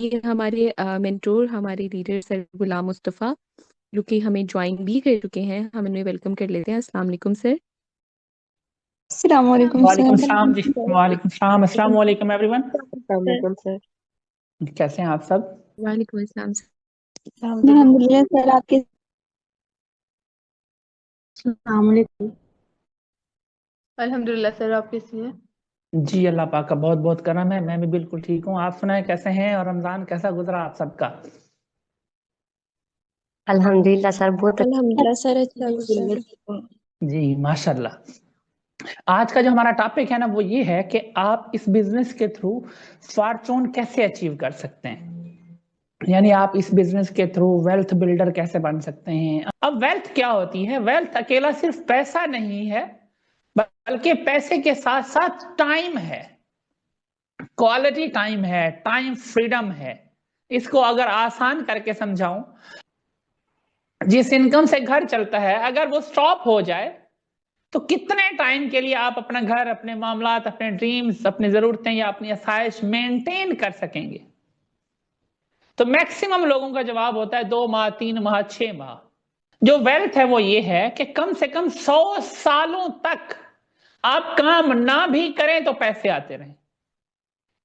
ये हमारे मेंटोर, हमारे लीडर सर गुलाम मुस्तफ़ा, जो कि हमें ज्वाइन भी कर चुके हैं। हम इन्हें वेलकम कर लेते हैं। अस्सलाम वालेकुम सर। अस्सलाम वालेकुम वालेकुम सर। सलाम जी। वालेकुम सलाम। अस्सलाम वालेकुम एवरीवन। सर। वालेकुम सर। कैसे हैं आप सब? वालेकुम अस्सलाम सर। अल्हम्दुलिल्लाह सर, आपके अस्सलाम वालेकुम। अल्हम्दुलिल्लाह सर, आप कैसी हैं? जी, अल्लाह पाक का बहुत बहुत करम है। मैं भी बिल्कुल ठीक हूँ। आप सुनाएं कैसे हैं और रमजान कैसा गुजरा आप सबका? अल्हम्दुलिल्लाह सर, बहुत अल्हम्दुलिल्लाह सर, अच्छा गुजरा। जी माशाल्लाह। आज का जो हमारा टॉपिक है ना वो ये है कि आप इस बिजनेस के थ्रू फॉर्चून कैसे अचीव कर सकते हैं, यानी आप इस बिजनेस के थ्रू वेल्थ बिल्डर कैसे बन सकते हैं। अब वेल्थ क्या होती है? वेल्थ अकेला सिर्फ पैसा नहीं है, बल्कि पैसे के साथ साथ टाइम है, क्वालिटी टाइम है, टाइम फ्रीडम है। इसको अगर आसान करके समझाऊं, जिस इनकम से घर चलता है अगर वो स्टॉप हो जाए तो कितने टाइम के लिए आप अपना घर, अपने मामलात, अपने ड्रीम्स, अपनी जरूरतें या अपनी आसाइश मेंटेन कर सकेंगे? तो मैक्सिमम लोगों का जवाब होता है 2 माह, 3 माह, 6 माह। जो वेल्थ है वो ये है कि कम से कम 100 सालों तक आप काम ना भी करें तो पैसे आते रहें।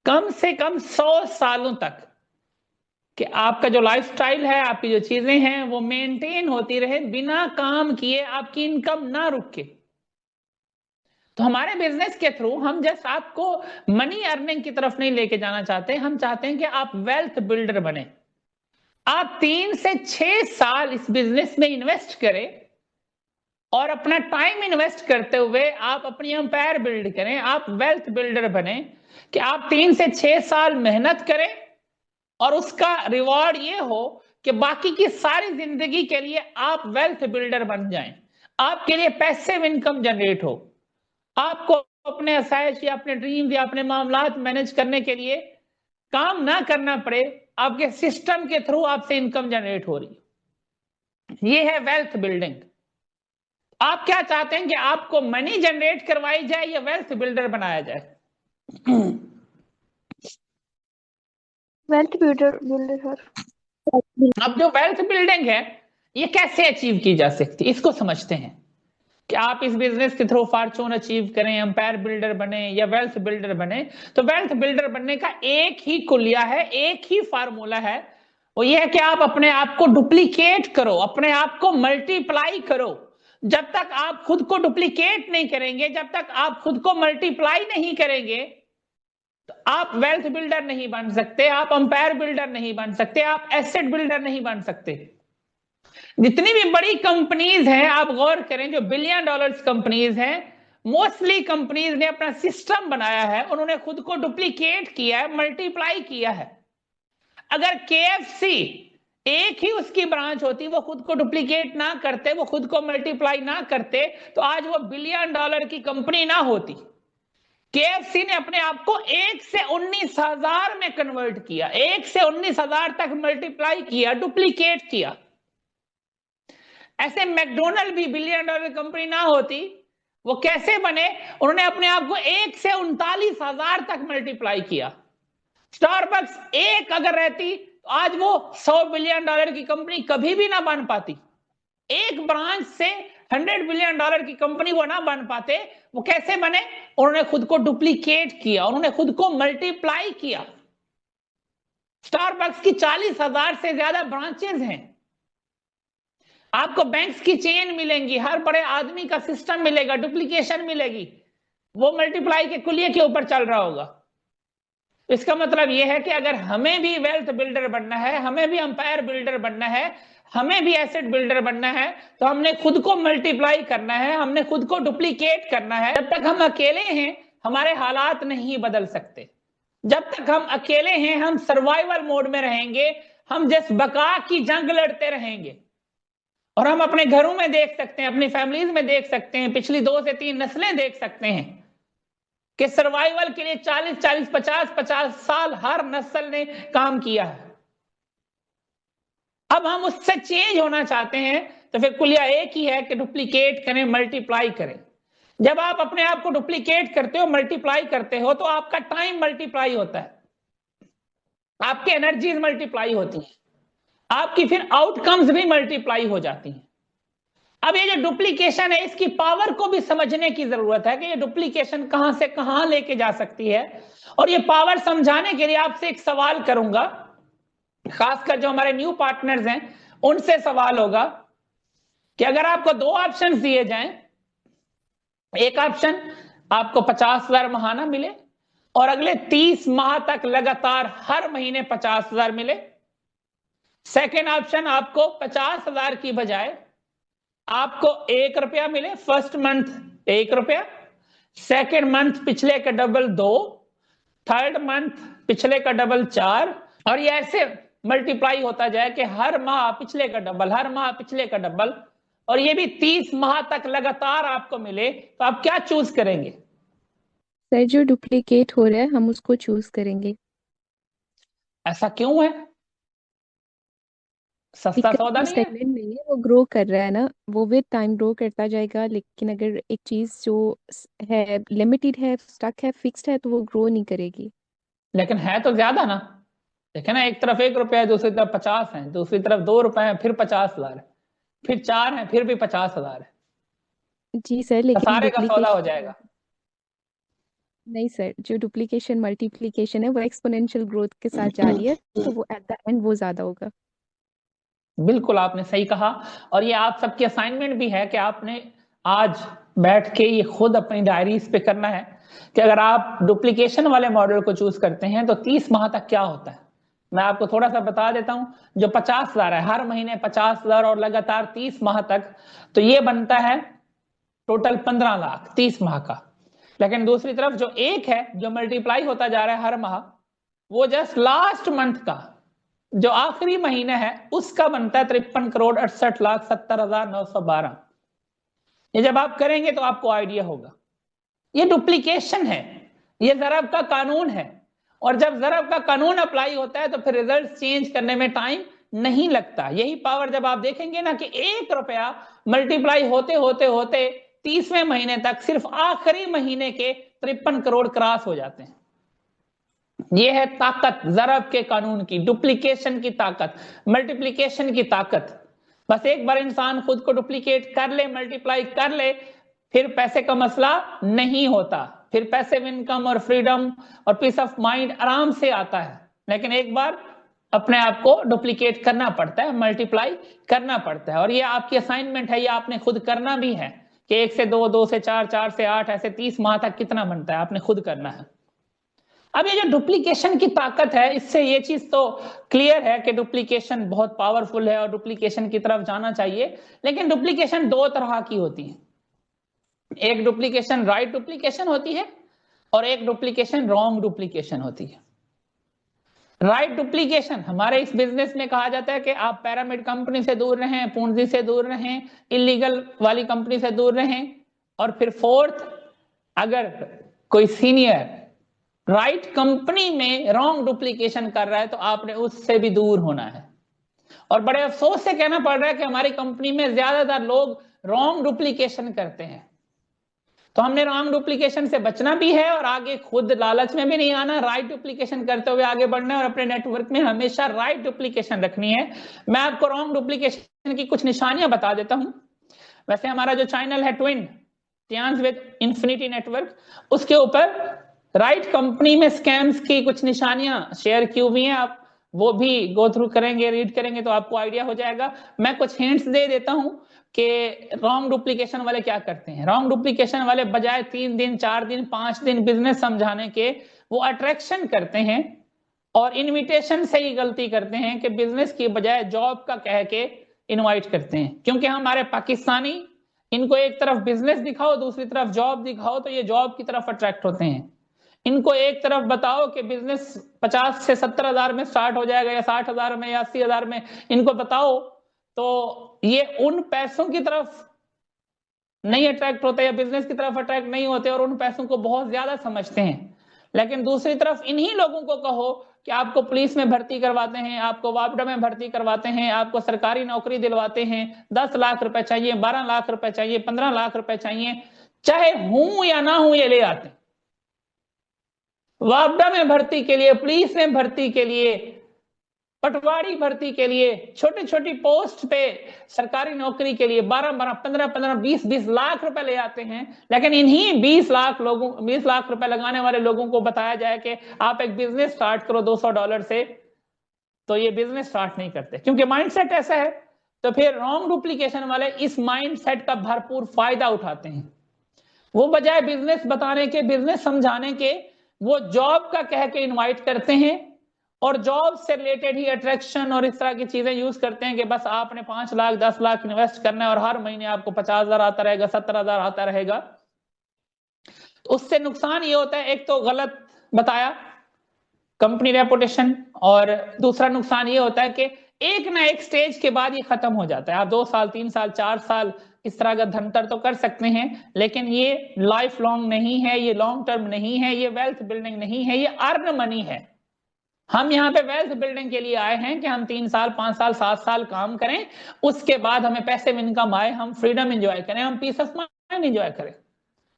कम से कम 100 सालों तक कि आपका जो लाइफस्टाइल है, आपकी जो चीजें हैं वो मेंटेन होती रहे, बिना काम किए आपकी इनकम ना रुके। तो हमारे बिजनेस के थ्रू हम जस्ट आपको मनी अर्निंग की तरफ नहीं लेके जाना चाहते, हम चाहते हैं कि आप वेल्थ बिल्डर बने। आप 3 से 6 साल इस बिजनेस में इन्वेस्ट करें और अपना टाइम इन्वेस्ट करते हुए आप अपनी एम्पायर बिल्ड करें, आप वेल्थ बिल्डर बने। कि आप 3 से 6 साल मेहनत करें और उसका रिवॉर्ड ये हो कि बाकी की सारी जिंदगी के लिए आप वेल्थ बिल्डर बन जाएं, आपके लिए पैसिव इनकम जनरेट हो, आपको अपने असाइश या अपने ड्रीम या अपने मामलात मैनेज करने के लिए काम ना करना पड़े, आपके सिस्टम के थ्रू आपसे इनकम जनरेट हो रही है। ये है वेल्थ बिल्डिंग। आप क्या चाहते हैं कि आपको मनी जनरेट करवाई जाए या वेल्थ बिल्डर बनाया जाए? Wealth builder builder sir. अब जो वेल्थ बिल्डिंग है ये कैसे अचीव की जा सकती है, इसको समझते हैं। कि आप इस बिजनेस के थ्रू फॉर्चून अचीव करें, एम्पायर बिल्डर बने या वेल्थ बिल्डर बने, तो वेल्थ बिल्डर बनने का एक ही कुलिया है, एक ही फार्मूला है। वो ये है कि आप अपने आप को डुप्लीकेट करो, अपने आप को मल्टीप्लाई करो। जब तक आप खुद को डुप्लीकेट नहीं करेंगे, जब तक आप खुद को मल्टीप्लाई नहीं करेंगे, तो आप वेल्थ बिल्डर नहीं बन सकते, आप एम्पायर बिल्डर नहीं बन सकते, आप एसेट बिल्डर नहीं बन सकते। जितनी भी बड़ी कंपनीज हैं, आप गौर करें, जो बिलियन डॉलर्स कंपनीज हैं, मोस्टली कंपनीज ने अपना सिस्टम बनाया है, उन्होंने खुद को डुप्लीकेट किया है, मल्टीप्लाई किया है। अगर केएफसी एक ही उसकी ब्रांच होती, वो खुद को डुप्लीकेट ना करते, वो खुद को मल्टीप्लाई ना करते, तो आज वो बिलियन डॉलर की कंपनी ना होती। केएफसी ने अपने आप को 1 से 19,000 में कन्वर्ट किया, 1 से 19,000 तक मल्टीप्लाई किया, डुप्लीकेट किया। ऐसे मैकडोनल्ड भी बिलियन डॉलर कंपनी ना होती, वो कैसे बने? उन्होंने अपने आप को 1 से 39,000 तक मल्टीप्लाई किया। स्टारबक्स एक अगर रहती तो आज वो 100 बिलियन डॉलर की कंपनी कभी भी ना बन पाती। एक ब्रांच से 100 बिलियन डॉलर की कंपनी वो ना बन पाते। वो कैसे बने? उन्होंने खुद को डुप्लीकेट किया, उन्होंने खुद को मल्टीप्लाई किया। स्टारबक्स की 40,000 से ज्यादा ब्रांचेस हैं। आपको बैंक्स की चेन मिलेंगी, हर बड़े आदमी का सिस्टम मिलेगा, डुप्लीकेशन मिलेगी, वो मल्टीप्लाई के कुलिये के ऊपर चल रहा होगा। इसका मतलब यह है कि अगर हमें भी वेल्थ बिल्डर बनना है, हमें भी एम्पायर बिल्डर बनना है, हमें भी एसेट बिल्डर बनना है, तो हमने खुद को मल्टीप्लाई करना है, हमने खुद को डुप्लीकेट करना है। जब तक हम अकेले हैं हमारे हालात नहीं बदल सकते। जब तक हम अकेले हैं हम सर्वाइवल मोड में रहेंगे, हम जस्ट बका की जंग लड़ते रहेंगे। और हम अपने घरों में देख सकते हैं, अपनी फैमिलीज में देख सकते हैं, पिछली 2 से 3 नस्लें देख सकते हैं कि सर्वाइवल के लिए 40-40, 50-50 साल हर नस्ल ने काम किया है। अब हम उससे चेंज होना चाहते हैं, तो फिर कुलिया एक ही है कि डुप्लीकेट करें, मल्टीप्लाई करें। जब आप अपने आप को डुप्लीकेट करते हो, मल्टीप्लाई करते हो, तो आपका टाइम मल्टीप्लाई होता है। आपकी एनर्जीज मल्टीप्लाई होती हैं, आपकी फिर आउटकम्स भी मल्टीप्लाई हो जाती हैं। अब ये जो डुप्लीकेशन है, इसकी पावर को भी समझने की जरूरत है कि ये डुप्लीकेशन कहां से कहां लेके जा सकती है। और ये पावर समझाने के लिए आपसे एक सवाल करूंगा, खासकर जो हमारे न्यू पार्टनर्स हैं उनसे सवाल होगा कि अगर आपको दो ऑप्शंस दिए जाएं, एक ऑप्शन आपको 50,000 महाना मिले और अगले 30 माह तक लगातार हर महीने 50,000 मिले। सेकेंड ऑप्शन आपको 50,000 की बजाय आपको 1 रुपया मिले, फर्स्ट मंथ 1 रुपया, सेकेंड मंथ पिछले का डबल 2, थर्ड मंथ पिछले का डबल 4, और ये ऐसे मल्टीप्लाई होता जाए कि हर माह पिछले का डबल, हर माह पिछले का डबल, और ये भी 30 माह तक लगातार आपको मिले, तो आप क्या चूज करेंगे? सर जो डुप्लीकेट हो रहा है हम उसको चूज करेंगे। ऐसा क्यों है? सस्ता सौदा नहीं है? स्टेगनेंट नहीं है, वो ग्रो कर रहा है ना, वो विद टाइम ग्रो करता जाएगा। लेकिन अगर एक चीज जो है लिमिटेड है, स्टक है, फिक्स्ड है, तो वो ग्रो नहीं करेगी। लेकिन है तो ज्यादा ना। देखे ना, एक तरफ 1 रुपया है, दूसरी तरफ 50 है, दूसरी तरफ 2 रुपए है, फिर 50,000 है, फिर 4 है, फिर भी 50,000 है। जी सर, लेकिन सारे का सौदा हो डुप्लीकेशन जाएगा। नहीं सर, जो डुप्लीकेशन मल्टीप्लीकेशन है वो एक्सपोनेंशियल ग्रोथ के साथ जा रही है, तो वो एट द एंड वो ज्यादा होगा। बिल्कुल आपने सही कहा, और ये आप सबकी असाइनमेंट भी है कि आपने आज बैठ के ये खुद अपनी डायरीज पे करना है कि अगर आप डुप्लीकेशन वाले मॉडल को चूज करते हैं तो 30 माह तक क्या होता है। मैं आपको थोड़ा सा बता देता हूं, जो 50,000 है, हर महीने 50,000 और लगातार 30 माह तक, तो ये बनता है टोटल 15 लाख 30 माह का। लेकिन दूसरी तरफ जो एक है, जो मल्टीप्लाई होता जा रहा है हर माह, वो जस्ट लास्ट मंथ का, जो आखिरी महीना है, उसका बनता है 53,68,70,912। ये जब आप करेंगे तो आपको आइडिया होगा। ये डुप्लीकेशन है, ये ज़रब का कानून है, और जब ज़रब का कानून अप्लाई होता है तो फिर रिजल्ट चेंज करने में टाइम नहीं लगता। यही पावर जब आप देखेंगे ना कि 1 रुपया मल्टीप्लाई होते होते होते 30वें महीने तक सिर्फ आखिरी महीने के 53 करोड़ क्रॉस हो जाते हैं। यह है ताकत ज़रब के कानून की, डुप्लीकेशन की ताकत, मल्टीप्लीकेशन की ताकत। बस एक बार इंसान खुद को डुप्लीकेट कर ले, मल्टीप्लाई कर ले, फिर पैसे का मसला नहीं होता, फिर पैसिव इनकम और फ्रीडम और पीस ऑफ माइंड आराम से आता है। लेकिन एक बार अपने आप को डुप्लीकेट करना पड़ता है, मल्टीप्लाई करना पड़ता है, और ये आपकी असाइनमेंट है, ये आपने खुद करना भी है कि 1 से 2, 2 से 4, 4 से 8, ऐसे 30 माह तक कितना बनता है, आपने खुद करना है। अब ये जो डुप्लीकेशन की ताकत है, इससे ये चीज तो क्लियर है कि डुप्लीकेशन बहुत पावरफुल है और डुप्लीकेशन की तरफ जाना चाहिए। लेकिन डुप्लीकेशन 2 तरह की होती है, एक डुप्लीकेशन राइट डुप्लीकेशन होती है और एक डुप्लीकेशन रॉन्ग डुप्लीकेशन होती है। राइट डुप्लीकेशन हमारे इस बिजनेस में कहा जाता है कि आप पिरामिड कंपनी से दूर रहें, पूंजी से दूर रहें, इलीगल वाली कंपनी से दूर रहें, और फिर फोर्थ, अगर कोई सीनियर राइट कंपनी में रॉन्ग डुप्लीकेशन कर रहा है तो आपने उससे भी दूर होना है। और बड़े अफसोस से कहना पड़ रहा है कि हमारी कंपनी में ज्यादातर लोग रॉन्ग डुप्लीकेशन करते हैं। तो हमने रॉन्ग डुप्लीकेशन से बचना भी है और आगे खुद लालच में भी नहीं आना, राइट डुप्लीकेशन करते हुए आगे बढ़ना है और अपने नेटवर्क में हमेशा राइट डुप्लीकेशन रखनी है। मैं आपको रॉन्ग डुप्लीकेशन की कुछ निशानियां बता देता हूं। वैसे हमारा जो चैनल है ट्विन टियान्स विद इंफिनिटी नेटवर्क, उसके ऊपर राइट कंपनी में स्कैम्स की कुछ निशानियां शेयर की हुई हैं, आप वो भी गो थ्रू करेंगे, रीड करेंगे तो आपको आइडिया हो जाएगा। मैं कुछ हिंट्स दे देता हूं कि रॉन्ग डुप्लीकेशन वाले क्या करते हैं। रॉन्ग डुप्लीकेशन वाले बजाय 3 दिन 4 दिन 5 दिन बिजनेस समझाने के, वो अट्रैक्शन करते हैं और इनविटेशन से ही गलती करते हैं कि बिजनेस की बजाय जॉब का कह के इनवाइट करते हैं। क्योंकि हमारे पाकिस्तानी, इनको एक तरफ बिजनेस दिखाओ, दूसरी तरफ जॉब दिखाओ, तो ये जॉब की तरफ अट्रैक्ट होते हैं। इनको एक तरफ बताओ कि बिजनेस 50 से 70,000 में स्टार्ट हो जाएगा, या 60,000 में, या 80,000 में, इनको बताओ, तो ये उन पैसों की तरफ नहीं अट्रैक्ट होते या बिजनेस की तरफ अट्रैक्ट नहीं होते और उन पैसों को बहुत ज्यादा समझते हैं। लेकिन दूसरी तरफ इन्हीं लोगों को कहो कि आपको पुलिस में भर्ती करवाते हैं, आपको वापडा में भर्ती करवाते हैं, आपको सरकारी नौकरी दिलवाते हैं, 10 लाख रुपए चाहिए, 12 लाख रुपए चाहिए, 15 लाख रुपए चाहिए, चाहे हूं या ना हूं, ये ले आते हैं। वापडा में भर्ती के लिए, पुलिस में भर्ती के लिए पटवारी भर्ती के लिए, छोटी छोटी पोस्ट पे सरकारी नौकरी के लिए 12-12, 15-15, 20-20 लाख रुपए ले आते हैं। लेकिन इन्हीं 20 लाख रुपए लगाने वाले लोगों को बताया जाए कि आप एक बिजनेस स्टार्ट करो $200 से, तो ये बिजनेस स्टार्ट नहीं करते, क्योंकि माइंडसेट ऐसा है। तो फिर रॉन्ग डुप्लीकेशन वाले इस माइंडसेट का भरपूर फायदा उठाते हैं। वो बजाय बिजनेस बताने के, बिजनेस समझाने के, वो जॉब का कह के इनवाइट करते हैं और जॉब से रिलेटेड ही अट्रैक्शन और इस तरह की चीजें यूज करते हैं कि बस आपने 5 लाख 10 लाख इन्वेस्ट करना है और हर महीने आपको 50,000 आता रहेगा, 70,000 आता रहेगा। तो उससे नुकसान ये होता है, एक तो गलत बताया, कंपनी रेपुटेशन, और दूसरा नुकसान ये होता है कि एक ना एक स्टेज के बाद ये खत्म हो जाता है। आप 2 साल 3 साल 4 साल इस तरह का धंतर तो कर सकते हैं, लेकिन ये लाइफ लॉन्ग नहीं है, ये लॉन्ग टर्म नहीं है, ये वेल्थ बिल्डिंग नहीं है, ये अर्न मनी है। हम यहाँ पे वेल्थ बिल्डिंग के लिए आए हैं कि हम 3 साल 5 साल 7 साल काम करें, उसके बाद हमें पैसे में इनकम आए, हम फ्रीडम एंजॉय करें, हम पीस ऑफ माइंड एंजॉय करें।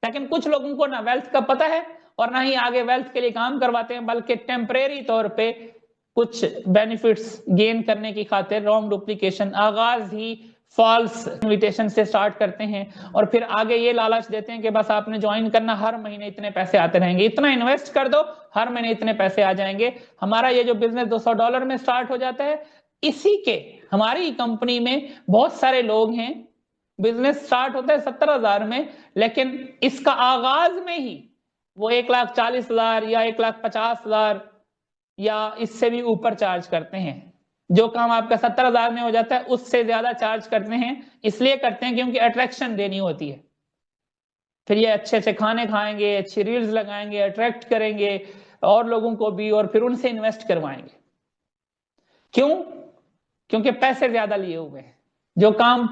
लेकिन कुछ लोगों को ना वेल्थ का पता है और ना ही आगे वेल्थ के लिए काम करवाते हैं, बल्कि टेम्परेरी तौर पे कुछ बेनिफिट्स गेन करने की खातिर रॉन्ग डुप्लीकेशन, आगाज ही फॉल्स इन्विटेशन से स्टार्ट करते हैं और फिर आगे ये लालच देते हैं कि बस आपने ज्वाइन करना, हर महीने इतने पैसे आते रहेंगे, इतना इन्वेस्ट कर दो, हर महीने इतने पैसे आ जाएंगे। हमारा ये जो बिजनेस $200 में स्टार्ट हो जाता है, इसी के हमारी कंपनी में बहुत सारे लोग हैं, बिजनेस स्टार्ट होता है 70,000 में, लेकिन इसका आगाज में ही वो 1,40,000 या 1,50,000 या इससे भी ऊपर चार्ज करते हैं। जो काम आपका 70,000 में हो जाता है उससे ज्यादा चार्ज करते हैं। इसलिए करते हैं क्योंकि अट्रैक्शन देनी होती है। फिर ये अच्छे अच्छे खाने खाएंगे, अच्छी रील्स लगाएंगे, अट्रैक्ट करेंगे और लोगों को भी, और फिर उनसे इन्वेस्ट करवाएंगे। क्यों? क्योंकि पैसे ज्यादा लिए हुए हैं। जो काम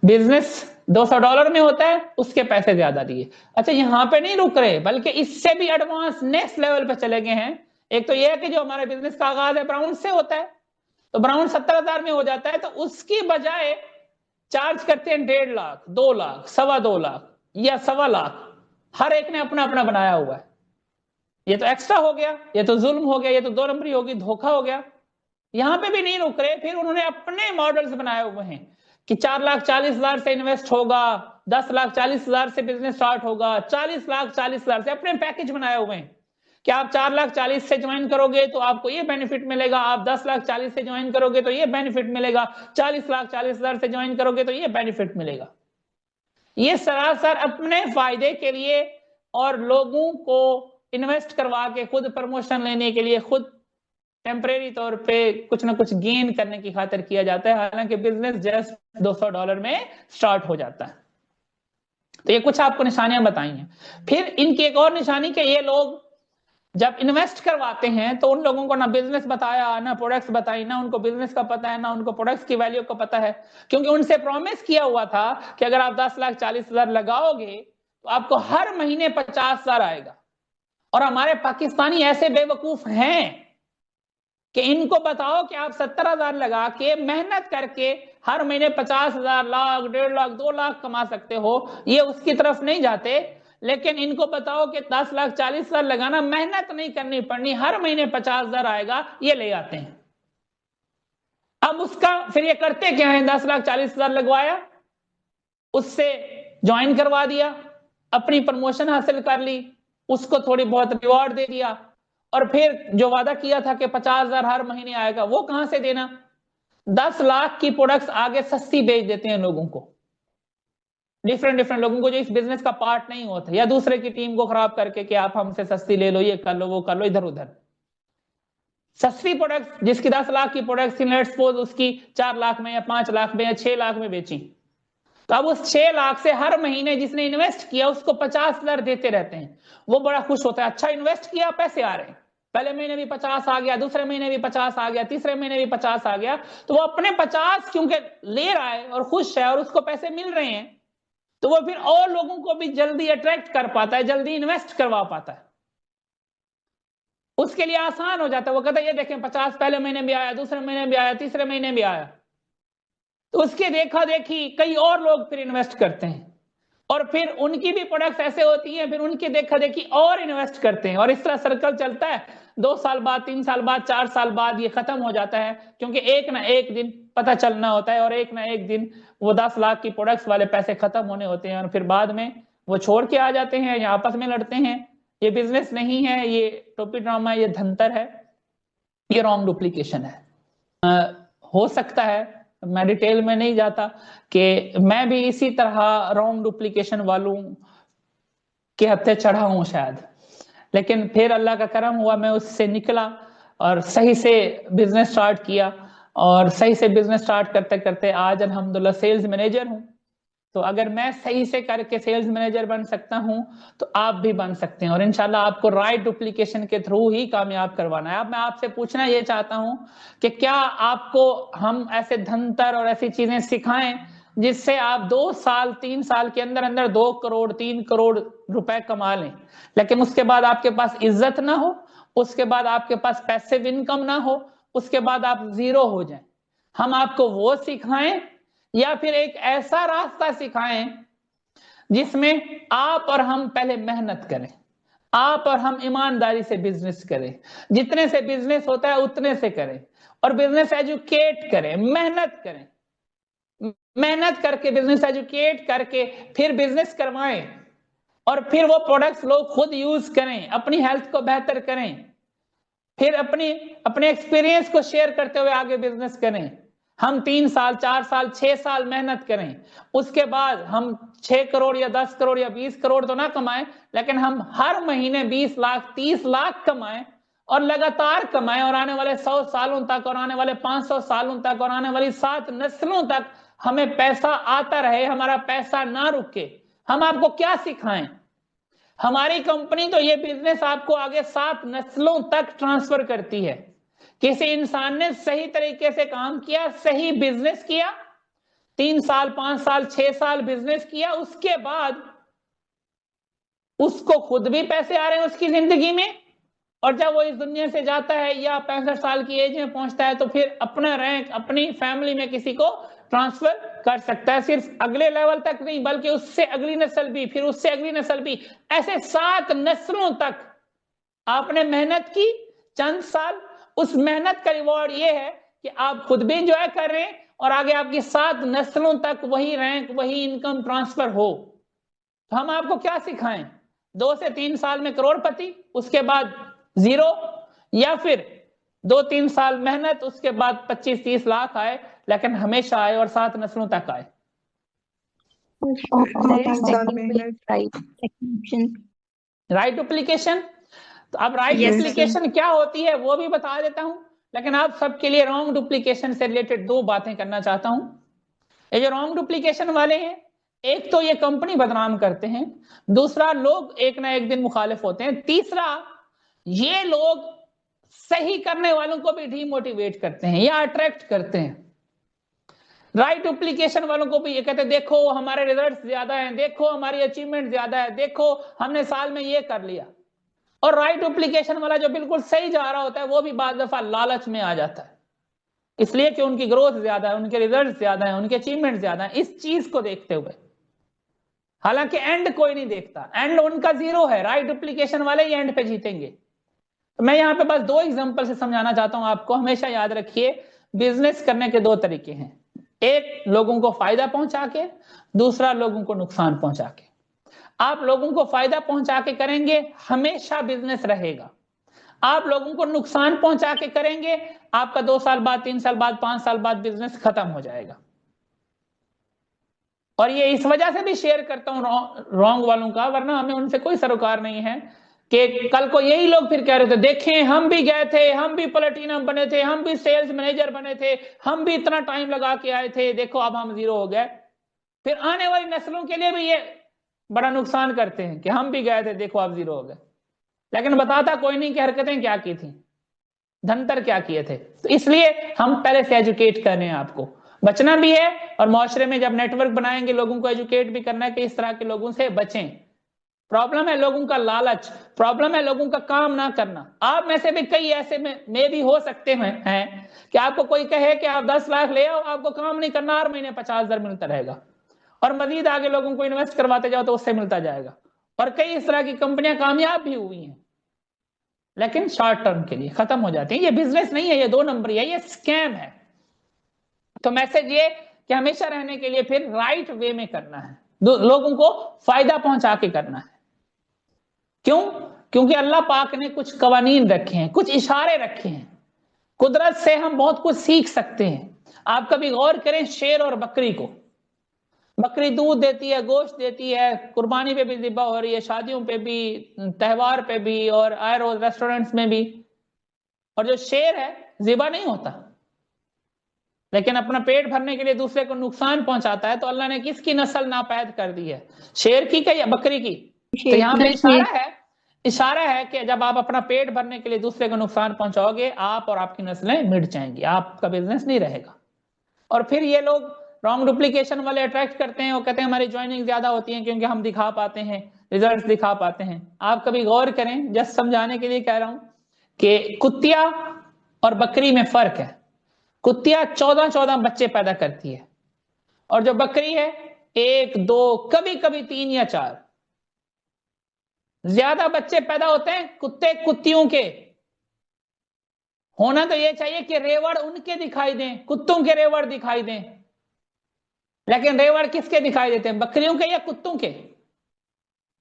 बिजनेस $200 में होता है उसके पैसे ज्यादा दिए। अच्छा, यहाँ पे नहीं रुक रहे, बल्कि इससे भी एडवांस नेक्स्ट लेवल पे चले गए हैं। एक तो यह है कि जो हमारे बिजनेस का आगाज है ब्राउन से होता है, तो ब्राउन 70,000 में हो जाता है, तो उसकी बजाय चार्ज करते हैं 1.5 लाख, 2 लाख, 2.25 लाख या 1.25 लाख। हर एक ने अपना अपना बनाया हुआ है। ये तो एक्स्ट्रा हो गया, ये तो जुल्म हो गया, ये तो 2 नंबरी होगी, धोखा हो गया। यहां पे भी नहीं रुक रहे, फिर उन्होंने अपने मॉडल्स बनाए हुए हैं कि 4,40,000 से इन्वेस्ट होगा, 10,40,000 से बिजनेस स्टार्ट होगा, 40,40,000 से अपने पैकेज बनाए हुए हैं कि आप 4,40,000 से ज्वाइन करोगे तो आपको ये बेनिफिट मिलेगा, आप 10,40,000 से ज्वाइन करोगे तो ये बेनिफिट मिलेगा, 40,40,000 से ज्वाइन करोगे तो ये बेनिफिट मिलेगा। ये सरासर अपने फायदे के लिए और लोगों को इन्वेस्ट करवा के खुद प्रमोशन लेने के लिए, खुद टेम्परेरी तौर पे कुछ ना कुछ गेन करने की खातिर किया जाता है। हालांकि बिजनेस जस्ट $200 में स्टार्ट हो जाता है। तो ये कुछ आपको निशानियां बताई हैं। फिर इनकी एक और निशानी कि ये लोग जब इन्वेस्ट करवाते हैं तो उन लोगों को ना बिजनेस बताया, ना प्रोडक्ट्स बताई, ना उनको बिजनेस का पता है, ना उनको प्रोडक्ट्स की वैल्यू का पता है। क्योंकि उनसे प्रॉमिस किया हुआ था कि अगर आप 10,40,000 लगाओगे तो आपको हर महीने 50,000 आएगा। और हमारे पाकिस्तानी ऐसे बेवकूफ हैं कि इनको बताओ कि आप 70,000 लगा के मेहनत करके हर महीने 50,000, लाख, 1.5 लाख, 2 लाख कमा सकते हो, ये उसकी तरफ नहीं जाते। लेकिन इनको बताओ कि 10,40,000 लगाना, मेहनत नहीं करनी पड़नी, हर महीने 50,000 आएगा, ये ले आते हैं। अब उसका फिर ये करते क्या है, 10,40,000 लगवाया, उससे ज्वाइन करवा दिया, अपनी प्रमोशन हासिल कर ली, उसको थोड़ी बहुत रिवॉर्ड दे दिया, और फिर जो वादा किया था कि 50,000 हर महीने आएगा, वो कहां से देना। 10 लाख की प्रोडक्ट्स आगे सस्ती बेच देते हैं लोगों को, डिफरेंट लोगों को जो इस बिजनेस का पार्ट नहीं होता, या दूसरे की टीम को खराब करके कि आप हमसे सस्ती ले लो, ये कर लो, वो कर लो, इधर उधर सस्ती प्रोडक्ट्स। जिसकी 10 लाख की प्रोडक्ट्स, लेट्स सपोज उसकी 4 लाख में या 5 लाख में या 6 लाख में बेची, तो अब उस 6 लाख से हर महीने जिसने इन्वेस्ट किया उसको 50,000 देते रहते हैं। वो बड़ा खुश होता है, अच्छा इन्वेस्ट किया, पैसे आ रहे हैं, पहले महीने भी 50 आ गया, दूसरे महीने भी 50 आ गया, तीसरे महीने भी 50 आ गया। तो वो अपने 50 क्योंकि ले रहा है और खुश है और उसको पैसे मिल रहे हैं, तो वो फिर और लोगों को भी जल्दी अट्रैक्ट कर पाता है, जल्दी इन्वेस्ट करवा पाता है, उसके लिए आसान हो जाता है। वो कहता है ये देखें 50 पहले महीने भी आया, दूसरे महीने भी आया, तीसरे महीने भी आया, तो उसके देखा देखी कई और लोग फिर इन्वेस्ट करते हैं। और फिर उनकी भी प्रोडक्ट्स ऐसे होती हैं, फिर उनकी देखा देखी और इन्वेस्ट करते हैं, और इस तरह सर्कल चलता है। 2 साल बाद, 3 साल बाद, 4 साल बाद ये खत्म हो जाता है, क्योंकि एक ना एक दिन पता चलना होता है, और एक ना एक दिन वो 10 लाख की प्रोडक्ट्स वाले पैसे खत्म होने होते हैं, और फिर बाद में वो छोड़ के आ जाते हैं या आपस में लड़ते हैं। ये बिजनेस नहीं है, ये टोपी ड्रामा, ये धंतर है, ये रॉन्ग डुप्लीकेशन है। हो सकता है, मैं डिटेल में नहीं जाता, कि मैं भी इसी तरह रॉन्ग डुप्लीकेशन वालों के हत्थे चढ़ा हूं शायद, लेकिन फिर अल्लाह का करम हुआ, मैं उससे निकला और सही से बिजनेस स्टार्ट किया, और सही से बिजनेस स्टार्ट करते करते आज अल्हम्दुलिल्लाह सेल्स मैनेजर हूं। तो अगर मैं सही से करके सेल्स मैनेजर बन सकता हूं तो आप भी बन सकते हैं, और इंशाल्लाह आपको राइट डुप्लीकेशन के थ्रू ही कामयाब करवाना है। अब मैं आपसे पूछना ये चाहता हूं कि क्या आपको हम ऐसे धंतर और ऐसी चीजें सिखाएं जिससे आप 2 साल 3 साल के अंदर अंदर 2 करोड़ 3 करोड़ रुपए कमा लें, लेकिन उसके बाद आपके पास इज्जत ना हो, उसके बाद आपके पास पैसिव इनकम ना हो, उसके बाद आप जीरो हो जाएं? हम आपको वो सिखाएं या फिर एक ऐसा रास्ता सिखाएं जिसमें आप और हम पहले मेहनत करें, आप और हम ईमानदारी से बिजनेस करें, जितने से बिजनेस होता है उतने से करें, और बिजनेस एजुकेट करें, मेहनत करें, मेहनत करके बिजनेस एजुकेट करके फिर बिजनेस करवाएं, और फिर वो प्रोडक्ट्स लोग खुद यूज करें, अपनी हेल्थ को बेहतर करें, फिर अपने एक्सपीरियंस को शेयर करते हुए आगे बिजनेस करें। हम 3 साल 4 साल 6 साल मेहनत करें, उसके बाद हम 6 करोड़ या 10 करोड़ या 20 करोड़ तो ना कमाएं, लेकिन हम हर महीने 20 लाख 30 लाख कमाएं, और लगातार कमाएं, और आने वाले 100 सालों तक, और आने वाले 500 सालों तक, और आने वाली 7 नस्लों तक हमें पैसा आता रहे, हमारा पैसा ना रुके। हम आपको क्या सिखाएं? हमारी कंपनी तो ये बिजनेस आपको आगे 7 नस्लों तक ट्रांसफर करती है। किसी इंसान ने सही तरीके से काम किया, सही बिजनेस किया, 3 साल 5 साल 6 साल बिजनेस किया, उसके बाद उसको खुद भी पैसे आ रहे हैं उसकी जिंदगी में, और जब वो इस दुनिया से जाता है या 65 साल की एज में पहुंचता है तो फिर अपना रैंक अपनी फैमिली में किसी को ट्रांसफर कर सकता है। सिर्फ अगले लेवल तक नहीं, बल्कि उससे अगली नस्ल भी, फिर उससे अगली नस्ल भी, ऐसे 7 नस्लों तक आपने मेहनत की, चंद साल, उस मेहनत का रिवॉर्ड ये है कि आप खुद भी एंजॉय कर रहे हैं, और आगे आपकी 7 नस्लों तक वही रैंक वही इनकम ट्रांसफर हो। तो हम आपको क्या सिखाएं? 2 से 3 साल में करोड़पति, उसके बाद जीरो, या फिर 2-3 साल मेहनत, उसके बाद 25-30 लाख आए, लेकिन हमेशा आए और 7 नस्लों तक आए। Right duplication. तो अब राइट डुप्लीकेशन क्या होती है वो भी बता देता हूं, लेकिन आप सबके लिए रॉन्ग डुप्लीकेशन से रिलेटेड 2 बातें करना चाहता हूं। ये जो रॉन्ग डुप्लीकेशन वाले हैं, एक तो ये कंपनी बदनाम करते हैं, दूसरा लोग एक ना एक दिन मुखालिफ होते हैं, तीसरा ये लोग सही करने वालों को भी डीमोटिवेट करते हैं या अट्रैक्ट करते हैं। राइट डुप्लीकेशन वालों को भी ये कहते हैं देखो हमारे रिजल्ट्स ज्यादा हैं, देखो हमारी अचीवमेंट ज्यादा है, देखो हमने साल में ये कर लिया। और राइट डुप्लीकेशन वाला जो बिल्कुल सही जा रहा होता है वो भी बाद दफा लालच में आ जाता है, इसलिए कि उनकी ग्रोथ ज्यादा है, उनके रिजल्ट ज्यादा है, उनके अचीवमेंट ज्यादा है, इस चीज को देखते हुए। हालांकि एंड कोई नहीं देखता, एंड उनका जीरो है, राइट डुप्लीकेशन वाले ही एंड पे जीतेंगे। तो मैं यहाँ पे बस 2 एग्जांपल से समझाना चाहता हूं आपको। हमेशा याद रखिए, बिजनेस करने के 2 तरीके हैं, एक लोगों को फायदा पहुंचा के, दूसरा लोगों को नुकसान पहुंचा के। आप लोगों को फायदा पहुंचा के करेंगे, हमेशा बिजनेस रहेगा। आप लोगों को नुकसान पहुंचा के करेंगे, आपका 2 साल बाद 3 साल बाद 5 साल बाद बिजनेस खत्म हो जाएगा। और ये इस वजह से भी शेयर करता हूं रॉन्ग वालों का, वरना हमें उनसे कोई सरोकार नहीं है कि कल को यही लोग फिर कह रहे थे देखें हम भी गए थे, हम भी प्लेटिनम बने थे, हम भी सेल्स मैनेजर बने थे, हम भी इतना टाइम लगा के आए थे, देखो अब हम जीरो हो गए। फिर आने वाली नस्लों के लिए भी ये बड़ा नुकसान करते हैं कि हम भी गए थे, देखो आप जीरो हो गए, लेकिन बताता कोई नहीं कि हरकतें क्या की थी, धंतर क्या किए थे। तो इसलिए हम पहले से एजुकेट कर रहे हैं, आपको बचना भी है, और माशरे में जब नेटवर्क बनाएंगे लोगों को एजुकेट भी करना है कि इस तरह के लोगों से बचें। प्रॉब्लम है लोगों का लालच, प्रॉब्लम है लोगों का काम ना करना। आप में से भी कई ऐसे में भी हो सकते हैं कि आपको कोई कहे कि आप 10 लाख ले आओ, आपको काम नहीं करना, हर महीने 50,000 मिलता रहेगा, और मजीद आगे लोगों को इन्वेस्ट करवाते जाओ तो उससे मिलता जाएगा। और कई इस तरह की कंपनियां कामयाब भी हुई हैं, लेकिन शॉर्ट टर्म के लिए खत्म हो जाती हैं। ये बिजनेस नहीं है, ये 2 नंबरी है, ये स्कैम है। तो मैसेज ये कि हमेशा रहने के लिए फिर राइट वे में करना है, लोगों को फायदा पहुंचा के करना है। क्यों? क्योंकि अल्लाह पाक ने कुछ कवानीन रखे हैं, कुछ इशारे रखे हैं। कुदरत से हम बहुत कुछ सीख सकते हैं। आप कभी गौर करें शेर और बकरी को। बकरी दूध देती है, गोश्त देती है, कुर्बानी पे भी ज़िबा हो रही है, शादियों पे भी, त्योहार पे भी, और आए रोज रेस्टोरेंट्स में भी। और जो शेर है ज़िबा नहीं होता, लेकिन अपना पेट भरने के लिए दूसरे को नुकसान पहुंचाता है। तो अल्लाह ने किसकी नस्ल नापैद कर दी है, शेर की या बकरी की? तो यहाँ पे इशारा है कि जब आप अपना पेट भरने के लिए दूसरे को नुकसान पहुंचाओगे, आप और आपकी नस्लें मिट जाएंगी, आपका बिजनेस नहीं रहेगा। और फिर ये लोग रॉन्ग डुप्लीकेशन वाले अट्रैक्ट करते हैं, वो कहते हैं हमारी ज्वाइनिंग ज्यादा होती है क्योंकि हम दिखा पाते हैं, रिजल्ट्स दिखा पाते हैं। आप कभी गौर करें, जस्ट समझाने के लिए कह रहा हूं कि कुत्तिया और बकरी में फर्क है। कुत्तिया 14 बच्चे पैदा करती है, और जो बकरी है 1 2 कभी कभी 3 या 4। ज्यादा बच्चे पैदा होते हैं कुत्ते कुत्तियों के। होना तो ये चाहिए कि रेवड़ उनके दिखाई दें, कुत्तों के रेवड़ दिखाई दें, लेकिन रेवड़ किसके दिखाई देते हैं, बकरियों के या कुत्तों के?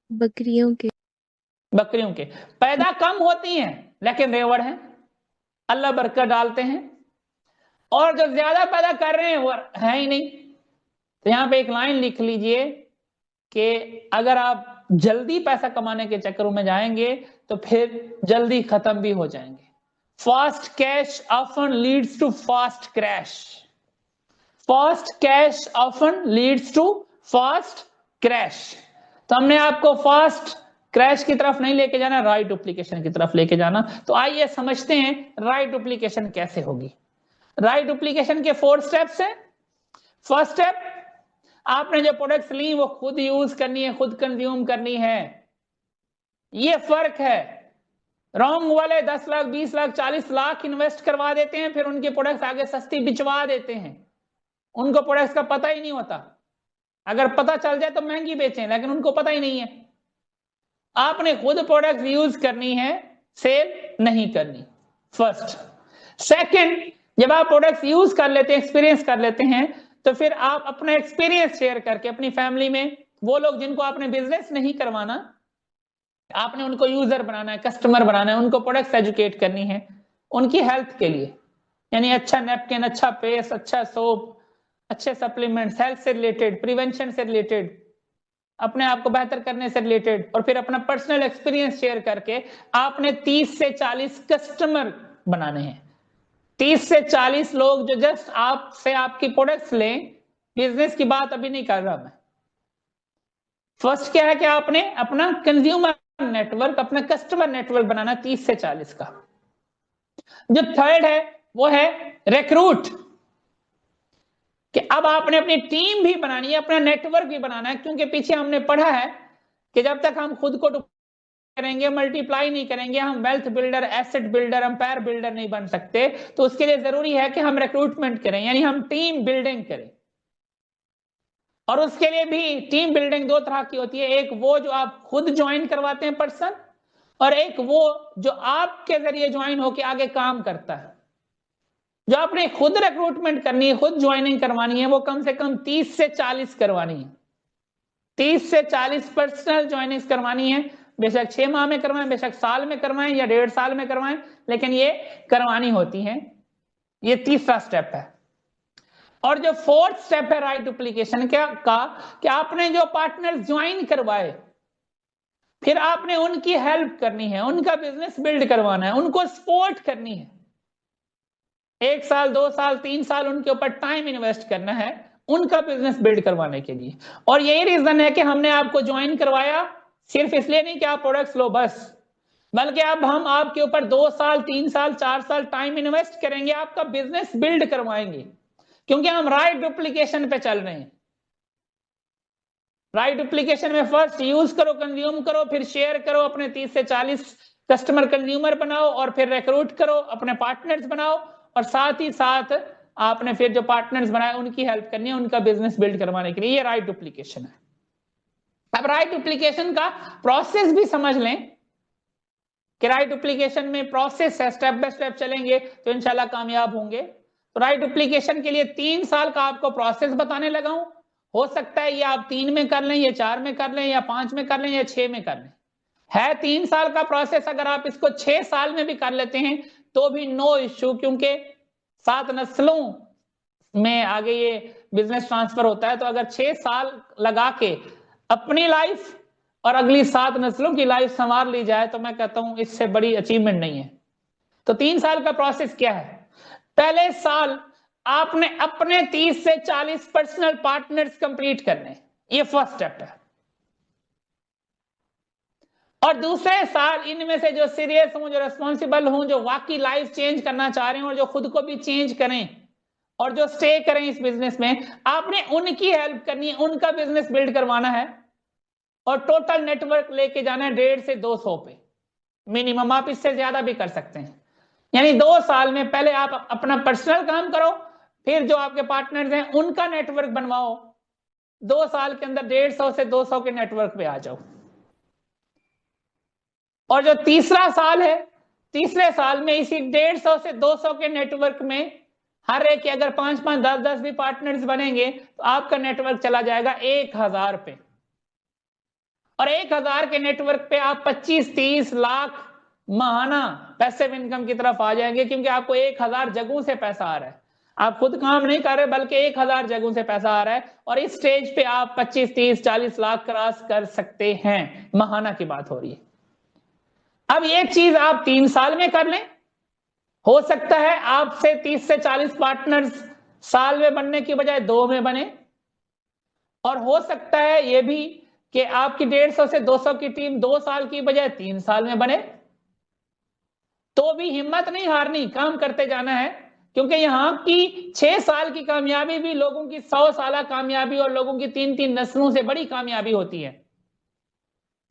बकरियों के। बकरियों के। पैदा कम होती हैं लेकिन रेवड़ हैं, अल्लाह बरकत डालते हैं। और जो ज्यादा पैदा कर रहे हैं वो है ही नहीं। तो यहां पे एक लाइन लिख लीजिए कि अगर आप जल्दी पैसा कमाने के चक्करों में जाएंगे तो फिर जल्दी खत्म भी हो जाएंगे। Fast cash often leads to fast crash. Fast cash often leads to fast crash. तो हमने आपको फास्ट क्रैश की तरफ नहीं लेके जाना, राइट डुप्लीकेशन की तरफ लेके जाना। तो आइए समझते हैं राइट डुप्लीकेशन कैसे होगी। राइट डुप्लीकेशन के 4 स्टेप्स हैं। फर्स्ट स्टेप, आपने जो प्रोडक्ट्स ली वो खुद यूज करनी है, खुद कंज्यूम करनी है। ये फर्क है। रॉन्ग वाले 10 लाख 20 लाख 40 लाख इन्वेस्ट करवा देते हैं, फिर उनके प्रोडक्ट्स आगे सस्ती बिचवा देते हैं। उनको प्रोडक्ट्स का पता ही नहीं होता। अगर पता चल जाए तो महंगी बेचें, लेकिन उनको पता ही नहीं है। आपने खुद प्रोडक्ट्स यूज करनी है, सेल नहीं करनी। फर्स्ट। सेकंड, जब आप प्रोडक्ट्स यूज कर लेते हैं, एक्सपीरियंस कर लेते हैं, तो फिर आप अपना एक्सपीरियंस शेयर करके अपनी फैमिली में, वो लोग जिनको आपने बिजनेस नहीं करवाना, आपने उनको यूजर बनाना है, कस्टमर बनाना है, उनको प्रोडक्ट्स एजुकेट करनी है उनकी हेल्थ के लिए। यानी अच्छा नैपकिन, अच्छा पेस्ट, अच्छा सोप, अच्छे सप्लीमेंट्स, हेल्थ से रिलेटेड, प्रिवेंशन से रिलेटेड, अपने आप को बेहतर करने से रिलेटेड। और फिर अपना पर्सनल एक्सपीरियंस शेयर करके आपने 30 से 40 कस्टमर बनाने हैं। 30 से 40 लोग जो जस्ट आपसे आपकी प्रोडक्ट्स लें। बिजनेस की बात अभी नहीं कर रहा मैं। फर्स्ट क्या है कि आपने अपना कंज्यूमर नेटवर्क, अपना कस्टमर नेटवर्क बनाना 30 से 40 का। जो थर्ड है वो है रिक्रूट, कि अब आपने अपनी टीम भी बनानी है, अपना नेटवर्क भी बनाना है। क्योंकि पीछे हमने पढ़ा है कि जब तक हम खुद को करेंगे, मल्टीप्लाई नहीं करेंगे, हम wealth builder, asset builder, empire builder नहीं बन सकते। तो उसके लिए जरूरी है कि हम रिक्रूटमेंट करें, यानी हम टीम बिल्डिंग करें। और उसके लिए भी टीम बिल्डिंग 2 तरह की होती है। एक वो जो आप खुद ज्वाइन करवाते हैं पर्सन, और एक वो जो आपके जरिए ज्वाइन होकर आगे काम करता है। जो आपने खुद रिक्रूटमेंट करनी है, खुद ज्वाइनिंग करवानी है, वो कम से कम 30 से 40 करवानी है। 30 से 40 पर्सनल ज्वाइनिंग करवानी है। बेशक 6 माह में करवाएं, बेशक साल में करवाएं या 1.5 साल में करवाएं, लेकिन ये करवानी होती है। ये तीसरा स्टेप है। और जो 4th स्टेप है राइट डुप्लीकेशन का कि आपने जो पार्टनर ज्वाइन करवाए, फिर आपने उनकी हेल्प करनी है, उनका बिजनेस बिल्ड करवाना है, उनको सपोर्ट करनी है। 1 साल 2 साल 3 साल उनके ऊपर टाइम इन्वेस्ट करना है उनका बिजनेस बिल्ड करवाने के लिए। और यही रीजन है कि हमने आपको ज्वाइन करवाया सिर्फ इसलिए नहीं कि आप प्रोडक्ट्स लो बस, बल्कि अब हम आपके ऊपर 2 साल 3 साल 4 साल टाइम इन्वेस्ट करेंगे, आपका बिजनेस बिल्ड करवाएंगे। क्योंकि हम राइट डुप्लीकेशन पे चल रहे हैं। राइट डुप्लीकेशन में फर्स्ट यूज करो, कंज्यूम करो, फिर शेयर करो, अपने 30 से 40 कस्टमर कंज्यूमर बनाओ, और फिर रिक्रूट करो, अपने पार्टनर्स बनाओ, और साथ ही साथ आपने फिर जो पार्टनर्स बनाए उनकी हेल्प करनी है उनका बिजनेस बिल्ड करवाने के लिए, ये राइट डुप्लीकेशन है। अब राइट डुप्लीकेशन का प्रोसेस भी समझ लें कि राइट डुप्लीकेशन में प्रोसेस है, स्टेप बाय स्टेप चलेंगे तो इंशाल्लाह कामयाब होंगे। तो राइट डुप्लीकेशन के लिए 3 साल का आपको प्रोसेस बताने लगा हूं। हो सकता है ये आप 3 में कर लें, या 4 में कर लें, या 5 में कर लें, या 6 में कर लें। है 3 साल का प्रोसेस, अगर आप इसको 6 साल में भी कर लेते हैं तो भी नो इश्यू, क्योंकि 7 नस्लों में आगे ये बिजनेस ट्रांसफर होता है। तो अगर 6 साल लगा के अपनी लाइफ और अगली 7 नस्लों की लाइफ संवार ली जाए तो मैं कहता हूं इससे बड़ी अचीवमेंट नहीं है। तो 3 साल का प्रोसेस क्या है? पहले साल आपने अपने 30 से 40 पर्सनल पार्टनर्स कंप्लीट करने, ये फर्स्ट स्टेप है। और दूसरे साल इनमें से जो सीरियस हों, जो रिस्पॉन्सिबल हों, जो वाकई लाइफ चेंज करना चाह रहे हैं और जो खुद को भी चेंज करें और जो स्टे करें इस बिजनेस में, आपने उनकी हेल्प करनी है, उनका बिजनेस बिल्ड करवाना है और टोटल नेटवर्क लेके जाना है 150 से 200 पे मिनिमम। आप इससे ज्यादा भी कर सकते हैं। यानी 2 साल में पहले आप अपना पर्सनल काम करो, फिर जो आपके पार्टनर्स हैं उनका नेटवर्क बनवाओ। 2 साल के अंदर 150 से 200 के नेटवर्क पे आ जाओ। और जो तीसरा साल है, तीसरे साल में इसी 150 से 200 के नेटवर्क में हर एक के अगर 5-5, 10-10 भी पार्टनर्स बनेंगे तो आपका नेटवर्क चला जाएगा 1000 पे। और 1000 के नेटवर्क पे आप 25-30 लाख माहाना पैसिव इनकम की तरफ आ जाएंगे, क्योंकि आपको 1000 जगहों से पैसा आ रहा है। आप खुद काम नहीं कर रहे बल्कि 1000 जगहों से पैसा आ रहा है। और इस स्टेज पे आप 25-30-40 लाख क्रॉस कर सकते हैं, माहाना की बात हो रही है। अब ये चीज आप 3 साल में कर लें। हो सकता है आपसे 30 से 40 पार्टनर्स साल में बनने की बजाय 2 में बने, और हो सकता है ये भी कि आपकी 150 से 200 की टीम 2 साल की बजाय 3 साल में बने। तो भी हिम्मत नहीं हारनी, काम करते जाना है, क्योंकि यहां की 6 साल की कामयाबी भी लोगों की 100 साल कामयाबी और लोगों की 3-3 नस्लों से बड़ी कामयाबी होती है।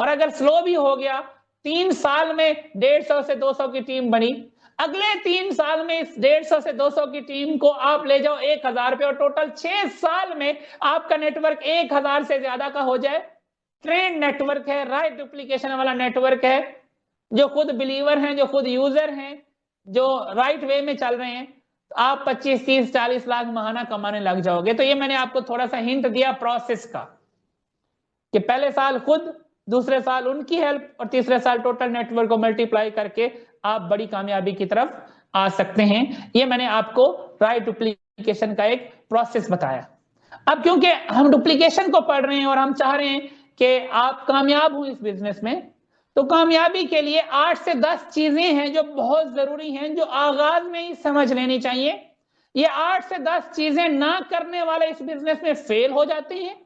और अगर स्लो भी हो गया, 3 साल में 150 से 200 की टीम बनी, अगले 3 साल में इस 150 से 200 की टीम को आप ले जाओ 1000 पे, और टोटल 6 साल में आपका नेटवर्क 1000 से ज्यादा का हो जाए। ट्रेंड नेटवर्क है, राइट डुप्लीकेशन वाला नेटवर्क है, जो खुद बिलीवर हैं, जो खुद यूजर हैं, जो राइट वे में चल रहे हैं, तो आप 25-30-40 लाख माहाना कमाने लग जाओगे। तो ये मैंने आपको थोड़ा सा हिंट दिया प्रोसेस का, कि पहले साल खुद, दूसरे साल उनकी हेल्प, और तीसरे साल टोटल नेटवर्क को मल्टीप्लाई करके आप बड़ी कामयाबी की तरफ आ सकते हैं। ये मैंने आपको राइट डुप्लीकेशन का एक प्रोसेस बताया। अब क्योंकि हम डुप्लीकेशन को पढ़ रहे हैं और हम चाह रहे हैं कि आप कामयाब हो इस बिजनेस में, तो कामयाबी के लिए 8 से 10 चीजें हैं जो बहुत जरूरी हैं, जो आगाज में ही समझ लेनी चाहिए। ये 8 से 10 चीजें ना करने वाले इस बिजनेस में फेल हो जाते हैं,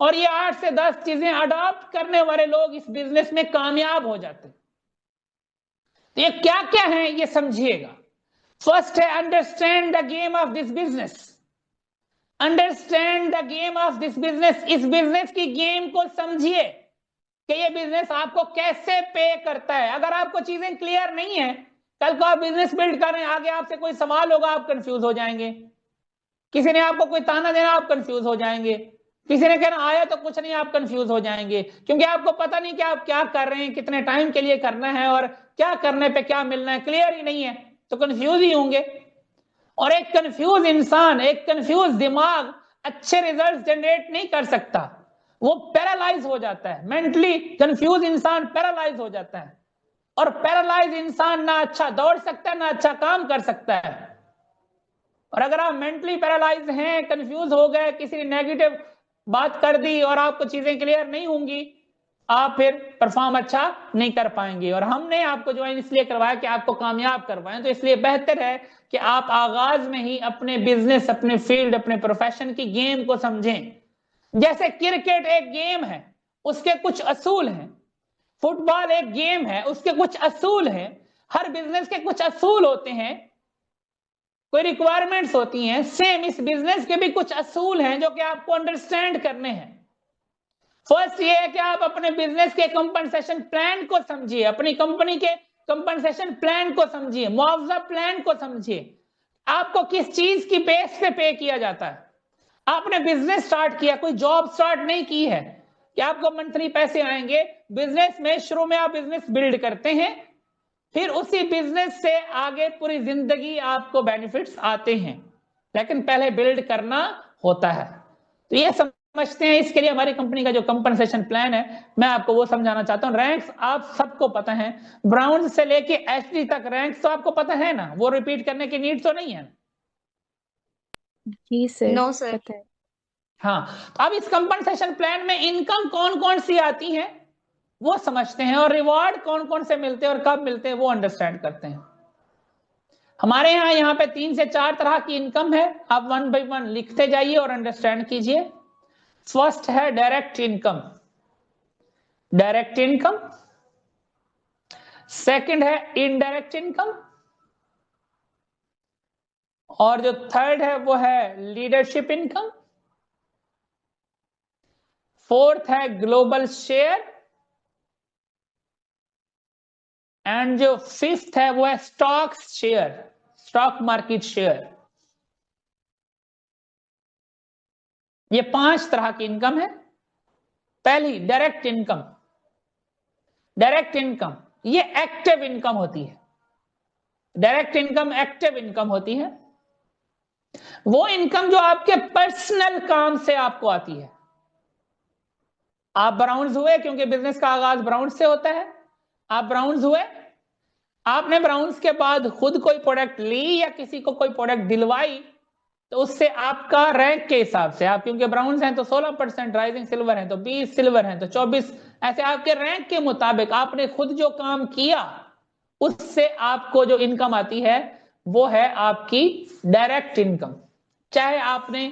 और ये 8 से 10 चीजें अडॉप्ट करने वाले लोग इस बिजनेस में कामयाब हो जाते हैं। तो ये क्या क्या है ये समझिएगा। फर्स्ट है understand the game of this business. Understand the game of this business. इस बिजनेस की गेम को समझिए कि ये बिजनेस आपको कैसे पे करता है। अगर आपको चीजें क्लियर नहीं है, कल को आप बिजनेस बिल्ड कर रहे हैं, आगे आपसे कोई सवाल होगा, आप कंफ्यूज हो जाएंगे। किसी ने आपको कोई ताना देना, आप कंफ्यूज हो जाएंगे। किसी ने कहना आया तो कुछ नहीं, आप कंफ्यूज हो जाएंगे, क्योंकि आपको पता नहीं कि आप क्या कर रहे हैं, कितने टाइम के लिए करना है और क्या करने पे क्या मिलना है, क्लियर ही नहीं है, तो कंफ्यूज ही होंगे। और एक कंफ्यूज इंसान, एक कंफ्यूज दिमाग अच्छे रिजल्ट जनरेट नहीं कर सकता, वो पैरालाइज हो जाता है। मेंटली कंफ्यूज इंसान पैरालाइज हो जाता है, और पैरालाइज इंसान ना अच्छा दौड़ सकता है ना अच्छा काम कर सकता है। और अगर आप मेंटली पैरालाइज हैं, कंफ्यूज हो गए, किसी ने नेगेटिव बात कर दी और आपको चीजें क्लियर नहीं होंगी, आप फिर परफॉर्म अच्छा नहीं कर पाएंगे। और हमने आपको ज्वाइन इसलिए करवाया कि आपको कामयाब करवाएं, तो इसलिए बेहतर है कि आप आगाज में ही अपने बिजनेस, अपने फील्ड, अपने प्रोफेशन की गेम को समझें। जैसे क्रिकेट एक गेम है, उसके कुछ असूल हैं। फुटबॉल एक गेम है, उसके कुछ असूल हैं। हर बिजनेस के कुछ असूल होते हैं, कोई रिक्वायरमेंट्स होती हैं। सेम इस बिजनेस के भी कुछ असूल हैं जो कि आपको अंडरस्टैंड करने हैं। फर्स्ट ये है कि आप अपने बिजनेस के कंपनसेशन प्लान को समझिए, अपनी कंपनी के कंपनसेशन प्लान को समझिए, मुआवजा प्लान को समझिए। आपको किस चीज की बेस पे पे किया जाता है। आपने बिजनेस स्टार्ट किया, कोई जॉब स्टार्ट नहीं की है कि आपको मंथली पैसे आएंगे। बिजनेस में शुरू में आप बिजनेस बिल्ड करते हैं, फिर उसी बिजनेस से आगे पूरी जिंदगी आपको बेनिफिट्स आते हैं, लेकिन पहले बिल्ड करना होता है। तो ये समझते हैं। इसके लिए हमारी कंपनी का जो कंपनसेशन प्लान है, मैं आपको वो समझाना चाहता हूँ। रैंक्स आप सबको पता है, ब्राउन से लेके एचडी तक रैंक्स तो आपको पता है ना, वो रिपीट करने की नीड तो नहीं है। जी सर, नो सर। पता है। हाँ, तो अब इस कंपनसेशन प्लान में इनकम कौन कौन सी आती है वो समझते हैं, और रिवॉर्ड कौन कौन से मिलते हैं और कब मिलते हैं वो अंडरस्टैंड करते हैं। हमारे यहाँ पे 3 से 4 तरह की इनकम है। आप 1 बाय 1 लिखते जाइए और अंडरस्टैंड कीजिए। फर्स्ट है direct income, direct income. Second है इनडायरेक्ट इनकम, और जो थर्ड है वो है लीडरशिप इनकम। फोर्थ है ग्लोबल शेयर, एंड जो फिफ्थ है वो है stock share, stock market share. ये 5 तरह की इनकम है। पहली डायरेक्ट इनकम। डायरेक्ट इनकम ये एक्टिव इनकम होती है। डायरेक्ट इनकम एक्टिव इनकम होती है। वो इनकम जो आपके पर्सनल काम से आपको आती है। आप ब्राउन्स हुए, क्योंकि बिजनेस का आगाज ब्राउन्स से होता है। आप ब्राउन्स हुए, आपने ब्राउन्स के बाद खुद कोई प्रोडक्ट ली या किसी को कोई प्रोडक्ट दिलवाई, तो उससे आपका रैंक के हिसाब से, आप क्योंकि ब्राउन्स हैं तो 16%, राइजिंग सिल्वर हैं तो 20, सिल्वर हैं तो 24, ऐसे आपके रैंक के मुताबिक आपने खुद जो काम किया उससे आपको जो इनकम आती है वो है आपकी डायरेक्ट इनकम। चाहे आपने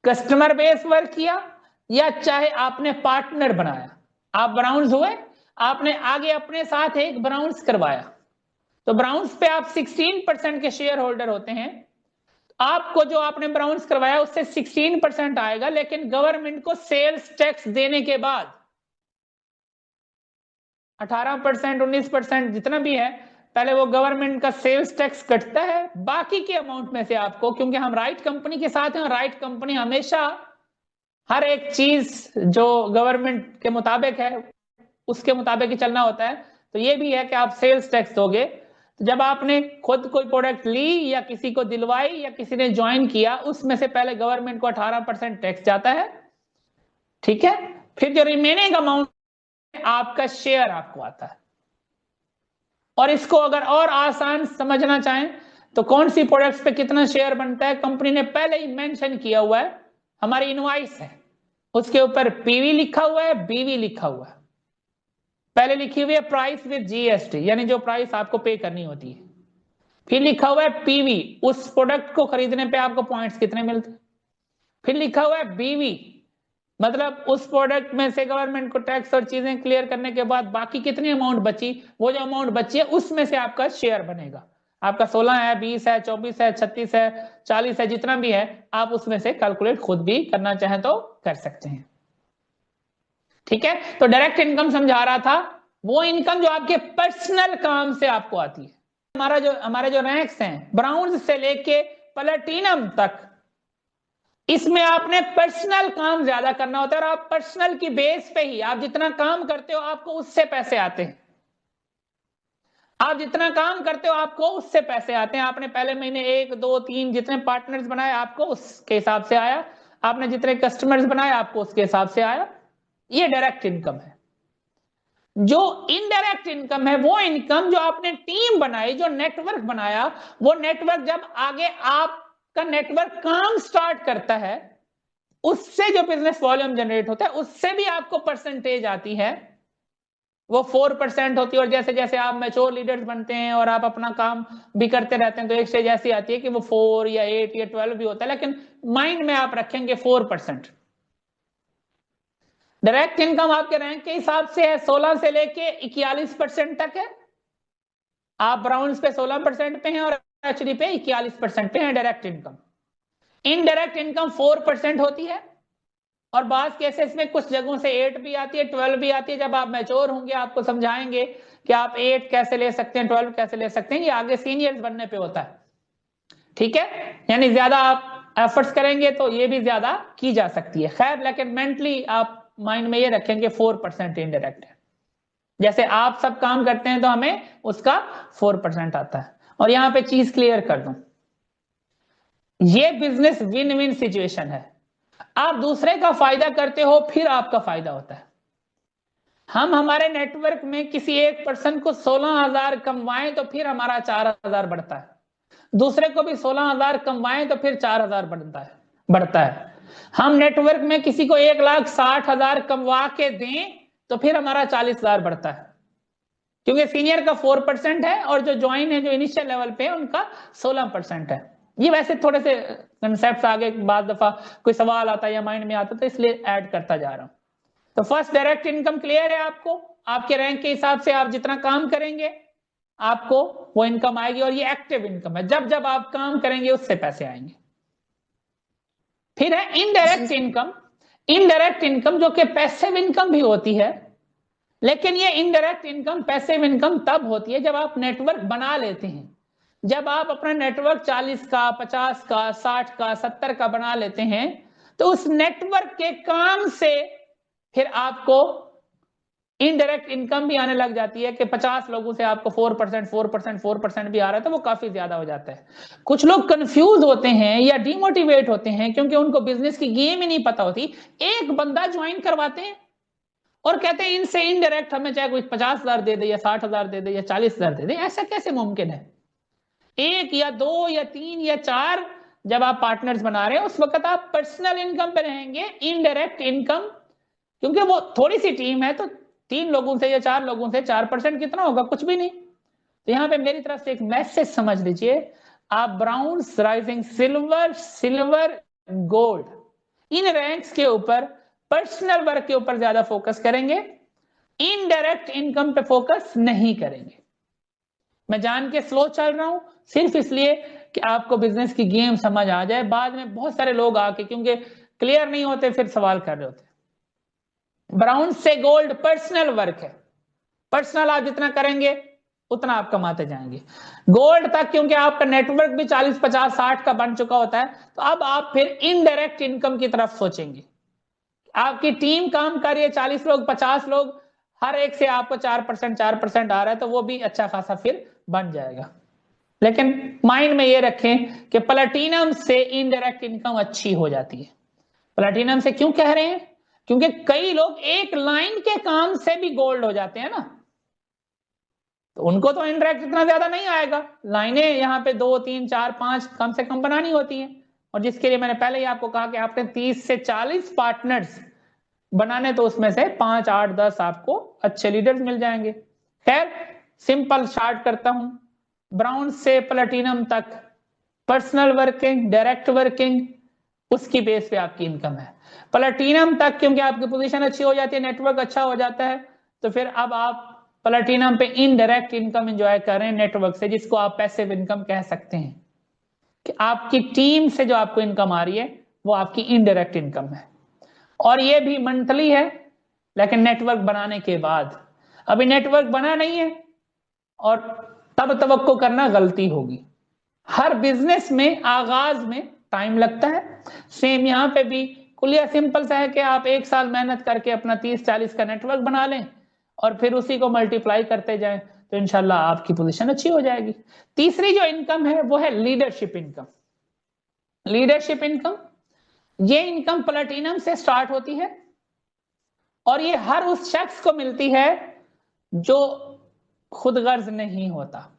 कस्टमर बेस वर्क किया या चाहे आपने पार्टनर बनाया। आप ब्राउन्स हुए, आपने आगे अपने साथ एक ब्राउन्स करवाया, तो ब्राउन्स पे आप 16% के शेयर होल्डर होते हैं। आपको जो आपने ब्राउन्स करवाया उससे 16% आएगा, लेकिन गवर्नमेंट को सेल्स टैक्स देने के बाद 18%, 19% जितना भी है, पहले वो गवर्नमेंट का सेल्स टैक्स कटता है। बाकी के अमाउंट में से आपको, क्योंकि हम राइट कंपनी के साथ हैं और राइट कंपनी हमेशा हर एक चीज जो गवर्नमेंट के मुताबिक है उसके मुताबिक ही चलना होता है, तो ये भी है कि आप सेल्स टैक्स दोगे। तो जब आपने खुद कोई प्रोडक्ट ली या किसी को दिलवाई या किसी ने ज्वाइन किया, उसमें से पहले गवर्नमेंट को 18% टैक्स जाता है, ठीक है। फिर जो रिमेनिंग अमाउंट आपका शेयर आपको आता है। और इसको अगर और आसान समझना चाहें तो कौन सी प्रोडक्ट्स पे कितना शेयर बनता है, कंपनी ने पहले ही मेंशन किया हुआ है। हमारी इनवॉइस है, उसके ऊपर पीवी लिखा हुआ है, बीवी लिखा हुआ है। पहले लिखी हुई है प्राइस विद जीएसटी, यानी जो प्राइस आपको पे करनी होती है। फिर लिखा हुआ है पीवी, उस प्रोडक्ट को खरीदने पे आपको पॉइंट्स कितने मिलते हैं। फिर लिखा हुआ है बीवी, मतलब उस प्रोडक्ट में से गवर्नमेंट को टैक्स और चीजें क्लियर करने के बाद बाकी कितनी अमाउंट बची, वो जो अमाउंट बची है उसमें से आपका शेयर बनेगा। आपका 16 है, 20 है, 24 है, 36 है, 40 है, जितना भी है आप उसमें से कैलकुलेट खुद भी करना चाहें तो कर सकते हैं, ठीक है। तो डायरेक्ट इनकम समझा रहा था, वो इनकम जो आपके पर्सनल काम से आपको आती है। हमारे जो रैंक्स हैं ब्राउन से लेके प्लैटिनम तक, इसमें आपने पर्सनल काम ज्यादा करना होता है, और आप पर्सनल की बेस पे ही, आप जितना काम करते हो आपको उससे पैसे आते हैं। आप जितना काम करते हो आपको उससे पैसे आते हैं। आपने पहले महीने 1, 2, 3 जितने पार्टनर्स बनाए आपको उसके हिसाब से आया, आपने जितने कस्टमर्स बनाए आपको उसके हिसाब से आया। ये डायरेक्ट इनकम है। जो इनडायरेक्ट इनकम है वो इनकम जो आपने टीम बनाई, जो नेटवर्क बनाया, वो नेटवर्क जब आगे आपका नेटवर्क काम स्टार्ट करता है, उससे जो बिजनेस वॉल्यूम जनरेट होता है उससे भी आपको परसेंटेज आती है, वो 4% होती है। और जैसे जैसे आप मैच्योर लीडर्स बनते हैं और आप अपना काम भी करते रहते हैं तो एक स्टेज ऐसी आती है कि वो 4 या 8 या 12 भी होता है, लेकिन माइंड में आप रखेंगे 4%। डायरेक्ट इनकम आपके रैंक के हिसाब से है, 16 से लेके 41% तक है। आप ब्राउन्स पे 16% पे हैं और एचडी पे 41% पे हैं डायरेक्ट इनकम। इनडायरेक्ट इनकम 4% होती है, और बात केसेस में कुछ जगहों से 8 भी आती है, 12 भी आती है। जब आप मैच्योर होंगे आपको समझाएंगे कि आप 8 कैसे ले सकते हैं, 12 कैसे ले सकते हैं, ये आगे सीनियर्स बनने पे होता है। ठीक है, यानी ज्यादा आप एफर्ट्स करेंगे तो ये भी ज्यादा की जा सकती है। खैर, लेकिन मेंटली आप माइंड में ये रखेंगे 4% इनडायरेक्ट है। जैसे आप सब काम करते हैं तो हमें उसका 4% आता है। और यहां पे चीज क्लियर कर दूं, ये बिजनेस विन विन सिचुएशन है। आप दूसरे का फायदा करते हो, फिर आपका फायदा होता है। हम हमारे नेटवर्क में किसी एक पर्सन को 16,000 कमवाएं तो फिर हमारा 4,000 बढ़ता है, दूसरे को भी 16,000 कमवाएं तो फिर 4,000 बढ़ता है। हम नेटवर्क में किसी को 1,60,000 कमवा के दें तो फिर हमारा 40,000 बढ़ता है, क्योंकि सीनियर का 4% है और जो ज्वाइन है, जो इनिशियल लेवल पे है, उनका 16% है। ये वैसे थोड़े से कंसेप्ट आगे बाद दफा कोई सवाल आता है या माइंड में आता है तो इसलिए ऐड करता जा रहा हूं। तो फर्स्ट डायरेक्ट इनकम क्लियर है आपको, आपके रैंक के हिसाब से आप जितना काम करेंगे आपको वो इनकम आएगी, और ये एक्टिव इनकम है, जब जब आप काम करेंगे उससे पैसे आएंगे। फिर है इनडायरेक्ट इनकम। इनडायरेक्ट इनकम जो कि पैसिव इनकम भी होती है, लेकिन ये इनडायरेक्ट इनकम पैसिव इनकम तब होती है जब आप नेटवर्क बना लेते हैं। जब आप अपना नेटवर्क 40 का, 50 का, 60 का, 70 का बना लेते हैं तो उस नेटवर्क के काम से फिर आपको इनडायरेक्ट इनकम भी आने लग जाती है कि 50 लोगों से आपको 4% भी आ रहा है, तो वो काफी ज्यादा हो जाता है। कुछ लोग कंफ्यूज होते हैं या डिमोटिवेट होते हैं क्योंकि उनको बिजनेस की गेम ही नहीं पता होती। एक बंदा ज्वाइन करवाते हैं और कहते हैं इनसे इनडायरेक्ट हमें चाहे कोई 50,000 दे दे या 60,000 दे दे या 40,000 दे दे। ऐसा कैसे मुमकिन है? 1 या 2 या 3 या 4 जब आप पार्टनर्स बना रहे हैं उस वक्त आप पर्सनल इनकम पे रहेंगे। इनडायरेक्ट इनकम, क्योंकि वो थोड़ी सी टीम है तो 3 लोगों से या 4 लोगों से 4% कितना होगा? कुछ भी नहीं। तो यहां पे मेरी तरफ से एक मैसेज समझ लीजिए, आप ब्राउन्स, राइजिंग, सिल्वर, गोल्ड, इन रैंक्स के ऊपर पर्सनल वर्क के ऊपर ज्यादा फोकस करेंगे, इनडायरेक्ट इनकम पे फोकस नहीं करेंगे। मैं जान के स्लो चल रहा हूं सिर्फ इसलिए कि आपको बिजनेस की गेम समझ आ जाए। बाद में बहुत सारे लोग आके क्योंकि क्लियर नहीं होते फिर सवाल कर रहे होते। ब्राउन से गोल्ड पर्सनल वर्क है, पर्सनल आप जितना करेंगे उतना आप कमाते जाएंगे। गोल्ड तक क्योंकि आपका नेटवर्क भी 40, 50, 60 का बन चुका होता है, तो अब आप फिर इनडायरेक्ट इनकम की तरफ सोचेंगे। आपकी टीम काम कर रही है, 40 लोग, 50 लोग, हर एक से आपको 4% आ रहा है, तो वो भी अच्छा खासा फिर बन जाएगा। लेकिन माइंड में ये रखें कि प्लैटिनम से इनडायरेक्ट इनकम अच्छी हो जाती है। प्लैटिनम से क्यों कह रहे हैं? क्योंकि कई लोग एक लाइन के काम से भी गोल्ड हो जाते हैं ना, तो उनको तो इनडायरेक्ट इतना ज्यादा नहीं आएगा। लाइनें यहाँ पे 2, 3, 4, 5 कम से कम बनानी होती हैं, और जिसके लिए मैंने पहले ही आपको कहा कि आपने 30 से 40 पार्टनर्स बनाने, तो उसमें से 5, 8, 10 आपको अच्छे लीडर्स मिल जाएंगे। खैर, सिंपल स्टार्ट करता हूं। ब्राउन से प्लैटिनम तक पर्सनल वर्किंग, डायरेक्ट वर्किंग, उसकी बेस पे आपकी इनकम है। प्लैटिनम तक क्योंकि आपकी पोजीशन अच्छी हो जाती है, नेटवर्क अच्छा हो जाता है, तो फिर अब आप प्लैटिनम पे इनडायरेक्ट इनकम एंजॉय कर रहे हैं नेटवर्क से, जिसको आप पैसिव इनकम कह सकते हैं कि आपकी टीम से जो आपको इनकम आ रही है वो आपकी इनडायरेक्ट इनकम है। और ये भी मंथली है, लेकिन नेटवर्क बनाने के बाद। अभी नेटवर्क बना नहीं है और तब तवक्को करना गलती होगी। हर बिजनेस में आगाज में टाइम लगता है, सेम यहां पे भी कुलिया सिंपल सा है कि आप 1 साल मेहनत करके अपना 30-40 का नेटवर्क बना लें और फिर उसी को मल्टीप्लाई करते जाएं, तो इंशाल्लाह आपकी पोजीशन अच्छी हो जाएगी। तीसरी जो इनकम है वो है लीडरशिप इनकम। लीडरशिप इनकम, ये इनकम प्लैटिनम से स्टार्ट होती है और ये हर उस शख्स को मिलती है जो खुदगर्ज नहीं होता।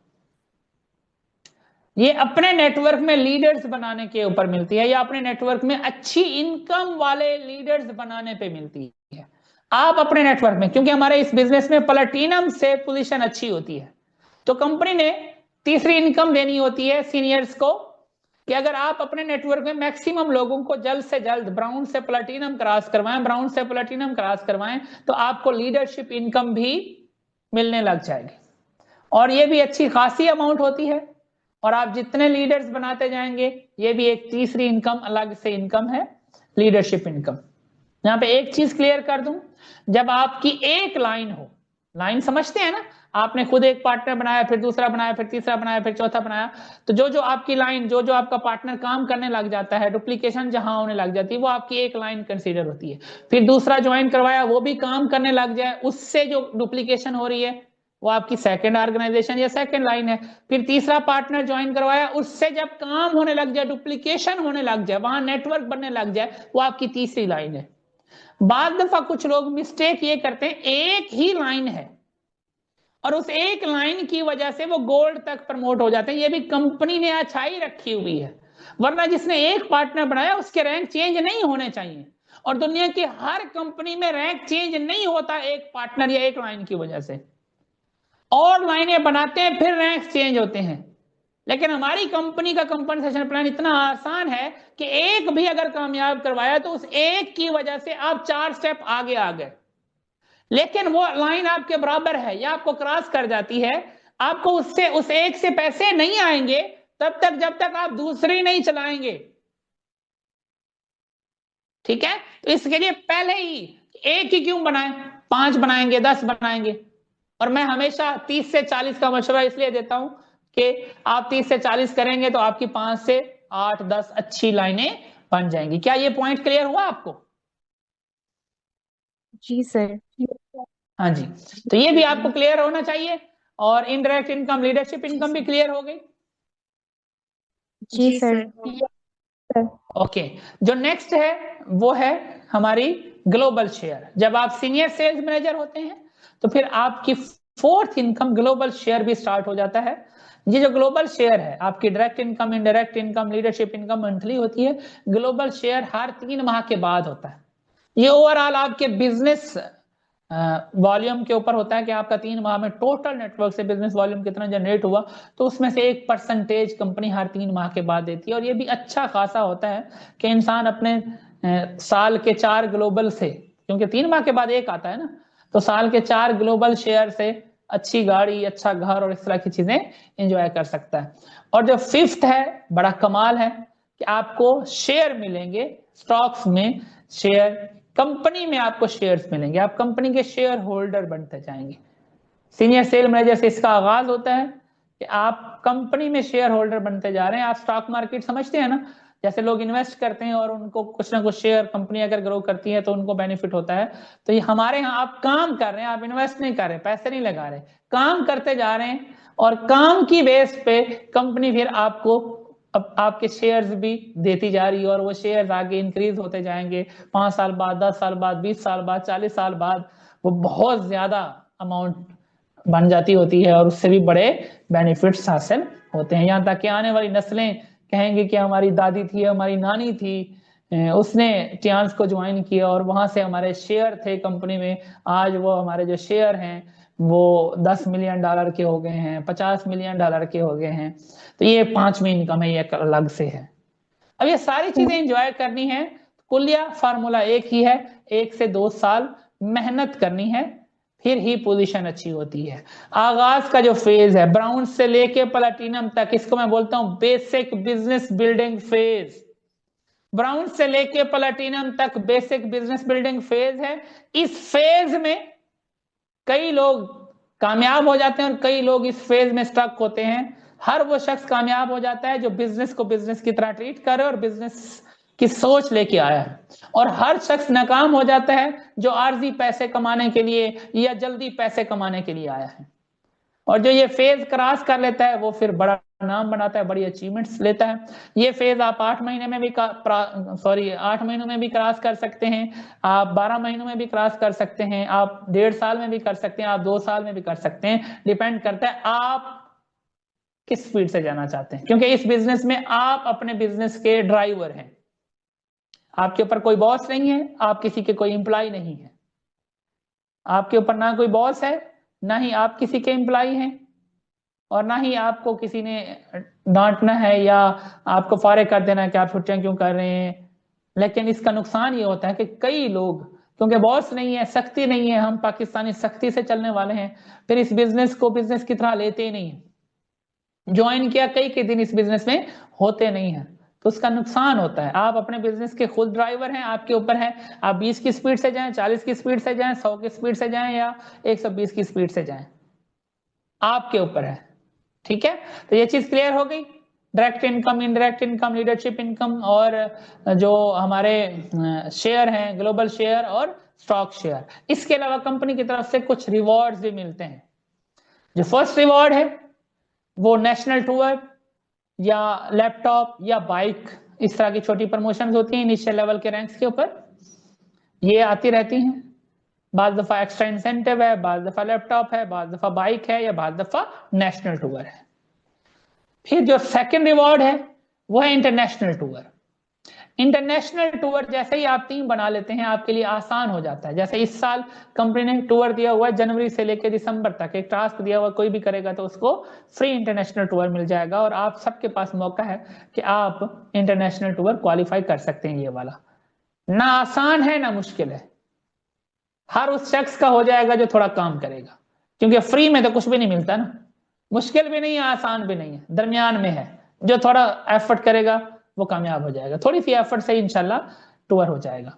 ये अपने नेटवर्क में लीडर्स बनाने के ऊपर मिलती है, या अपने नेटवर्क में अच्छी इनकम वाले लीडर्स बनाने पे मिलती है। आप अपने नेटवर्क में, क्योंकि हमारे इस बिजनेस में प्लैटिनम से पोजीशन अच्छी होती है, तो कंपनी ने तीसरी इनकम देनी होती है सीनियर्स को कि अगर आप अपने नेटवर्क में मैक्सिमम लोगों को जल्द से जल्द ब्राउन से प्लैटिनम क्रॉस करवाएं, तो आपको लीडरशिप इनकम भी मिलने लग जाएगी। और ये भी अच्छी खासी अमाउंट होती है, और आप जितने लीडर्स बनाते जाएंगे ये भी एक तीसरी इनकम अलग से इनकम है, लीडरशिप इनकम। यहां पे एक चीज क्लियर कर दूं, जब आपकी एक लाइन हो, लाइन समझते हैं ना, आपने खुद एक पार्टनर बनाया, फिर दूसरा बनाया, फिर तीसरा बनाया, फिर चौथा बनाया, तो जो जो आपकी लाइन, जो जो आपका पार्टनर काम करने लग जाता है, डुप्लीकेशन जहां होने लग जाती है, वो आपकी एक लाइन कंसीडर होती है। फिर दूसरा ज्वाइन करवाया, वो भी काम करने लग जाए, उससे जो डुप्लीकेशन हो रही है वो आपकी सेकंड ऑर्गेनाइजेशन या सेकंड लाइन है। फिर तीसरा पार्टनर ज्वाइन करवाया, उससे जब काम होने लग जाए, डुप्लीकेशन होने लग जाए, वहां नेटवर्क बनने लग जाए, वो आपकी तीसरी लाइन है। बाद दफा कुछ लोग मिस्टेक ये करते हैं, एक ही लाइन है और उस एक लाइन की वजह से वो गोल्ड तक प्रमोट हो जाते हैं। ये भी कंपनी ने अच्छाई रखी हुई है, वरना जिसने एक पार्टनर बनाया उसके रैंक चेंज नहीं होने चाहिए। और दुनिया की हर कंपनी में रैंक चेंज नहीं होता एक पार्टनर या एक लाइन की वजह से। और लाइनें बनाते हैं फिर रैंक चेंज होते हैं। लेकिन हमारी कंपनी का कंपनसेशन प्लान इतना आसान है कि एक भी अगर कामयाब करवाया तो उस एक की वजह से आप 4 स्टेप आगे आ गए। लेकिन वो लाइन आपके बराबर है या आपको क्रॉस कर जाती है, आपको उससे उस एक से पैसे नहीं आएंगे तब तक जब तक आप दूसरी नहीं चलाएंगे। ठीक है, तो इसके लिए पहले ही एक ही क्यों बनाएं, 5 बनाएंगे, 10 बनाएंगे। और मैं हमेशा 30 से 40 का मशवरा इसलिए देता हूं कि आप 30 से 40 करेंगे तो आपकी 5 से 8 10 अच्छी लाइनें बन जाएंगी। क्या ये पॉइंट क्लियर हुआ आपको? जी सर। हाँ जी, तो ये भी आपको क्लियर होना चाहिए। और इनडायरेक्ट इनकम, लीडरशिप इनकम भी क्लियर हो गई। जी सर। ओके, जो नेक्स्ट है वो है हमारी ग्लोबल शेयर। जब आप सीनियर सेल्स मैनेजर होते हैं तो फिर आपकी 4th इनकम ग्लोबल शेयर भी स्टार्ट हो जाता है। ये जो ग्लोबल शेयर है, आपकी direct income, indirect income, leadership income monthly होती है। ग्लोबल शेयर हर 3 माह के बाद होता है। ये ओवरऑल आपके बिजनेस वॉल्यूम के ऊपर होता है कि आपका 3 माह में टोटल नेटवर्क से बिजनेस वॉल्यूम कितना जनरेट हुआ, तो उसमें से 1% कंपनी हर 3 माह के बाद देती है। और ये भी अच्छा खासा होता है कि इंसान अपने साल के 4 ग्लोबल से, क्योंकि 3 माह के बाद एक आता है ना, तो साल के 4 ग्लोबल शेयर से अच्छी गाड़ी, अच्छा घर और इस तरह की चीजें एंजॉय कर सकता है। और जो 5th है, बड़ा कमाल है कि आपको शेयर मिलेंगे स्टॉक्स में, शेयर कंपनी में आपको शेयर्स मिलेंगे, आप कंपनी के शेयर होल्डर बनते जाएंगे। सीनियर सेल मैनेजर से इसका आगाज होता है कि आप कंपनी में शेयर होल्डर बनते जा रहे हैं। आप स्टॉक मार्केट समझते हैं ना, जैसे लोग इन्वेस्ट करते हैं और उनको कुछ ना कुछ शेयर, कंपनी अगर ग्रो करती है तो उनको बेनिफिट होता है। तो ये हमारे यहाँ आप काम कर रहे हैं, आप इन्वेस्ट नहीं कर रहे, पैसे नहीं लगा रहे, काम करते जा रहे हैं और काम की बेस पे कंपनी फिर आपको अब आपके शेयर्स भी देती जा रही है और वो शेयर्स आगे इंक्रीज होते जाएंगे। 5 साल बाद, 10 साल बाद, 20 साल बाद, 40 साल बाद वो बहुत ज्यादा अमाउंट बन जाती होती है और उससे भी बड़े बेनिफिट्स हासिल होते हैं। यहाँ तक कि आने वाली नस्लें कहेंगे कि हमारी दादी थी, हमारी नानी थी, उसने टियान्स को ज्वाइन किया और वहां से हमारे शेयर थे कंपनी में, आज वो हमारे जो शेयर हैं वो $10 मिलियन के हो गए हैं, $50 मिलियन के हो गए हैं। तो ये 5वीं इनकम है, ये अलग से है। अब ये सारी चीजें एंजॉय करनी है, कुलिया फार्मूला एक ही है, 1 से 2 साल मेहनत करनी है, फिर ही पोजीशन अच्छी होती है। आगाज का जो फेज है ब्राउन से लेके प्लैटिनम तक, इसको मैं बोलता हूं basic business building phase. Brown से लेके प्लैटिनम तक बेसिक बिजनेस बिल्डिंग फेज है। इस फेज में कई लोग कामयाब हो जाते हैं और कई लोग इस फेज में स्टक होते हैं। हर वो शख्स कामयाब हो जाता है जो बिजनेस को बिजनेस की तरह ट्रीट करे और बिजनेस की सोच लेके आया है, और हर शख्स नाकाम हो जाता है जो आर्जी पैसे कमाने के लिए या जल्दी पैसे कमाने के लिए आया है। और जो ये फेज क्रॉस कर लेता है वो फिर बड़ा नाम बनाता है, बड़ी अचीवमेंट्स लेता है। ये फेज आप 8 महीने में भी 8 महीनों में भी क्रॉस कर सकते हैं, आप 12 महीनों में भी क्रॉस कर सकते हैं, आप 1.5 साल में भी कर सकते हैं, आप 2 साल में भी कर सकते हैं। डिपेंड करता है आप किस स्पीड से जाना चाहते हैं, क्योंकि इस बिजनेस में आप अपने बिजनेस के ड्राइवर हैं। आपके ऊपर कोई बॉस नहीं है, आप किसी के कोई एम्प्लॉय नहीं है। आपके ऊपर ना कोई बॉस है, ना ही आप किसी के एम्प्लॉय हैं, और ना ही आपको किसी ने डांटना है या आपको फारिग कर देना है कि आप छुट्टियां क्यों कर रहे हैं। लेकिन इसका नुकसान ये होता है कि कई लोग, क्योंकि बॉस नहीं है, सख्ती नहीं है, हम पाकिस्तानी सख्ती से चलने वाले हैं, फिर इस बिजनेस को बिजनेस की तरह लेते ही नहीं है। ज्वाइन किया कई के दिन इस बिजनेस में होते नहीं है, तो उसका नुकसान होता है। आप अपने बिजनेस के खुद ड्राइवर हैं, आपके ऊपर है आप 20 की स्पीड से जाएं, 40 की स्पीड से जाएं, 100 की स्पीड से जाएं या 120 की स्पीड से जाएं। आपके ऊपर है। ठीक है, तो ये चीज क्लियर हो गई। Direct income, indirect income, leadership income, और जो हमारे शेयर हैं, ग्लोबल शेयर और स्टॉक शेयर। इसके अलावा कंपनी की तरफ से कुछ रिवॉर्ड्स भी मिलते हैं। जो फर्स्ट रिवॉर्ड है वो नेशनल टूर या लैपटॉप या बाइक, इस तरह की छोटी प्रमोशंस होती हैं इनिशियल लेवल के रैंक्स के ऊपर, ये आती रहती हैं। बाद दफा एक्स्ट्रा इंसेंटिव है, बाद दफा लैपटॉप है, बाद दफा बाइक है, या बाद दफा नेशनल टूर है। फिर जो सेकंड रिवॉर्ड है वो है इंटरनेशनल टूर। इंटरनेशनल टूर जैसे ही आप टीम बना लेते हैं आपके लिए आसान हो जाता है। जैसे इस साल कंपनी ने टूर दिया हुआ है जनवरी से लेकर दिसंबर तक, एक टास्क दिया हुआ, कोई भी करेगा तो उसको फ्री इंटरनेशनल टूर मिल जाएगा, और आप सबके पास मौका है कि आप इंटरनेशनल टूर क्वालिफाई कर सकते हैं। ये वाला ना आसान है ना मुश्किल है, हर उस शख्स का हो जाएगा जो थोड़ा काम करेगा, क्योंकि फ्री में तो कुछ भी नहीं मिलता ना, मुश्किल भी नहीं है आसान भी नहीं है, दरमियान में है। जो थोड़ा एफर्ट करेगा वो कामयाब हो जाएगा, थोड़ी सी एफर्ट से इंशाल्लाह टूर हो जाएगा।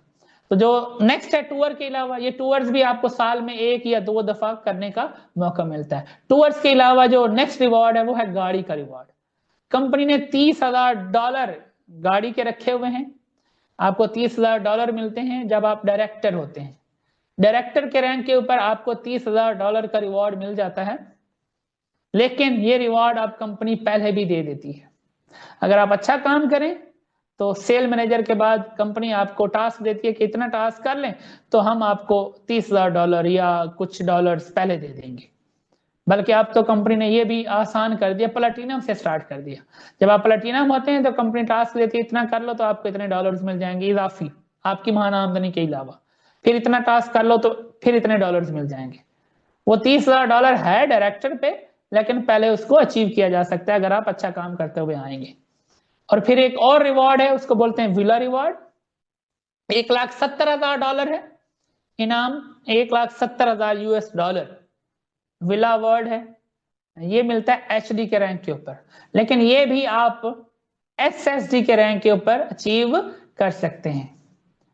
तो जो नेक्स्ट है टूर के अलावा, ये टूर्स भी आपको साल में 1 या 2 दफा करने का मौका मिलता है। टूर्स के अलावा जो नेक्स्ट रिवॉर्ड है वो है गाड़ी का रिवॉर्ड। कंपनी ने $30,000 गाड़ी के रखे हुए हैं। आपको $30,000 मिलते हैं जब आप डायरेक्टर होते हैं। डायरेक्टर के रैंक के ऊपर आपको $30,000 का रिवॉर्ड मिल जाता है, लेकिन ये रिवॉर्ड आप कंपनी पहले भी दे देती है। अगर आप अच्छा काम करें तो सेल मैनेजर के बाद कंपनी आपको टास्क देती है कि इतना टास्क कर लें तो हम आपको $30,000 या कुछ डॉलर्स पहले दे देंगे। बल्कि अब तो कंपनी ने ये भी आसान कर दिया, प्लेटिनम से स्टार्ट कर दिया। जब आप प्लेटिनम होते हैं तो कंपनी टास्क देती है इतना कर लो तो आपको इतने डॉलर्स मिल जाएंगे इजाफी, आपकी महाना आमदनी के अलावा। फिर इतना टास्क कर लो तो फिर इतने डॉलर्स मिल जाएंगे। वो $30,000 है डायरेक्टर पे, लेकिन पहले उसको अचीव किया जा सकता है अगर आप अच्छा काम करते हुए आएंगे। और फिर एक और रिवॉर्ड है, उसको बोलते हैं विला रिवॉर्ड। $1,70,000 है इनाम, $1,70,000 विला वर्ड है। ये मिलता है HD के रैंक के ऊपर, लेकिन ये भी आप SSD के रैंक के ऊपर अचीव कर सकते हैं।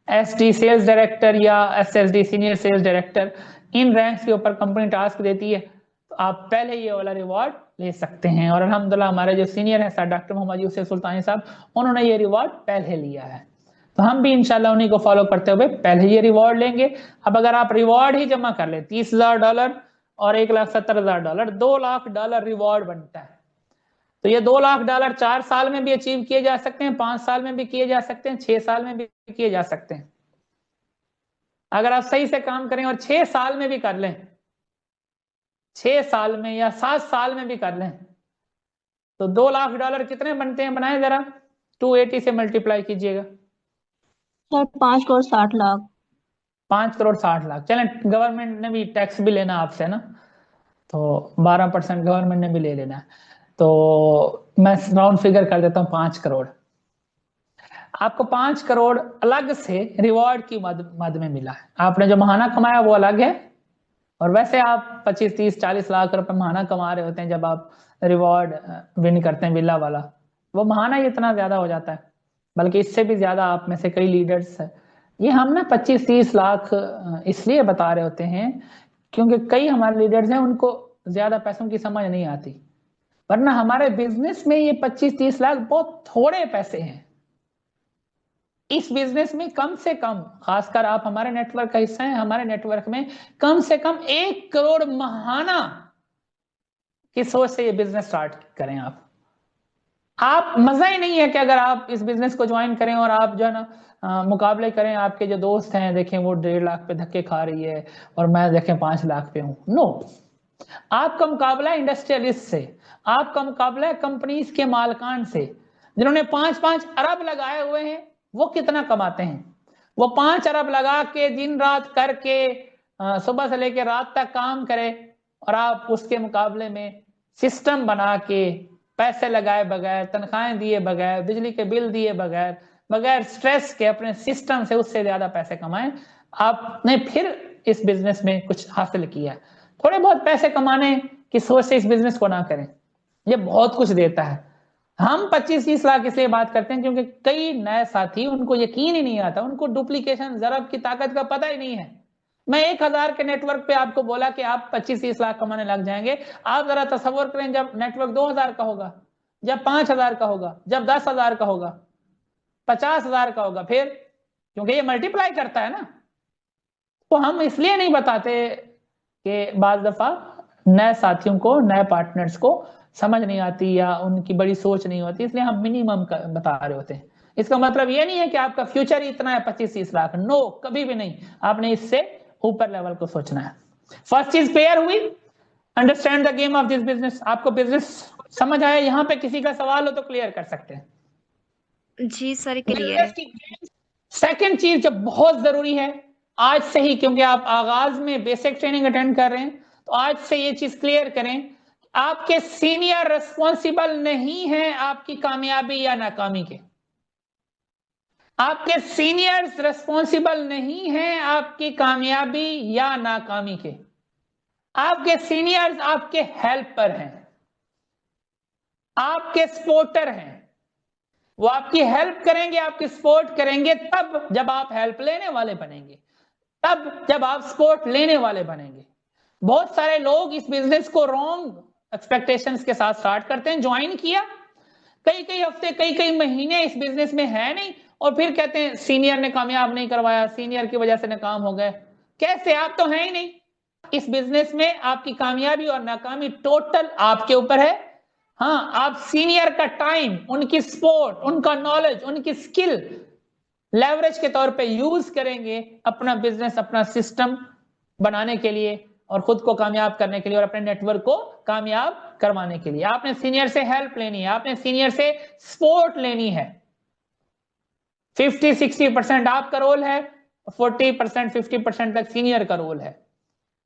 SD सेल्स डायरेक्टर या SSD सीनियर सेल्स डायरेक्टर, इन रैंक्स के ऊपर कंपनी टास्क देती है तो आप पहले ये वाला रिवॉर्ड ले सकते हैं। और अल्हम्दुलिल्लाह हमारे जो सीनियर है सर डॉक्टर मोहम्मद यूसुफ सुल्तानी साहब, उन्होंने ये रिवॉर्ड पहले लिया है, तो हम भी इंशाल्लाह उन्हीं को फॉलो करते हुए पहले ये रिवॉर्ड लेंगे। अब अगर आप रिवॉर्ड ही जमा कर ले, $30,000 और $1,70,000, $2,00,000 रिवॉर्ड बनता है। तो ये $2,00,000 4 साल में भी अचीव किए जा सकते हैं, 5 साल में भी किए जा सकते हैं, 6 साल में भी किए जा सकते हैं। अगर आप सही से काम करें और 6 साल में भी कर लें, 6 साल में या 7 साल में भी कर लें, तो $2,00,000 कितने बनते हैं, बनाए जरा, 280 से मल्टीप्लाई कीजिएगा। सर 5 करोड़ 60 लाख। 5 करोड़ 60 लाख। चलें, गवर्नमेंट ने भी टैक्स भी लेना आपसे ना, तो 12% गवर्नमेंट ने भी ले लेना है, तो मैं राउंड फिगर कर देता हूँ 5 करोड़। आपको 5 करोड़ अलग से रिवॉर्ड की मद में मिला है। आपने जो महाना कमाया वो अलग है, और वैसे आप 25, 30, 40 लाख रुपए महाना कमा रहे होते हैं जब आप रिवॉर्ड विन करते हैं विला वाला, वो महाना ही इतना ज्यादा हो जाता है, बल्कि इससे भी ज्यादा आप में से कई लीडर्स है। ये हम ना 25-30 लाख इसलिए बता रहे होते हैं क्योंकि कई हमारे लीडर्स हैं उनको ज्यादा पैसों की समझ नहीं आती, वरना हमारे बिजनेस में ये 25-30 लाख बहुत थोड़े पैसे हैं। इस बिजनेस में कम से कम, खासकर आप हमारे नेटवर्क का हिस्सा हैं, हमारे नेटवर्क में कम से कम 1 करोड़ महाना की सोच से ये बिजनेस स्टार्ट करें। आप मजा ही नहीं है कि अगर आप इस बिजनेस को ज्वाइन करें और आप जो है ना मुकाबले करें, आपके जो दोस्त हैं देखें वो 1.5 लाख पे धक्के खा रही है और मैं देखें 5 लाख पे हूं। नो, आपका मुकाबला है इंडस्ट्रियलिस्ट से, आपका मुकाबला है कंपनीज के मालकान से, जिन्होंने 5-5 अरब लगाए हुए हैं। वो कितना कमाते हैं? वो 5 अरब लगा के दिन रात करके सुबह से लेकर रात तक काम करे, और आप उसके मुकाबले में सिस्टम बना के पैसे लगाए बगैर, तनख्वाहें दिए बगैर, बिजली के बिल दिए बगैर, बगैर स्ट्रेस के अपने सिस्टम से उससे ज्यादा पैसे कमाएं। आपने फिर इस बिजनेस में कुछ हासिल किया। थोड़े बहुत पैसे कमाने की सोच से इस बिजनेस को ना करें, ये बहुत कुछ देता है। हम 25-30 लाख इसलिए बात करते हैं क्योंकि कई नए साथी, उनको यकीन ही नहीं आता, उनको डुप्लीकेशन, ज़रब की ताकत का पता ही नहीं है। मैं 1000 के नेटवर्क पे आपको बोला कि आप 25-30 लाख कमाने लग जाएंगे। आप जरा तसव्वुर करें जब नेटवर्क 2000 का होगा, जब 5000 का होगा, जब 10,000 का होगा, 50,000 का होगा, फिर क्योंकि ये मल्टीप्लाई करता है ना। तो हम इसलिए नहीं बताते कि बाज़ दफा नए साथियों को, नए पार्टनर्स को समझ नहीं आती या उनकी बड़ी सोच नहीं होती, इसलिए हम मिनिमम बता रहे होते हैं। इसका मतलब ये नहीं है कि आपका फ्यूचर इतना है 25-30 लाख, नो, कभी भी नहीं। आपने इससे ऊपर लेवल को सोचना है। फर्स्ट चीज क्लियर हुई, understand the game of this business. आपको बिजनेस समझ आया? यहाँ पे किसी का सवाल हो तो क्लियर कर सकते हैं। जी सर, क्लियर है। सेकंड चीज जो बहुत जरूरी है आज से ही, क्योंकि आप आगाज में बेसिक ट्रेनिंग अटेंड कर रहे हैं, तो आज से ये चीज क्लियर करें, आपके सीनियर रिस्पॉन्सिबल नहीं है आपकी कामयाबी या नाकामी के। आपके सीनियर्स रिस्पॉन्सिबल नहीं हैं आपकी कामयाबी या नाकामी के। आपके सीनियर्स आपके हेल्पर हैं, आपके सपोर्टर हैं। वो आपकी हेल्प करेंगे, आपकी सपोर्ट करेंगे तब जब आप हेल्प लेने वाले बनेंगे, तब जब आप सपोर्ट लेने वाले बनेंगे। बहुत सारे लोग इस बिजनेस को रॉन्ग एक्सपेक्टेशंस के साथ स्टार्ट करते हैं। ज्वाइन किया, कई हफ्ते, कई महीने इस बिजनेस में है नहीं, और फिर कहते हैं सीनियर ने कामयाब नहीं करवाया, सीनियर की वजह से नाकाम हो गए। कैसे? आप तो हैं ही नहीं इस बिजनेस में। आपकी कामयाबी और नाकामी टोटल आपके ऊपर है। हाँ, आप सीनियर का टाइम, उनकी सपोर्ट, उनका नॉलेज, उनकी स्किल लेवरेज के तौर पे यूज करेंगे अपना बिजनेस, अपना सिस्टम बनाने के लिए और खुद को कामयाब करने के लिए और अपने नेटवर्क को कामयाब करवाने के लिए। आपने सीनियर से हेल्प लेनी है, आपने सीनियर से सपोर्ट लेनी है। 50-60% आपका रोल है, 40% 50% तक सीनियर का रोल है,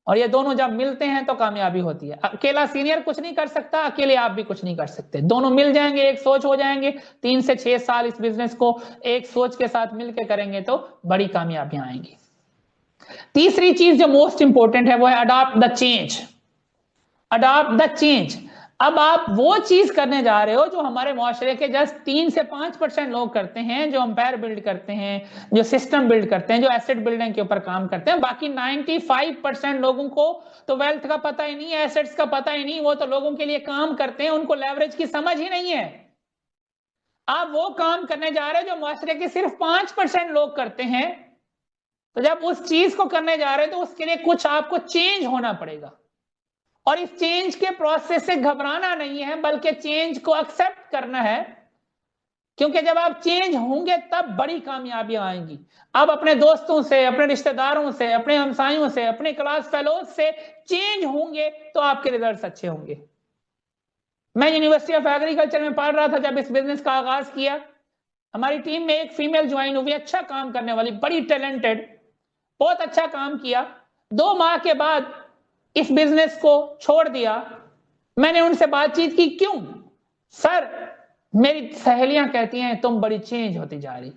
और ये दोनों जब मिलते हैं तो कामयाबी होती है। अकेला सीनियर कुछ नहीं कर सकता, अकेले आप भी कुछ नहीं कर सकते। दोनों मिल जाएंगे, एक सोच हो जाएंगे। 3 से 6 साल इस बिजनेस को एक सोच के साथ मिलकर करेंगे तो बड़ी कामयाबियां आएंगी। तीसरी चीज जो मोस्ट इंपॉर्टेंट है वो है adopt the change. Adopt the change. अब आप वो चीज करने जा रहे हो जो हमारे मुआशरे के जस्ट 3 से 5% लोग करते हैं, जो एम्पायर बिल्ड करते हैं, जो सिस्टम बिल्ड करते हैं, जो एसेट बिल्डिंग के ऊपर काम करते हैं। बाकी 95% लोगों को तो वेल्थ का पता ही नहीं है, एसेट्स का पता ही नहीं। वो तो लोगों के लिए काम करते हैं, उनको लेवरेज की समझ ही नहीं है। आप वो काम करने जा रहे हो जो मुआशरे के सिर्फ 5% लोग करते हैं। तो जब उस चीज को करने जा रहे हो तो उसके लिए कुछ आपको चेंज होना पड़ेगा, और इस चेंज के प्रोसेस से घबराना नहीं है, बल्कि चेंज को एक्सेप्ट करना है। क्योंकि जब आप चेंज होंगे तब बड़ी कामयाबियां आएंगी। आप अपने दोस्तों से, अपने रिश्तेदारों से, अपने हमसायों से, अपने क्लास फेलोज से चेंज होंगे तो आपके रिजल्ट्स अच्छे होंगे। मैं यूनिवर्सिटी ऑफ एग्रीकल्चर में पढ़ रहा था जब इस बिजनेस का आगाज किया। हमारी टीम में एक फीमेल ज्वाइन हुई, अच्छा काम करने वाली, बड़ी टैलेंटेड, बहुत अच्छा काम किया। 2 माह के बाद इस बिजनेस को छोड़ दिया। मैंने उनसे बातचीत की, क्यों? सर, मेरी सहेलियां कहती हैं तुम बड़ी चेंज होती जा रही हो,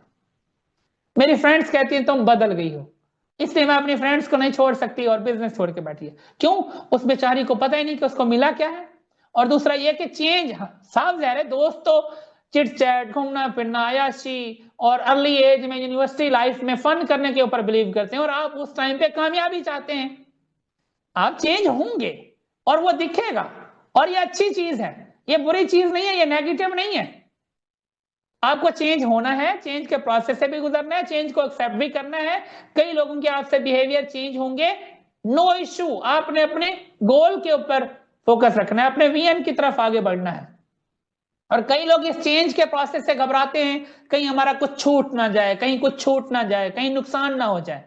मेरी फ्रेंड्स कहती हैं तुम बदल गई हो, इसलिए मैं अपनी फ्रेंड्स को नहीं छोड़ सकती और बिजनेस छोड़ के बैठी है। क्यों? उस बेचारी को पता ही नहीं कि उसको मिला क्या है। और दूसरा यह कि चेंज साफ ज़ाहिर है, दोस्त तो चिट चैट, घूमना फिरना, अयाशी और अर्ली एज में यूनिवर्सिटी लाइफ में फन करने के ऊपर बिलीव करते हैं, और आप उस टाइम पे कामयाबी चाहते हैं। आप चेंज होंगे और वो दिखेगा, और ये अच्छी चीज है, ये बुरी चीज नहीं है, ये नेगेटिव नहीं है। आपको चेंज होना है, चेंज के प्रोसेस से भी गुजरना है, चेंज को एक्सेप्ट भी करना है। कई लोगों के आपसे बिहेवियर चेंज होंगे, नो इश्यू। आपने अपने गोल के ऊपर फोकस रखना है, अपने विजन की तरफ आगे बढ़ना है। और कई लोग इस चेंज के प्रोसेस से घबराते हैं, कहीं हमारा कुछ छूट ना जाए, कहीं कुछ छूट ना जाए, कहीं नुकसान ना हो जाए।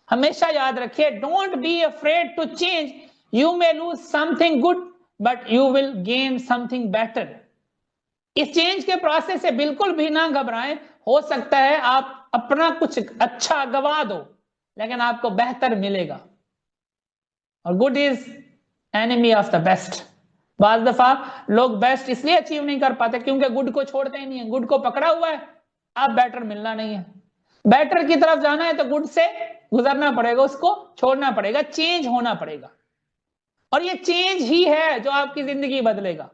हमेशा याद रखिए, don't be afraid to change. You may lose something good but you will gain something better. इस चेंज के प्रोसेस से बिल्कुल भी ना घबराएं। हो सकता है आप अपना कुछ अच्छा गवा दो, लेकिन आपको बेहतर मिलेगा। और good is enemy of the best. बाज़ दफा लोग बेस्ट इसलिए अचीव नहीं कर पाते क्योंकि गुड को छोड़ते ही नहीं है। गुड को पकड़ा हुआ है, अब बेटर मिलना नहीं है। बेटर की तरफ जाना है तो गुड से गुजरना पड़ेगा, उसको छोड़ना पड़ेगा, चेंज होना पड़ेगा। और ये चेंज ही है जो आपकी जिंदगी बदलेगा।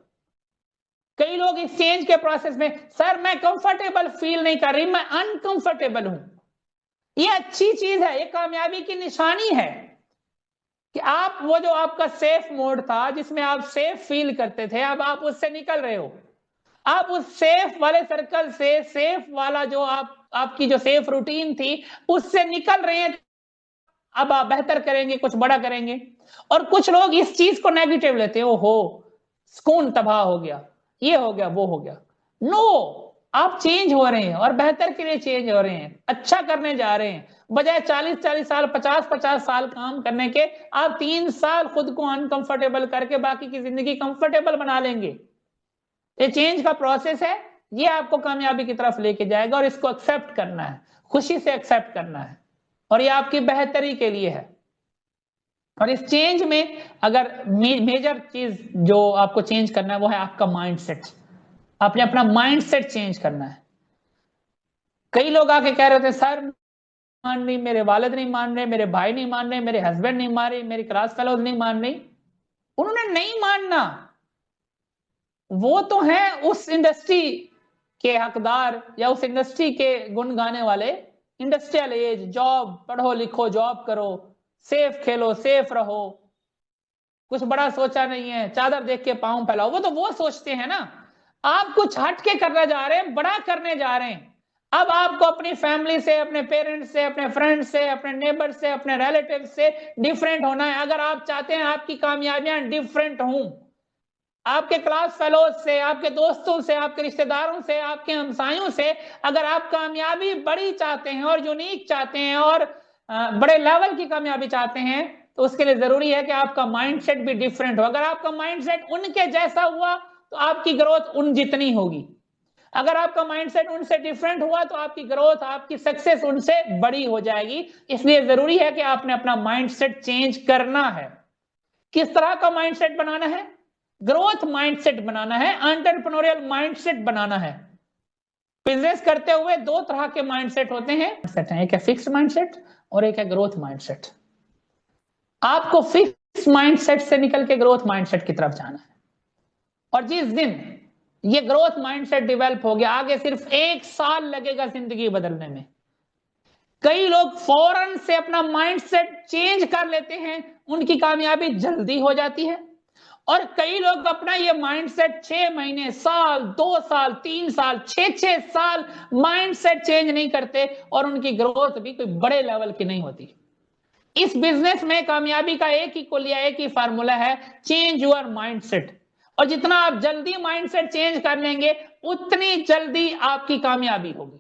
कई लोग इस चेंज के प्रोसेस में, सर मैं कंफर्टेबल फील नहीं कर रही, मैं अनकंफर्टेबल हूं। ये अच्छी चीज है, ये कामयाबी की निशानी है। कि आप वो जो आपका सेफ मोड था, जिसमें आप सेफ फील करते थे, अब आप उससे निकल रहे हो। आप उस सेफ वाले सर्कल से, सेफ वाला जो आपकी जो सेफ रूटीन थी, उससे निकल रहे हैं। अब आप बेहतर करेंगे, कुछ बड़ा करेंगे। और कुछ लोग इस चीज को नेगेटिव लेते हैं, ओहो सुकून तबाह हो गया, ये हो गया, वो हो गया। नो, आप चेंज हो रहे हैं और बेहतर के लिए चेंज हो रहे हैं, अच्छा करने जा रहे हैं। बजाय 40-40 साल, 50-50 साल काम करने के, आप 3 साल खुद को अनकंफर्टेबल करके बाकी की जिंदगी कंफर्टेबल बना लेंगे। ये चेंज का प्रोसेस है, ये आपको कामयाबी की तरफ लेके जाएगा और इसको एक्सेप्ट करना है, खुशी से एक्सेप्ट करना है, और ये आपकी बेहतरी के लिए है। और इस चेंज में अगर मेजर चीज जो आपको चेंज करना है वो है आपका माइंडसेट। आपने अपना माइंडसेट चेंज करना है। कई लोग आके कह रहे थे सर मान नहीं, मेरे वालिद नहीं मान रहे, मेरे भाई नहीं मान रहे, मेरे हस्बैंड नहीं मान रहे, मेरी क्लास फेलोज नहीं मान रही। उन्होंने नहीं मानना, वो तो है उस इंडस्ट्री के हकदार या उस इंडस्ट्री के गुण गाने वाले। इंडस्ट्रियल एज, जॉब, पढ़ो लिखो, जॉब करो, सेफ खेलो, सेफ रहो, कुछ बड़ा सोचा नहीं है, चादर देख के पांव फैलाओ, वो तो वो सोचते हैं ना। आप कुछ हट के करने जा रहे हैं, बड़ा करने जा रहे हैं। अब आपको अपनी फैमिली से, अपने पेरेंट्स से, अपने फ्रेंड्स से, अपने नेबर से, अपने रिलेटिव से डिफरेंट होना है। अगर आप चाहते हैं आपकी कामयाबियां डिफरेंट हों, आपके क्लास फेलोज से, आपके दोस्तों से, आपके रिश्तेदारों से, आपके हमसायों से, अगर आप कामयाबी बड़ी चाहते हैं और यूनिक चाहते हैं और बड़े लेवल की कामयाबी चाहते हैं, तो उसके लिए जरूरी है कि आपका माइंडसेट भी डिफरेंट हो। अगर आपका माइंडसेट उनके जैसा हुआ तो आपकी ग्रोथ उन जितनी होगी। अगर आपका माइंडसेट उनसे डिफरेंट हुआ तो आपकी ग्रोथ, आपकी सक्सेस उनसे बड़ी हो जाएगी। इसलिए जरूरी है कि आपने अपना माइंडसेट चेंज करना है। किस तरह का माइंडसेट बनाना है? ग्रोथ माइंडसेट बनाना है, एंटरप्रेन्योरियल माइंडसेट बनाना है। बिजनेस करते हुए 2 तरह के माइंडसेट होते हैं, एक है फिक्स्ड माइंडसेट और एक है ग्रोथ माइंडसेट। आपको फिक्स्ड माइंडसेट से निकल के ग्रोथ माइंडसेट की तरफ जाना है। और जिस दिन ये ग्रोथ माइंडसेट डेवलप हो गया, आगे सिर्फ 1 साल लगेगा जिंदगी बदलने में। कई लोग फौरन से अपना माइंडसेट चेंज कर लेते हैं, उनकी कामयाबी जल्दी हो जाती है। और कई लोग अपना ये माइंडसेट 6 महीने, साल, 2 साल, 3 साल, 6 साल माइंडसेट चेंज नहीं करते और उनकी ग्रोथ भी कोई बड़े लेवल की नहीं होती। इस बिजनेस में कामयाबी का एक ही कुलिया, एक ही फार्मूला है, चेंज योर माइंडसेट। और जितना आप जल्दी माइंडसेट चेंज कर लेंगे उतनी जल्दी आपकी कामयाबी होगी।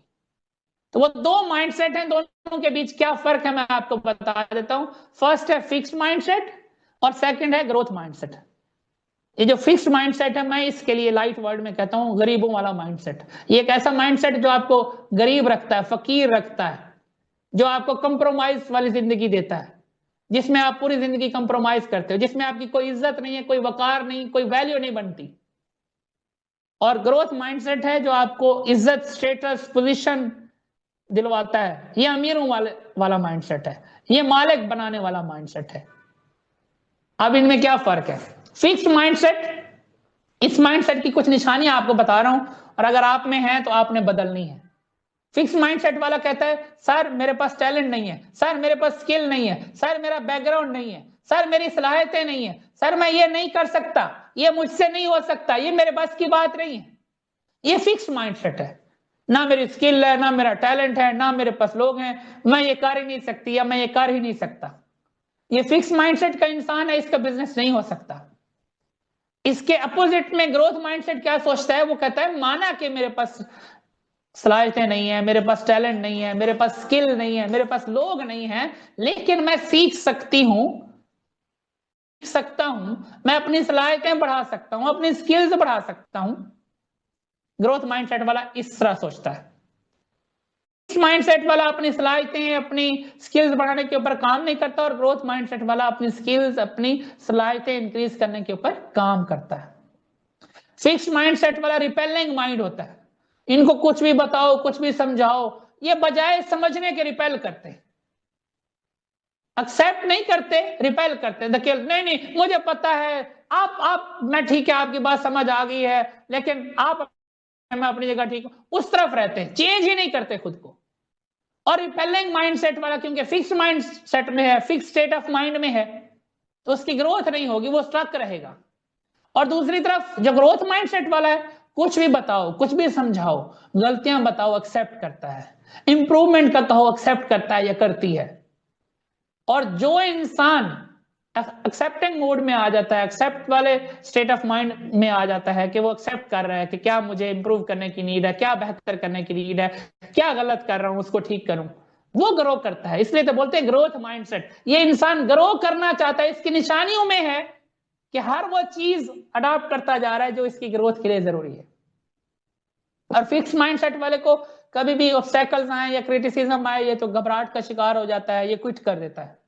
तो वो 2 माइंडसेट हैं, दोनों के बीच क्या फर्क है मैं आपको बता देता हूं। फर्स्ट है फिक्स्ड माइंडसेट और सेकंड है ग्रोथ माइंडसेट। ये जो फिक्स्ड माइंडसेट है, मैं इसके लिए लाइट वर्ड में कहता हूं गरीबों वाला माइंडसेट। ये एक ऐसा माइंडसेट जो आपको गरीब रखता है, फकीर रखता है, जो आपको कंप्रोमाइज वाली जिंदगी देता है, जिसमें आप पूरी जिंदगी कंप्रोमाइज करते हो, जिसमें आपकी कोई इज्जत नहीं है, कोई वकार नहीं, कोई वैल्यू नहीं बनती। और ग्रोथ माइंडसेट है जो आपको इज्जत, स्टेटस, पोजीशन दिलवाता है। ये अमीरों वाला माइंडसेट है, ये मालिक बनाने वाला माइंडसेट है। अब इनमें क्या फर्क है? फिक्स्ड माइंडसेट, इस माइंडसेट की कुछ निशानियां आपको बता रहा हूं और अगर आप में है तो आपने बदलनी है। फिक्स्ड माइंडसेट वाला कहता है सर मेरे पास टैलेंट नहीं है, सर मेरे पास स्किल नहीं है, सर मेरा बैकग्राउंड नहीं है, सर मेरी सलाहियतें नहीं है, सर मैं ये नहीं कर सकता, ये मुझसे नहीं हो सकता, ये मेरे बस की बात नहीं है। ये फिक्स्ड माइंडसेट है। ना मेरी स्किल है, ना मेरा टैलेंट है, ना मेरे पास लोग हैं, मैं ये कर ही नहीं सकती या मैं ये कर ही नहीं सकता। ये फिक्स्ड माइंडसेट का इंसान है, इसका बिजनेस नहीं हो सकता। इसके अपोजिट में ग्रोथ माइंडसेट क्या सोचता है? वो कहता है माना कि मेरे पास सलाहियतें नहीं है, मेरे पास टैलेंट नहीं है, मेरे पास स्किल नहीं है, मेरे पास लोग नहीं है, लेकिन मैं सीख सकती हूं, मैं अपनी सलाहियतें बढ़ा सकता हूं, अपनी स्किल्स बढ़ा सकता हूं। ग्रोथ माइंडसेट वाला इस तरह सोचता है। इस माइंडसेट वाला अपनी सलाहियतें, अपनी स्किल्स बढ़ाने के ऊपर काम नहीं करता और ग्रोथ माइंडसेट वाला अपनी स्किल्स, अपनी सलाहियतें इंक्रीज करने के ऊपर काम करता है। फिक्स्ड माइंडसेट वाला रिपेलिंग माइंड होता है। इनको कुछ भी बताओ, कुछ भी समझाओ, ये बजाय समझने के रिपेल करते, एक्सेप्ट नहीं करते, रिपेल करते, धकेल, नहीं मुझे पता है, आप मैं ठीक है, आपकी बात समझ आ गई है, लेकिन आप, मैं अपनी जगह ठीक हूं, उस तरफ रहते हैं, चेंज ही नहीं करते खुद को। और रिपेलिंग माइंडसेट वाला क्योंकि फिक्स्ड माइंडसेट में है, फिक्स्ड स्टेट ऑफ माइंड में है, तो उसकी ग्रोथ नहीं होगी, वो स्ट्रक रहेगा। और दूसरी तरफ जो ग्रोथ माइंडसेट वाला है, कुछ भी बताओ, कुछ भी समझाओ, गलतियां बताओ, एक्सेप्ट करता है, इंप्रूवमेंट का कहो, एक्सेप्ट करता है या करती है। और जो इंसान एक्सेप्टिंग मोड में आ जाता है, एक्सेप्ट वाले स्टेट ऑफ माइंड में आ जाता है कि वो एक्सेप्ट कर रहा है कि क्या मुझे इंप्रूव करने की नीड है, क्या बेहतर करने की नीड है, क्या गलत कर रहा हूं उसको ठीक करूं, वो ग्रो करता है। इसलिए तो बोलते हैं ग्रोथ माइंडसेट। ये इंसान ग्रो करना चाहता है, इसकी निशानियों में है कि हर वो चीज अडॉप्ट करता जा रहा है जो इसकी ग्रोथ के लिए जरूरी है। और फिक्स माइंडसेट वाले को कभी भी ऑब्स्टेकल्स आए या क्रिटिसिज्म आए, ये तो घबराहट का शिकार हो जाता है, ये क्विट कर देता है।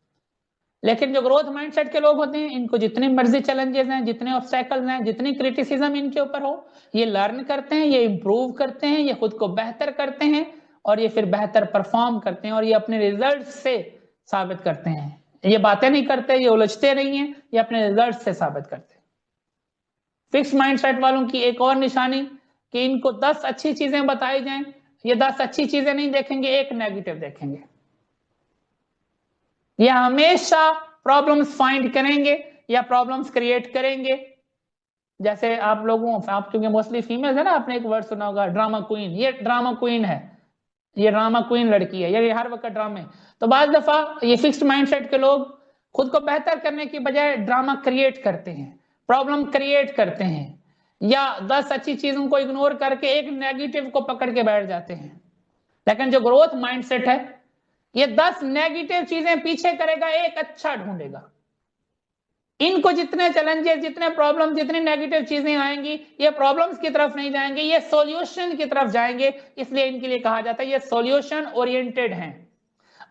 लेकिन जो ग्रोथ माइंडसेट के लोग होते हैं, इनको जितने मर्जी चैलेंजेस हैं, जितने ऑब्स्टेकल्स हैं, जितनी क्रिटिसिज्म इनके ऊपर हो, ये लर्न करते हैं, ये इंप्रूव करते हैं, ये खुद को बेहतर करते हैं, और ये फिर बेहतर परफॉर्म करते हैं, और ये अपने रिजल्ट से साबित करते हैं। ये बातें नहीं करते, ये उलझते नहीं है, ये अपने रिजल्ट से साबित करते हैं। फिक्स माइंडसेट वालों की एक और निशानी कि इनको 10 अच्छी चीजें बताई जाएं, ये 10 अच्छी चीजें नहीं देखेंगे, एक नेगेटिव देखेंगे। ये हमेशा प्रॉब्लम्स फाइंड करेंगे या प्रॉब्लम्स क्रिएट करेंगे। जैसे आप लोगों, आप क्योंकि मोस्टली फीमेल्स है ना, आपने एक वर्ड सुना होगा ड्रामा क्वीन। ये ड्रामा क्वीन है, ये ड्रामा क्वीन लड़की है, ये हर वक्त ड्रामे। तो बाद दफा ये फिक्स्ड माइंडसेट के लोग खुद को बेहतर करने की बजाय ड्रामा क्रिएट करते हैं, प्रॉब्लम क्रिएट करते हैं, या 10 अच्छी चीजों को इग्नोर करके एक नेगेटिव को पकड़ के बैठ जाते हैं। लेकिन जो ग्रोथ माइंडसेट है, ये 10 नेगेटिव चीजें पीछे करेगा, एक अच्छा ढूंढेगा। इनको जितने चैलेंजेस, जितने प्रॉब्लम, जितनी नेगेटिव चीजें आएंगी, ये प्रॉब्लम्स की तरफ नहीं जाएंगे, ये सॉल्यूशन की तरफ जाएंगे। इसलिए इनके लिए कहा जाता है ये सॉल्यूशन ओरिएंटेड हैं।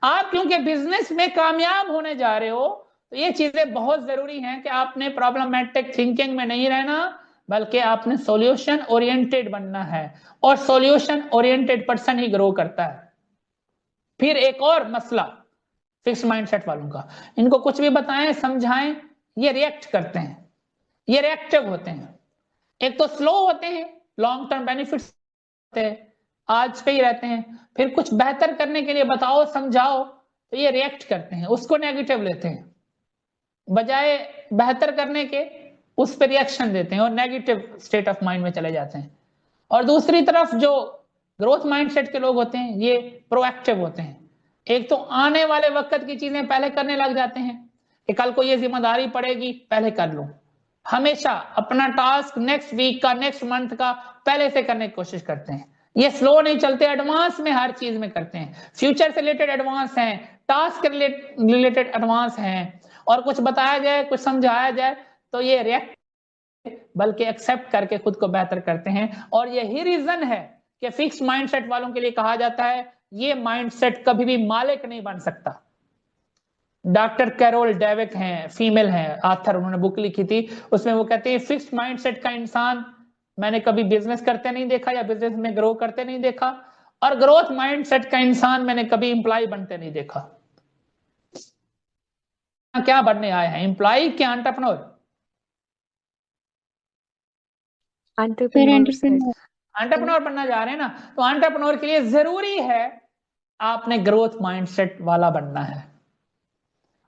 आप क्योंकि बिजनेस में कामयाब होने जा रहे हो, तो ये चीजें बहुत जरूरी हैं कि आपने प्रॉब्लमेटिक थिंकिंग में नहीं रहना, बल्कि आपने सॉल्यूशन ओरिएंटेड बनना है। और सॉल्यूशन ओरिएंटेड पर्सन ही ग्रो करता है। फिर एक और मसला फिक्स माइंडसेट वालों का, इनको कुछ भी बताएं, समझाएं, ये रिएक्ट करते हैं, ये रिएक्टिव होते हैं। एक तो स्लो होते हैं, लॉन्ग टर्म बेनिफिट्स होते हैं, आज पे ही रहते हैं। फिर कुछ बेहतर करने के लिए बताओ, समझाओ, तो ये रिएक्ट करते हैं, उसको नेगेटिव लेते हैं, बजाय बेहतर करने के उस पर रिएक्शन देते हैं और नेगेटिव स्टेट ऑफ माइंड में चले जाते हैं। और दूसरी तरफ जो ग्रोथ माइंडसेट के लोग होते हैं, ये प्रोएक्टिव होते हैं। एक तो आने वाले वक्त की चीजें पहले करने लग जाते हैं कि कल को ये जिम्मेदारी पड़ेगी, पहले कर लूं। हमेशा अपना टास्क नेक्स्ट वीक का, नेक्स्ट मंथ का पहले से करने की कोशिश करते हैं। ये स्लो नहीं चलते, एडवांस में हर चीज में करते हैं। फ्यूचर से रिलेटेड एडवांस हैं, टास्क रिलेटेड एडवांस हैं, और कुछ बताया जाए, कुछ समझाया जाए तो ये रिएक्ट बल्कि एक्सेप्ट करके खुद को बेहतर करते हैं। और यही रीजन है कि फिक्स माइंडसेट वालों के लिए कहा जाता है ये माइंडसेट कभी भी मालिक नहीं बन सकता। डॉक्टर कैरोल डेविक हैं, फीमेल हैं, ऑथर, उन्होंने बुक लिखी थी, उसमें वो कहते हैं फिक्स्ड माइंडसेट का इंसान मैंने कभी बिजनेस करते नहीं देखा या बिजनेस में ग्रो करते नहीं देखा, और ग्रोथ माइंडसेट का इंसान मैंने कभी एम्प्लॉय बनते नहीं देखा। क्या बनने आए हैं, एम्प्लॉय क्या एंटरप्रेन्योर? एंटरप्रेन्योर बनना जा रहे हैं ना, तो एंटरप्रेन्योर के लिए जरूरी है आपने ग्रोथ माइंडसेट वाला बनना है,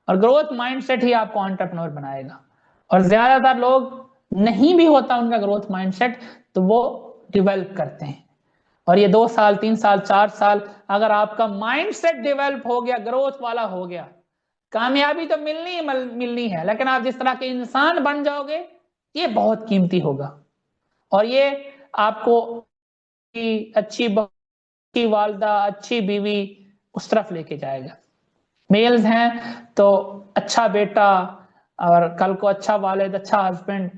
और ग्रोथ माइंडसेट ही आपको एंटरप्रेन्योर बनाएगा। और ज्यादातर लोग नहीं भी होता उनका ग्रोथ माइंडसेट, तो वो डेवलप करते हैं। और ये 2 साल, 3 साल, 4 साल अगर आपका माइंडसेट डेवलप हो गया, ग्रोथ वाला हो गया, कामयाबी तो मिलनी है, लेकिन आप जिस तरह के इंसान बन जाओगे, ये बहुत कीमती होगा। और ये आपको अच्छी वालदा, अच्छी बीवी उस तरफ लेके जाएगा। मेल्स हैं तो अच्छा बेटा, और कल को अच्छा वालिद, अच्छा हस्बैंड,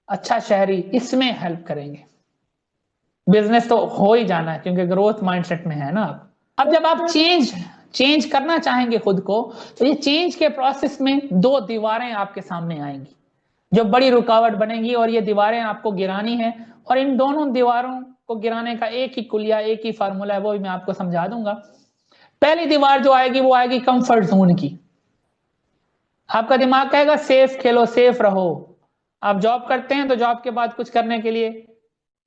अच्छा शहरी, इसमें हेल्प करेंगे। बिजनेस तो हो ही जाना है क्योंकि ग्रोथ माइंडसेट में है ना आप। अब जब आप चेंज करना चाहेंगे खुद को, तो ये चेंज के प्रोसेस में 2 दीवारें आपके सामने आएंगी जो बड़ी रुकावट बनेंगी, और ये दीवारें आपको गिरानी है। और इन दोनों दीवारों को गिराने का एक ही कुलिया, एक ही फार्मूला है, वो भी मैं आपको समझा दूंगा। पहली दीवार जो आएगी वो आएगी कंफर्ट जोन की। आपका दिमाग कहेगा सेफ खेलो, सेफ रहो। आप जॉब करते हैं तो जॉब के बाद कुछ करने के लिए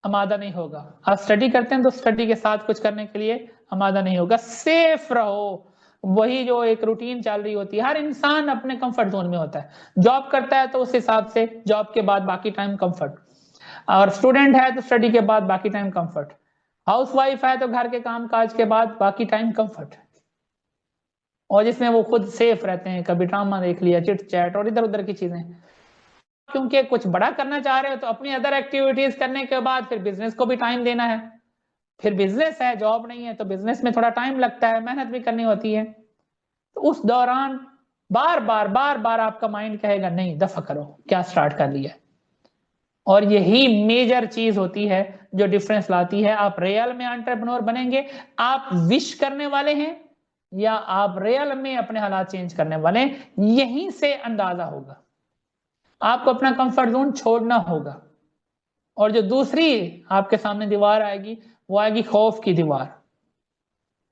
आमादा नहीं होगा, आप स्टडी करते हैं तो स्टडी के साथ कुछ करने के लिए आमादा नहीं होगा। सेफ रहो, वही जो एक रूटीन चल रही होती है। हर इंसान अपने कंफर्ट जोन में होता है। जॉब करता है तो उस हिसाब से जॉब के बाद बाकी टाइम कंफर्ट, और स्टूडेंट है तो स्टडी के बाद बाकी टाइम कंफर्ट, हाउसवाइफ है तो घर के काम काज के बाद बाकी टाइम कंफर्ट, और जिसमें वो खुद सेफ रहते हैं, कभी ड्रामा देख लिया, चिट चैट और इधर उधर की चीजें। क्योंकि कुछ बड़ा करना चाह रहे हो तो अपनी अदर एक्टिविटीज करने के बाद फिर बिजनेस को भी टाइम देना है। फिर बिजनेस है, जॉब नहीं है, तो बिजनेस में थोड़ा टाइम लगता है, मेहनत भी करनी होती है। तो उस दौरान बार बार आपका माइंड कहेगा नहीं दफा करो, क्या स्टार्ट कर लिया। और यही मेजर चीज होती है जो डिफरेंस लाती है। आप रियल में एंटरप्रेन्योर बनेंगे, आप विश करने वाले हैं, या आप रियल में अपने हालात चेंज करने वाले हैं, यहीं से अंदाजा होगा। आपको अपना कंफर्ट जोन छोड़ना होगा। और जो दूसरी आपके सामने दीवार आएगी वो आएगी खौफ की दीवार।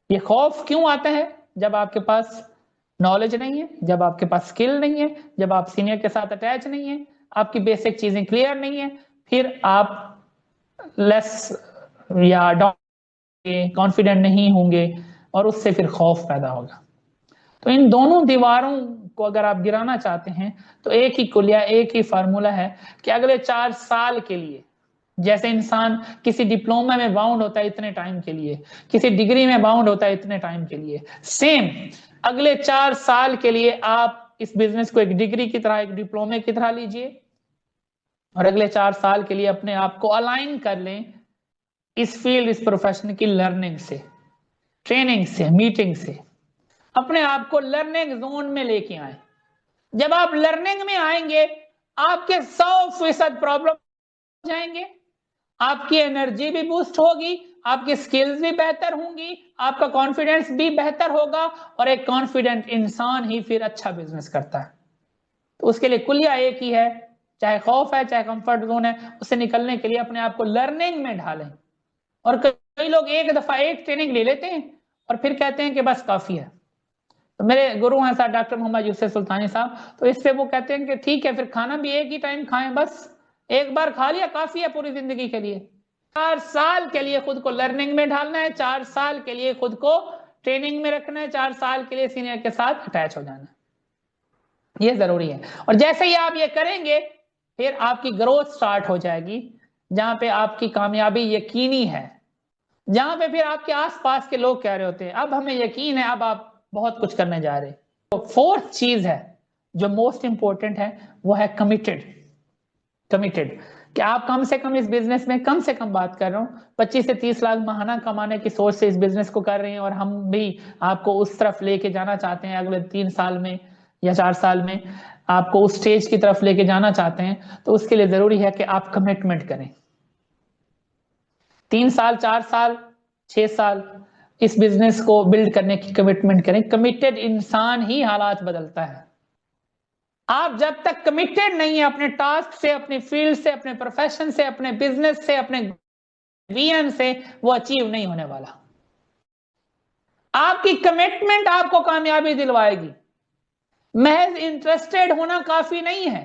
ये खौफ क्यों आता है? जब आपके पास नॉलेज नहीं है, जब आपके पास स्किल नहीं है, जब आप सीनियर के साथ अटैच नहीं है, आपकी बेसिक चीजें क्लियर नहीं है, फिर आप लेस या कॉन्फिडेंट नहीं होंगे और उससे फिर खौफ पैदा होगा। तो इन दोनों दीवारों को अगर आप गिराना चाहते हैं तो एक ही कुलिया, एक ही फार्मूला है कि अगले 4 साल के लिए, जैसे इंसान किसी डिप्लोमा में बाउंड होता है इतने टाइम के लिए, किसी डिग्री में बाउंड होता है इतने टाइम के लिए, सेम अगले 4 साल के लिए आप इस बिजनेस को एक डिग्री की तरह, एक डिप्लोमे की तरह लीजिए, और अगले 4 साल के लिए अपने आप को अलाइन कर लें इस फील्ड, इस प्रोफेशन की लर्निंग से, ट्रेनिंग से, मीटिंग से। अपने आप को लर्निंग जोन में लेके आए। जब आप लर्निंग में आएंगे आपके 100% प्रॉब्लम हो जाएंगे, आपकी एनर्जी भी बूस्ट होगी, आपकी स्किल्स भी बेहतर होंगी, आपका कॉन्फिडेंस भी बेहतर होगा, और एक कॉन्फिडेंट इंसान ही फिर अच्छा बिजनेस करता है। तो उसके लिए कुलिया एक ही है, चाहे खौफ है चाहे कंफर्ट जोन है, उससे निकलने के लिए अपने आप को लर्निंग में ढालें। और कई लोग एक दफा एक ट्रेनिंग ले लेते हैं और फिर कहते हैं कि बस काफी है। तो मेरे गुरु हैं साहब डॉक्टर मोहम्मद यूसुफ सुल्तानी साहब, तो इससे वो कहते हैं कि ठीक है फिर खाना भी एक ही टाइम खाएं, बस एक बार खा लिया काफी है पूरी जिंदगी के लिए। 4 साल के लिए खुद को लर्निंग में ढालना है, 4 साल के लिए खुद को ट्रेनिंग में रखना है, 4 साल के लिए सीनियर के साथ अटैच हो जाना है, ये जरूरी है। और जैसे ही आप ये करेंगे फिर आपकी ग्रोथ स्टार्ट हो जाएगी, जहां पे आपकी कामयाबी यकीनी है, जहां पे फिर आपके आसपास के लोग कह रहे होते हैं अब हमें यकीन है, अब आप बहुत कुछ करने जा रहे हैं। तो 4th चीज है जो मोस्ट इंपॉर्टेंट है, वो है कमिटेड। कमिटेड कि आप कम से कम इस बिजनेस में, कम से कम बात कर रहा हूँ, 25 से 30 लाख महाना कमाने की सोच से इस बिजनेस को कर रहे हैं, और हम भी आपको उस तरफ लेके जाना चाहते हैं अगले 3 साल में या 4 साल में, आपको उस स्टेज की तरफ लेके जाना चाहते हैं। तो उसके लिए जरूरी है कि आप कमिटमेंट करें। 3 साल, 4 साल, 6 साल इस बिजनेस को बिल्ड करने की कमिटमेंट करें। कमिटेड इंसान ही हालात बदलता है। आप जब तक कमिटेड नहीं है अपने टास्क से, अपनी फील्ड से, अपने प्रोफेशन से, अपने बिजनेस से, अपने विजन से, वो अचीव नहीं होने वाला। आपकी कमिटमेंट आपको कामयाबी दिलवाएगी। महज इंटरेस्टेड होना काफी नहीं है।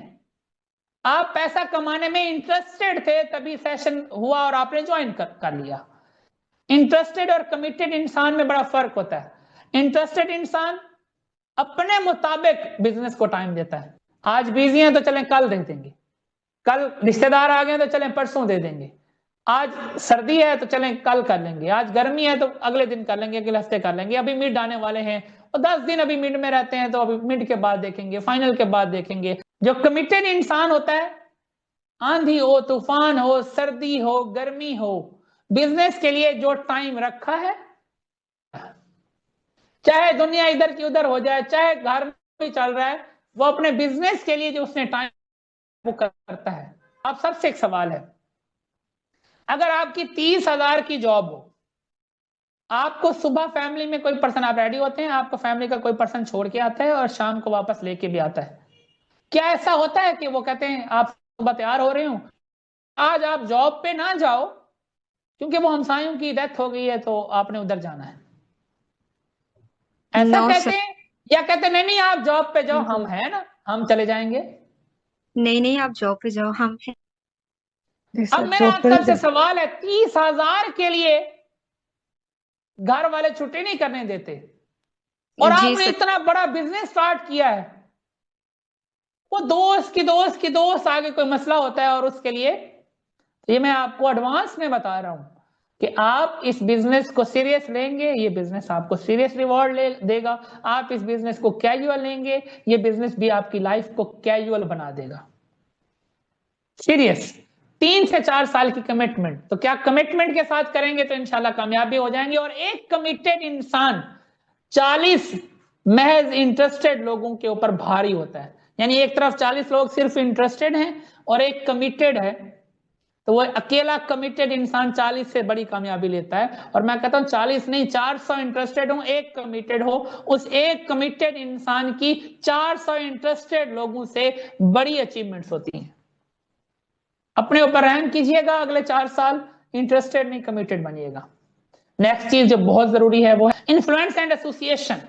आप पैसा कमाने में इंटरेस्टेड थे तभी सेशन हुआ और आपने ज्वाइन कर लिया। इंटरेस्टेड और कमिटेड इंसान में बड़ा फर्क होता है। इंटरेस्टेड इंसान अपने मुताबिक बिजनेस को टाइम देता है। आज बिजी हैं तो चलें कल दे देंगे, कल रिश्तेदार आ गए तो चलें परसों दे देंगे, आज सर्दी है तो चलें कल कर लेंगे, आज गर्मी है तो अगले दिन कर लेंगे, अगले हफ्ते कर लेंगे, अभी मिड आने वाले हैं और 10 दिन अभी मिड में रहते हैं तो अभी मिड के बाद देखेंगे, फाइनल के बाद देखेंगे। जो कमिटेड इंसान होता है, आंधी हो, तूफान हो, सर्दी हो, गर्मी हो, बिजनेस के लिए जो टाइम रखा है, चाहे दुनिया इधर की उधर हो जाए, चाहे घर में भी चल रहा है, वो अपने बिजनेस के लिए जो उसने टाइम वो करता है। आप सबसे एक सवाल है, अगर आपकी 30,000 की जॉब हो, आपको सुबह फैमिली में कोई पर्सन, आप रेडी होते हैं, आपको फैमिली का कोई पर्सन छोड़ के आता है और शाम को वापस लेके भी आता है, क्या ऐसा होता है कि वो कहते हैं आप सुबह तैयार हो रहे हो, आज आप जॉब पे ना जाओ क्योंकि वो हमसायों की डेथ हो गई है तो आपने उधर जाना है, ऐसा No, कहते sir. हैं? या कहते नहीं नहीं आप जॉब पे जाओ, हम हैं ना, हम चले जाएंगे। नहीं नहीं आप जॉब पे जाओ, हम हैं। अब मेरा आप सबसे सवाल है, 30,000 के लिए घर वाले छुट्टी नहीं करने देते, और जी आपने सर। इतना बड़ा बिजनेस स्टार्ट किया है, वो दोस्त की दोस्त आगे कोई मसला होता है और उसके लिए, ये मैं आपको एडवांस में बता रहा हूं कि आप इस बिजनेस को सीरियस लेंगे, ये बिजनेस आपको सीरियस रिवॉर्ड देगा। आप इस बिजनेस को कैजुअल लेंगे, ये बिजनेस भी आपकी लाइफ को कैजुअल बना देगा। सीरियस 3 से 4 साल की कमिटमेंट, तो क्या कमिटमेंट के साथ करेंगे तो इंशाल्लाह कामयाब भी हो जाएंगे। और एक कमिटेड इंसान 40 महज इंटरेस्टेड लोगों के ऊपर भारी होता है। यानी एक तरफ 40 लोग सिर्फ इंटरेस्टेड हैं और एक कमिटेड है, तो वो अकेला कमिटेड इंसान 40 से बड़ी कामयाबी लेता है। और मैं कहता हूं 40 नहीं, 400 इंटरेस्टेड हो, एक कमिटेड हो, उस एक कमिटेड इंसान की 400 इंटरेस्टेड लोगों से बड़ी अचीवमेंट्स होती हैं। अपने ऊपर रहम कीजिएगा, अगले 4 साल इंटरेस्टेड नहीं कमिटेड बनिएगा। नेक्स्ट चीज जो बहुत जरूरी है वो है इन्फ्लुएंस एंड एसोसिएशन।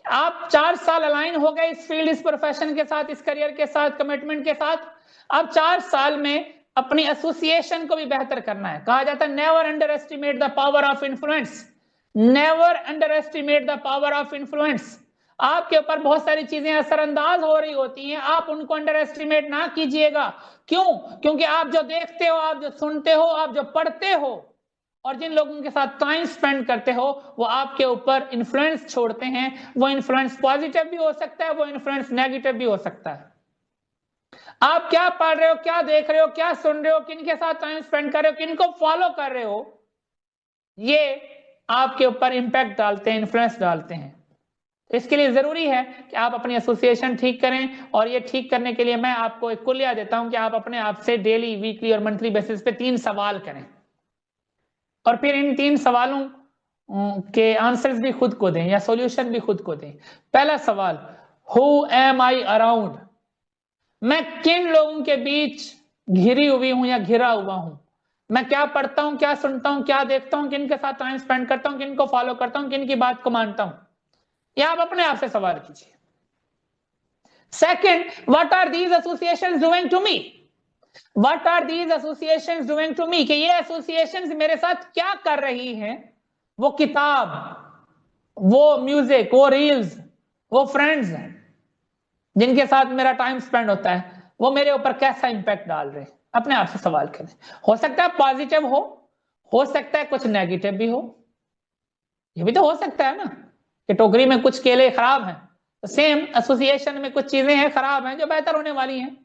आप 4 साल अलाइन हो गए इस फील्ड, इस प्रोफेशन के साथ, इस करियर के साथ, कमिटमेंट के साथ। अब 4 साल में अपनी एसोसिएशन को भी बेहतर करना है। कहा जाता है never under estimate the power of influence, never under estimate the power of influence. आपके ऊपर बहुत सारी चीजें असरअंदाज हो रही होती हैं, आप उनको अंडर एस्टिमेट ना कीजिएगा। क्यों? क्योंकि आप जो देखते हो, आप जो सुनते हो, आप जो पढ़ते हो और जिन लोगों के साथ टाइम स्पेंड करते हो, वो आपके ऊपर इन्फ्लुएंस छोड़ते हैं। वो इन्फ्लुएंस पॉजिटिव भी हो सकता है, वो इन्फ्लुएंस नेगेटिव भी हो सकता है। आप क्या पढ़ रहे हो, क्या देख रहे हो, क्या सुन रहे हो, किन के साथ टाइम स्पेंड कर रहे हो, किन को फॉलो कर रहे हो, ये आपके ऊपर इंपैक्ट डालते हैं, इन्फ्लुएंस डालते हैं। इसके लिए जरूरी है कि आप अपनी एसोसिएशन ठीक करें। और ये ठीक करने के लिए मैं आपको एक कुलिया देता हूं कि आप अपने आप से डेली, वीकली और मंथली बेसिस पे 3 सवाल करें और फिर इन 3 सवालों के आंसर्स भी खुद को दें या सॉल्यूशन भी खुद को दें। पहला सवाल, हु एम आई अराउंड? मैं किन लोगों के बीच घिरी हुई हूं या घिरा हुआ हूं? मैं क्या पढ़ता हूं, क्या सुनता हूं, क्या देखता हूं, किन के साथ टाइम स्पेंड करता हूं, किन को फॉलो करता हूं, किन की बात को मानता हूं? या आप अपने आप से सवाल कीजिए। Second, what are these associations doing to me? What are these associations doing to me, कि ये एसोसिएशंस मेरे साथ क्या कर रही हैं? वो किताब, वो म्यूजिक, वो रील्स, वो फ्रेंड्स जिनके साथ मेरा टाइम स्पेंड होता है, वो मेरे ऊपर कैसा इंपैक्ट डाल रहे हैं? अपने आप से सवाल करें। हो सकता है पॉजिटिव हो सकता है कुछ नेगेटिव भी हो। ये भी तो हो सकता है ना कि टोकरी में कुछ केले खराब हैं, तो सेम एसोसिएशन में कुछ चीजें हैं खराब हैं जो बेहतर होने वाली हैं।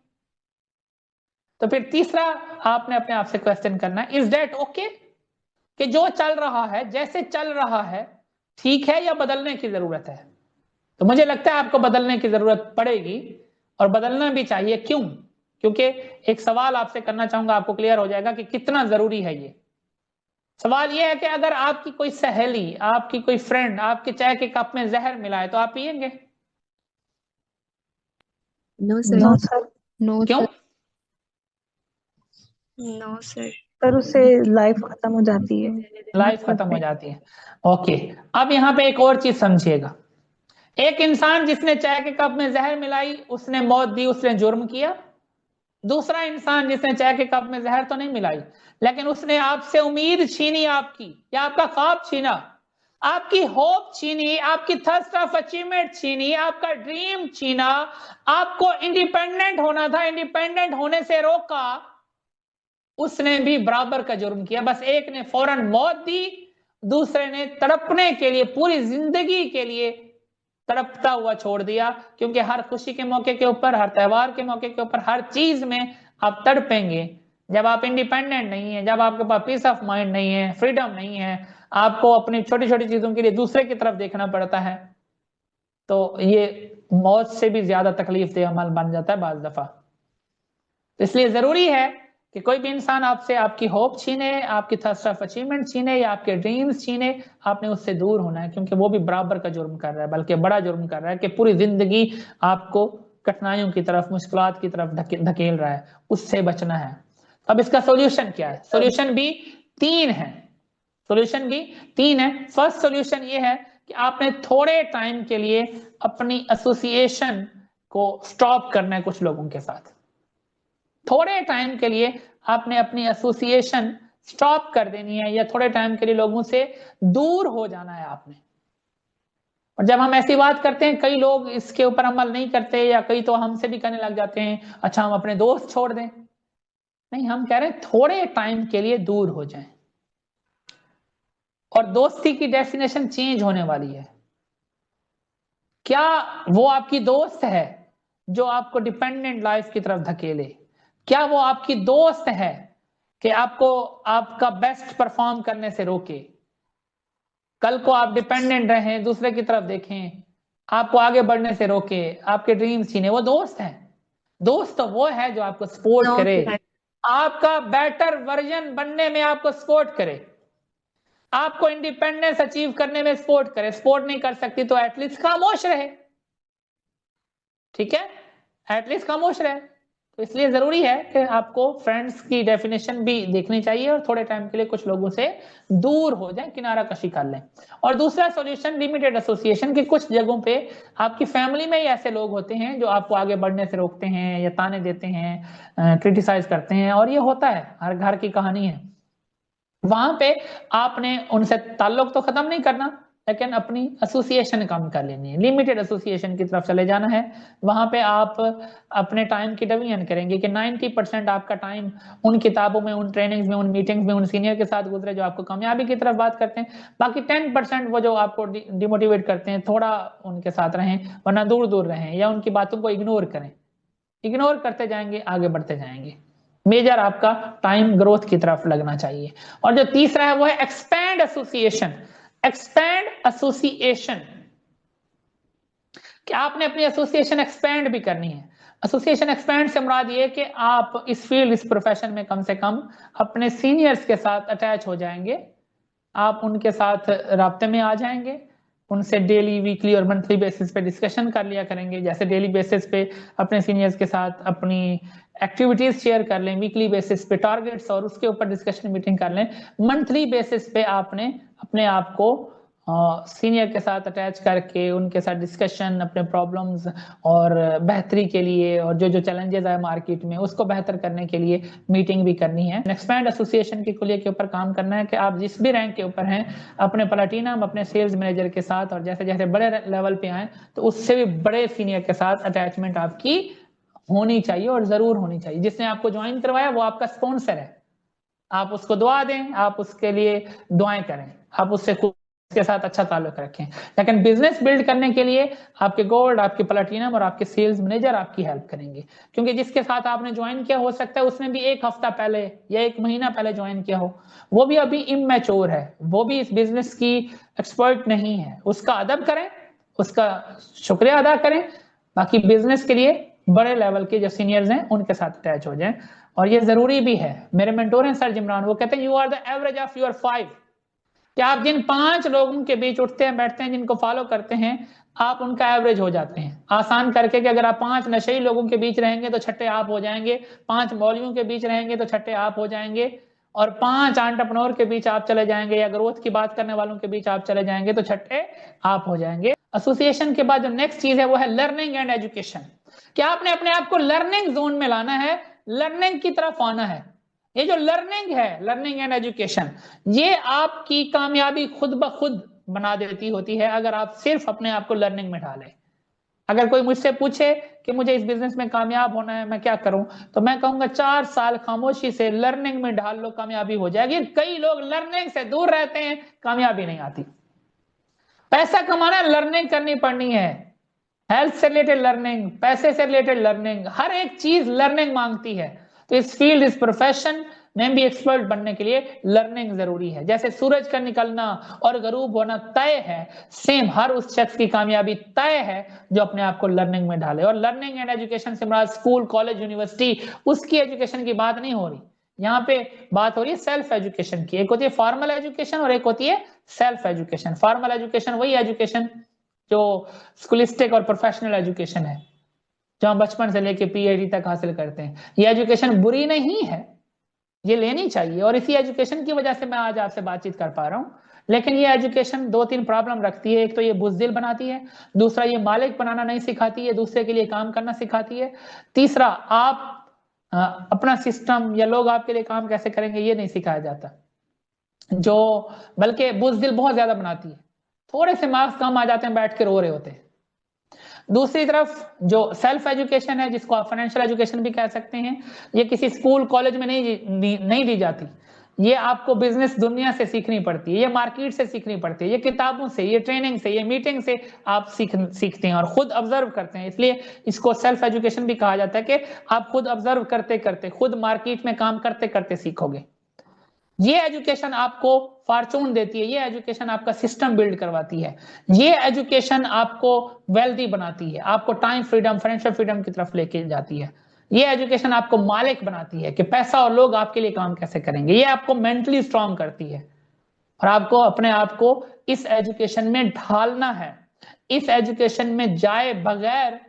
तो फिर तीसरा आपने अपने आप से क्वेश्चन करना है, इज दैट ओके? कि जो चल रहा है, जैसे चल रहा है, ठीक है या बदलने की जरूरत है? तो मुझे लगता है आपको बदलने की जरूरत पड़ेगी और बदलना भी चाहिए। क्यों? क्योंकि एक सवाल आपसे करना चाहूंगा, आपको क्लियर हो जाएगा कि कितना जरूरी है ये। सवाल ये है कि अगर आपकी कोई सहेली, आपकी कोई फ्रेंड आपके चाय के कप में जहर मिलाए तो आप पिएंगे? No no sir. Sir. No क्यों? सर। No sir. सर उससे लाइफ खत्म हो जाती है। लाइफ खत्म हो जाती है। ओके, अब यहाँ पे एक और चीज समझिएगा। एक इंसान जिसने चाय के कप में जहर मिलाई, उसने मौत दी, उसने जुर्म किया। दूसरा इंसान जिसने चाय के कप में जहर तो नहीं मिलाई, लेकिन उसने आपसे उम्मीद छीनी आपकी, या आपका ख्वाब छीना, आपकी होप छीनी, आपकी थर्स्ट ऑफ अचीवमेंट छीनी, आपका ड्रीम छीना। आपको इंडिपेंडेंट होना था, इंडिपेंडेंट होने से रोका, उसने भी बराबर का जुर्म किया। बस एक ने फौरन मौत दी, दूसरे ने तड़पने के लिए, पूरी जिंदगी के लिए तड़पता हुआ छोड़ दिया। क्योंकि हर खुशी के मौके के ऊपर, हर त्योहार के मौके के ऊपर, हर चीज में आप तड़पेंगे जब आप इंडिपेंडेंट नहीं है, जब आपके पास पीस ऑफ माइंड नहीं है, फ्रीडम नहीं है, आपको अपनी छोटी छोटी चीजों के लिए दूसरे की तरफ देखना पड़ता है, तो ये मौत से भी ज्यादा तकलीफ दे अमल बन जाता है बाज दफा। इसलिए जरूरी है कि कोई भी इंसान आपसे आपकी होप छीने, आपकी थर्स्ट ऑफ अचीवमेंट छीने या आपके ड्रीम्स छीने, आपने उससे दूर होना है। क्योंकि वो भी बराबर का जुर्म कर रहा है, बल्कि बड़ा जुर्म कर रहा है कि पूरी जिंदगी आपको कठिनाइयों की तरफ, मुश्किलात की तरफ धकेल रहा है। उससे बचना है। अब इसका सोल्यूशन क्या है? सोल्यूशन भी 3 है। सोल्यूशन भी 3 है। फर्स्ट सोल्यूशन ये है कि आपने थोड़े टाइम के लिए अपनी एसोसिएशन को स्टॉप करना है कुछ लोगों के साथ। थोड़े टाइम के लिए आपने अपनी एसोसिएशन स्टॉप कर देनी है, या थोड़े टाइम के लिए लोगों से दूर हो जाना है आपने। और जब हम ऐसी बात करते हैं, कई लोग इसके ऊपर अमल नहीं करते, या कई तो हमसे भी कहने लग जाते हैं अच्छा हम अपने दोस्त छोड़ दें। नहीं, हम कह रहे हैं थोड़े टाइम के लिए दूर हो जाएं, और दोस्ती की डेफिनेशन चेंज होने वाली है। क्या वो आपकी दोस्त है जो आपको डिपेंडेंट लाइफ की तरफ धकेले? क्या वो आपकी दोस्त है कि आपको आपका बेस्ट परफॉर्म करने से रोके? कल को आप डिपेंडेंट रहें, दूसरे की तरफ देखें, आपको आगे बढ़ने से रोके, आपके ड्रीम्स छीने? वो दोस्त है? दोस्त तो वो है जो आपको सपोर्ट No, करे, sir. आपका बेटर वर्जन बनने में आपको सपोर्ट करे, आपको इंडिपेंडेंस अचीव करने में सपोर्ट करे। सपोर्ट नहीं कर सकती तो एटलीस्ट खामोश रहे, ठीक है, एटलीस्ट खामोश रहे। तो इसलिए जरूरी है कि आपको फ्रेंड्स की डेफिनेशन भी देखनी चाहिए, और थोड़े टाइम के लिए कुछ लोगों से दूर हो जाएं, किनारा कशी कर लें। और दूसरा सॉल्यूशन लिमिटेड एसोसिएशन। की कुछ जगहों पे आपकी फैमिली में ही ऐसे लोग होते हैं जो आपको आगे बढ़ने से रोकते हैं, या ताने देते हैं, क्रिटिसाइज करते हैं, और ये होता है, हर घर की कहानी है। वहां पे आपने उनसे ताल्लुक तो खत्म नहीं करना, लेकिन अपनी एसोसिएशन कम कर लेनी है, लिमिटेड एसोसिएशन की तरफ चले जाना है। वहां पे आप अपने टाइम की डिवीजन करेंगे कि 90% आपका टाइम उन किताबों में, उन ट्रेनिंग्स में, उन मीटिंग्स में, उन सीनियर के साथ गुजरे जो आपको कामयाबी की तरफ बात करते हैं। बाकी 10% वो जो आपको डिमोटिवेट करते हैं, थोड़ा उनके साथ रहें, वरना दूर दूर रहें, या उनकी बातों को इग्नोर करें। इग्नोर करते जाएंगे, आगे बढ़ते जाएंगे। मेजर आपका टाइम ग्रोथ की तरफ लगना चाहिए। और जो तीसरा है वो है एक्सपैंड एसोसिएशन। एक्सपैंड एसोसिएशन, कि आपने अपनी एसोसिएशन एक्सपैंड भी करनी है। एसोसिएशन एक्सपैंड से मुराद ये कि आप इस फील्ड, इस प्रोफेशन में कम से कम अपने सीनियर्स के साथ अटैच हो जाएंगे, आप उनके साथ राब्ते में आ जाएंगे, उनसे डेली, वीकली और मंथली बेसिस पे डिस्कशन कर लिया करेंगे। जैसे डेली बेसिस पे अपने सीनियर्स के साथ अपनी एक्टिविटीज शेयर कर लें, वीकली बेसिस पे टारगेट्स और उसके ऊपर डिस्कशन मीटिंग कर लें, मंथली बेसिस पे आपने अपने आप को सीनियर के साथ अटैच करके उनके साथ डिस्कशन, अपने प्रॉब्लम्स और बेहतरी के लिए, और जो जो चैलेंजेस है मार्केट में उसको बेहतर करने के लिए मीटिंग भी करनी है। एक्सपैंड एसोसिएशन की कुलिया के ऊपर काम करना है कि आप जिस भी रैंक के ऊपर हैं, अपने प्लैटिनम, अपने सेल्स मैनेजर के साथ, और जैसे जैसे बड़े लेवल पे आए तो उससे भी बड़े सीनियर के साथ अटैचमेंट आपकी होनी चाहिए, और जरूर होनी चाहिए। जिसने आपको ज्वाइन करवाया वो आपका स्पॉन्सर है, आप उसको दुआ दें, आप उसके लिए दुआएं करें, आप उसके साथ अच्छा ताल्लुक रखें। लेकिन बिजनेस बिल्ड करने के लिए आपके गोल्ड, आपके प्लैटिनम और आपके सेल्स मैनेजर आपकी हेल्प करेंगे, क्योंकि जिसके साथ आपने ज्वाइन किया, हो सकता है उसने भी एक हफ्ता पहले या एक महीना पहले ज्वाइन किया हो, वो भी अभी इमैच्योर है, वो भी इस बिजनेस की एक्सपर्ट नहीं है। उसका अदब करें, उसका शुक्रिया अदा करें, बाकी बिजनेस के लिए बड़े लेवल के जो सीनियर्स हैं उनके साथ अटैच हो जाएं। और ये जरूरी भी है। मेरे मेंटोर हैं सर जिमरान, वो कहते हैं you are the average of your 5, कि आप जिन 5 लोगों के बीच उठते हैं, बैठते हैं, जिनको फॉलो करते हैं, आप उनका एवरेज हो जाते हैं। आसान करके कि अगर आप 5 नशेई लोगों के बीच रहेंगे तो छठे आप हो जाएंगे, 5 मौलवियों के बीच रहेंगे तो छठे आप हो जाएंगे, और 5 एंटरप्रेन्योर के बीच आप चले जाएंगे, या ग्रोथ की बात करने वालों के बीच आप चले जाएंगे तो छठे आप हो जाएंगे। एसोसिएशन के बाद जो नेक्स्ट चीज है वो है लर्निंग एंड एजुकेशन, कि आपने अपने आप को लर्निंग जोन में लाना है, लर्निंग की तरफ आना है। ये जो लर्निंग है, लर्निंग एंड एजुकेशन, ये आपकी कामयाबी खुद ब खुद बना देती होती है, अगर आप सिर्फ अपने आप को लर्निंग में डालें। अगर कोई मुझसे पूछे कि मुझे इस बिजनेस में कामयाब होना है, मैं क्या करूं, तो मैं कहूंगा 4 साल खामोशी से लर्निंग में डाल लो, कामयाबी हो जाएगी। कई लोग लर्निंग से दूर रहते हैं, कामयाबी नहीं आती। पैसा कमाना, लर्निंग करनी पड़नी है, हेल्थ से रिलेटेड लर्निंग, पैसे से रिलेटेड लर्निंग, हर एक चीज लर्निंग मांगती है। तो इस फील्ड, इस प्रोफेशन में भी एक्सपर्ट बनने के लिए लर्निंग जरूरी है। जैसे सूरज का निकलना और गरूब होना तय है, सेम हर उस शख्स की कामयाबी तय है जो अपने आप को लर्निंग में डाले। और लर्निंग एंड एजुकेशन से मुराद स्कूल, कॉलेज, यूनिवर्सिटी, उसकी एजुकेशन की बात नहीं हो रही। यहाँ पे बात हो रही है सेल्फ एजुकेशन की। एक होती है फॉर्मल एजुकेशन और एक होती है सेल्फ एजुकेशन। फॉर्मल एजुकेशन वही एजुकेशन जो स्कूलिस्टिक और प्रोफेशनल एजुकेशन है, जो हम बचपन से लेके पीएचडी तक हासिल करते हैं। ये एजुकेशन बुरी नहीं है, ये लेनी चाहिए, और इसी एजुकेशन की वजह से मैं आज आपसे बातचीत कर पा रहा हूँ। लेकिन ये एजुकेशन 2-3 प्रॉब्लम रखती है। एक तो ये बुज़दिल बनाती है, दूसरा ये मालिक बनाना नहीं सिखाती है, दूसरे के लिए काम करना सिखाती है, तीसरा आप अपना सिस्टम या लोग आपके लिए काम कैसे करेंगे ये नहीं सिखाया जाता, जो बल्कि बुज़दिल बहुत ज्यादा बनाती है। थोड़े से मार्क्स कम आ जाते हैं, बैठ के रो रहे होते हैं। दूसरी तरफ जो सेल्फ एजुकेशन है, जिसको आप फाइनेंशियल एजुकेशन भी कह सकते हैं, ये किसी स्कूल कॉलेज में नहीं दी जाती। ये आपको बिजनेस दुनिया से सीखनी पड़ती है, ये मार्केट से सीखनी पड़ती है, ये किताबों से, ये ट्रेनिंग से, ये मीटिंग से आप सीखते हैं और खुद ऑब्जर्व करते हैं। इसलिए इसको सेल्फ एजुकेशन भी कहा जाता है कि आप खुद ऑब्जर्व करते करते, खुद मार्केट में काम करते करते सीखोगे। ये एजुकेशन आपको फॉर्चून देती है, ये एजुकेशन आपका सिस्टम बिल्ड करवाती है, ये एजुकेशन आपको वेल्दी बनाती है, आपको टाइम फ्रीडम, फाइनेंशियल फ्रीडम की तरफ लेके जाती है। ये एजुकेशन आपको मालिक बनाती है कि पैसा और लोग आपके लिए काम कैसे करेंगे। ये आपको मेंटली स्ट्रांग करती है और आपको अपने आप को इस एजुकेशन में ढालना है। इस एजुकेशन में जाए बगैर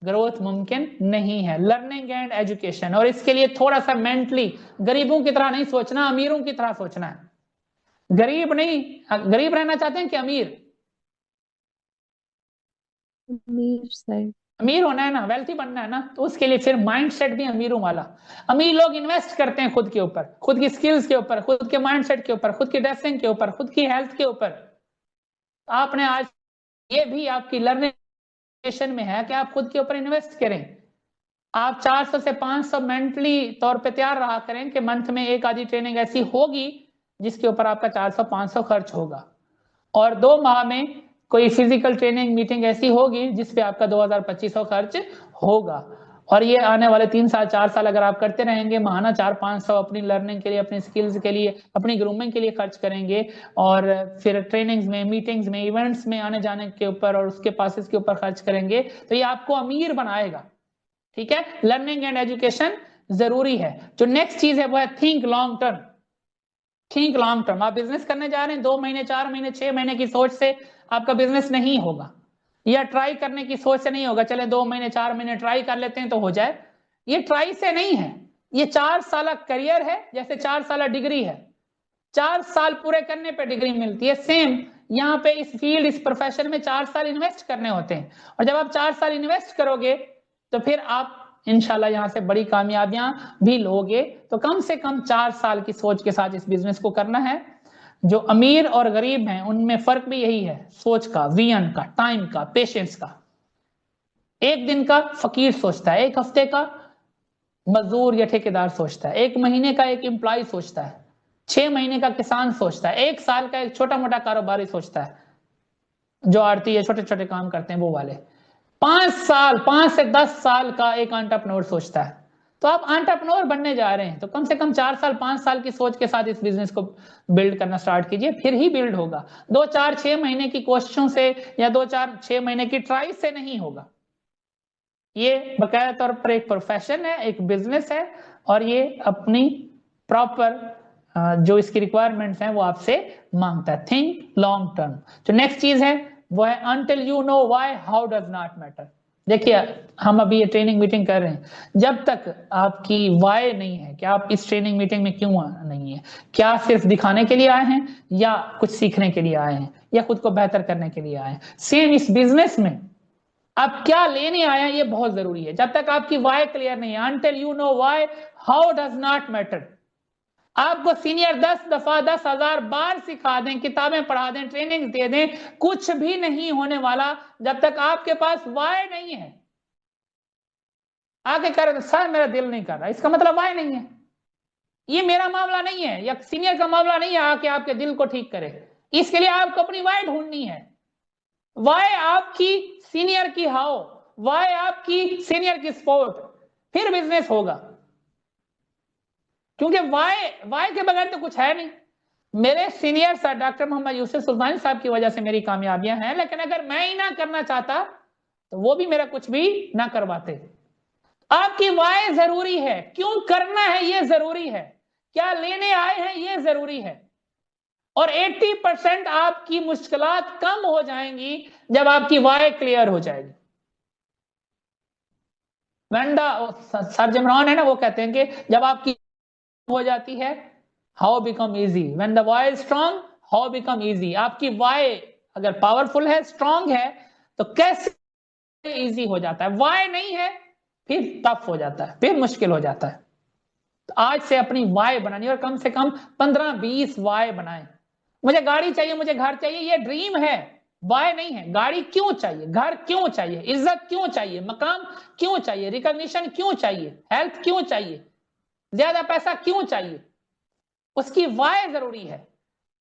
ग्रोथ मुमकिन नहीं है। लर्निंग एंड एजुकेशन, और इसके लिए थोड़ा सा मेंटली गरीबों की तरह नहीं सोचना, अमीरों की तरह सोचना है। गरीब नहीं, गरीब रहना चाहते हैं कि अमीर? अमीर सर। अमीर होना है ना, वेल्थी बनना है ना, तो उसके लिए फिर माइंडसेट भी अमीरों वाला। अमीर लोग इन्वेस्ट करते हैं खुद के ऊपर, खुद की स्किल्स के ऊपर, खुद के माइंडसेट के ऊपर, खुद की ड्रेसिंग के ऊपर, खुद की हेल्थ के ऊपर। आपने आज ये भी आपकी लर्निंग में है कि आप खुद के ऊपर इन्वेस्ट करें। आप 400 से 500 मेंटली तौर पे तैयार रहा करें कि मंथ में एक आधी ट्रेनिंग ऐसी होगी जिसके ऊपर आपका 400-500 खर्च होगा, और 2 माह में कोई फिजिकल ट्रेनिंग मीटिंग ऐसी होगी जिसपे आपका 2000-2500 खर्च होगा। और ये आने वाले 3 साल 4 साल अगर आप करते रहेंगे, महाना 400-500 अपनी लर्निंग के लिए, अपनी स्किल्स के लिए, अपनी ग्रूमिंग के लिए खर्च करेंगे, और फिर ट्रेनिंग्स में, मीटिंग्स में, इवेंट्स में आने जाने के ऊपर और उसके पासेस के ऊपर खर्च करेंगे, तो ये आपको अमीर बनाएगा। ठीक है, लर्निंग एंड एजुकेशन जरूरी है। जो नेक्स्ट चीज है वो है think long term. Think long term. आप बिजनेस करने जा रहे हैं, 2 महीने, 4 महीने, 6 महीने की सोच से आपका बिजनेस नहीं होगा, या ट्राई करने की सोच से नहीं होगा, चले 2 महीने 4 महीने ट्राई कर लेते हैं तो हो जाए। ये ट्राई से नहीं है, ये 4 साल करियर है, जैसे 4 साल डिग्री है। 4 साल पूरे करने पे डिग्री मिलती है। सेम यहाँ पे इस फील्ड, इस प्रोफेशन में 4 साल इन्वेस्ट करने होते हैं, और जब आप 4 साल इन्वेस्ट करोगे तो फिर आप इंशाल्लाह यहाँ से बड़ी कामयाबियां भी लोगे। तो कम से कम 4 साल की सोच के साथ इस बिजनेस को करना है। जो अमीर और गरीब हैं उनमें फर्क भी यही है, सोच का, विजन का, टाइम का, पेशेंस का। एक दिन का फकीर सोचता है, एक हफ्ते का मजदूर या ठेकेदार सोचता है, 1 महीने का एक एम्प्लॉय सोचता है, 6 महीने का किसान सोचता है, 1 साल का एक छोटा मोटा कारोबारी सोचता है, जो आड़ती है, छोटे छोटे काम करते हैं वो वाले। 5 से 10 साल का एक एंटरप्रेन्योर सोचता है। तो आप एंटरप्रेन्योर बनने जा रहे हैं तो कम से कम 4 साल 5 साल की सोच के साथ इस बिजनेस को बिल्ड करना स्टार्ट कीजिए, फिर ही बिल्ड होगा। 2 4 6 महीने की कोशिशों से या 2 4 6 महीने की ट्राई से नहीं होगा। ये बकायदा तौर पर एक प्रोफेशन है, एक बिजनेस है, और ये अपनी प्रॉपर जो इसकी रिक्वायरमेंट्स हैं वो आपसे मांगता है। Think long term. जो नेक्स्ट चीज है वो है until you know why, how does not matter। देखिए, हम अभी ये ट्रेनिंग मीटिंग कर रहे हैं, जब तक आपकी वाई नहीं है कि आप इस ट्रेनिंग मीटिंग में क्यों नहीं है, क्या सिर्फ दिखाने के लिए आए हैं या कुछ सीखने के लिए आए हैं या खुद को बेहतर करने के लिए आए हैं, सेम इस बिजनेस में आप क्या लेने आए हैं ये बहुत जरूरी है। जब तक आपकी वाई क्लियर नहीं है, until you know why, how does not matter। आपको सीनियर 10 दफा 10,000 बार सिखा दें, किताबें पढ़ा दें, ट्रेनिंग दे दें, कुछ भी नहीं होने वाला जब तक आपके पास वाई नहीं है। आके कह रहे सर मेरा दिल नहीं कर रहा, इसका मतलब वाई नहीं है। ये मेरा मामला नहीं है या सीनियर का मामला नहीं है आके आपके दिल को ठीक करे। इसके लिए आपको अपनी वाई ढूंढनी है। वाई आपकी सीनियर की हाउ, वाई आपकी सीनियर की सपोर्ट, फिर बिजनेस होगा। क्योंकि वाई के बगैर तो कुछ है नहीं। मेरे senior sir doctor Mohammad Yusuf Sultani साहब की वजह से मेरी कामयाबियां हैं, लेकिन अगर मैं ही ना करना चाहता तो वो भी मेरा कुछ भी ना करवाते। आपकी वाई जरूरी है, क्यों करना है ये जरूरी है, क्या लेने आए हैं ये जरूरी है। और 80% आपकी मुश्किलात कम हो जाएंगी जब आपकी वाई क्लियर हो जाएगी। वेंडा सर जिमरॉन है ना, वो कहते हैं कि जब आपकी हो जाती है, how become easy, when the why is strong how become easy. आपकी वाई अगर पावरफुल है, स्ट्रांग है, तो कैसे इजी हो जाता है। वाई नहीं है फिर टफ हो जाता है, फिर मुश्किल हो जाता है। तो आज से अपनी वाई बनानी, और कम से कम 15-20 वाई बनाएं। मुझे गाड़ी चाहिए, मुझे घर चाहिए, ये ड्रीम है, वाई नहीं है। गाड़ी क्यों चाहिए, घर क्यों चाहिए, इज्जत क्यों चाहिए, मकाम क्यों चाहिए, रिकॉग्निशन क्यों चाहिए, हेल्थ क्यों चाहिए, ज्यादा पैसा क्यों चाहिए, उसकी वाई जरूरी है।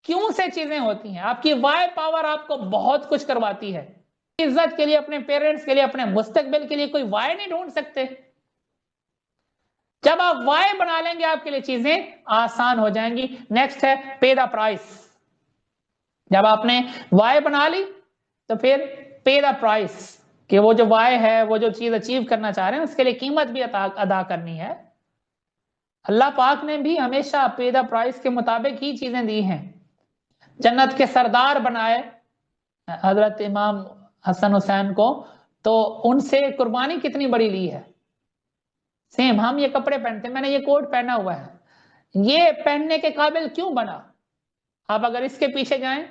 क्यों से चीजें होती हैं, आपकी वाई पावर आपको बहुत कुछ करवाती है। इज्जत के लिए, अपने पेरेंट्स के लिए, अपने मुस्तकबिल के लिए कोई वाई नहीं ढूंढ सकते। जब आप वाई बना लेंगे आपके लिए चीजें आसान हो जाएंगी। नेक्स्ट है पे द प्राइस। जब आपने वाई बना ली तो फिर पे द प्राइस, कि वो जो वाई है, वो जो चीज अचीव करना चाह रहे हैं, उसके लिए कीमत भी अदा करनी है। अल्लाह पाक ने भी हमेशा पे द प्राइस के मुताबिक ही चीजें दी हैं। जन्नत के सरदार बनाए हजरत इमाम हसन हुसैन को, तो उनसे कुर्बानी कितनी बड़ी ली है। सेम हम ये कपड़े पहनते हैं, मैंने ये कोट पहना हुआ है, ये पहनने के काबिल क्यों बना। आप अगर इसके पीछे जाएं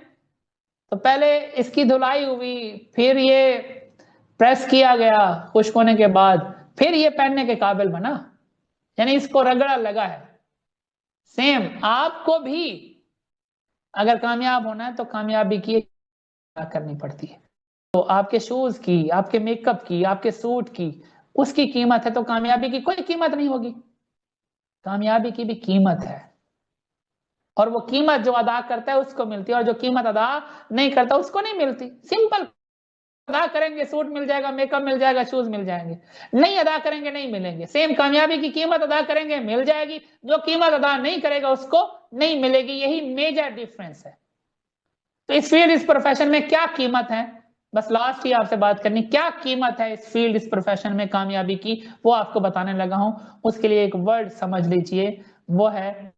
तो पहले इसकी धुलाई हुई, फिर ये प्रेस किया गया खुश्क होने के बाद, फिर ये पहनने के काबिल बना, यानी इसको रगड़ा लगा है। सेम आपको भी अगर कामयाब होना है तो कामयाबी की करनी पड़ती है। तो आपके शूज की, आपके मेकअप की, आपके सूट की, उसकी कीमत है, तो कामयाबी की कोई कीमत नहीं होगी। कामयाबी की भी कीमत है, और वो कीमत जो अदा करता है उसको मिलती है, और जो कीमत अदा नहीं करता उसको नहीं मिलती। सिंपल, अदा करेंगे सूट मिल जाएगा, मेकअप मिल जाएगा, शूज मिल जाएंगे, नहीं अदा करेंगे नहीं मिलेंगे। सेम कामयाबी की कीमत अदा करेंगे मिल जाएगी, जो कीमत अदा नहीं करेगा उसको नहीं मिलेगी। यही मेजर डिफरेंस है। तो इस फील्ड, इस प्रोफेशन में क्या कीमत है, बस लास्ट ही आपसे बात करनी, क्या कीमत है इस फील्ड, इस प्रोफेशन में कामयाबी की, वो आपको बताने लगा हूं। उसके लिए एक वर्ड समझ लीजिए, वो है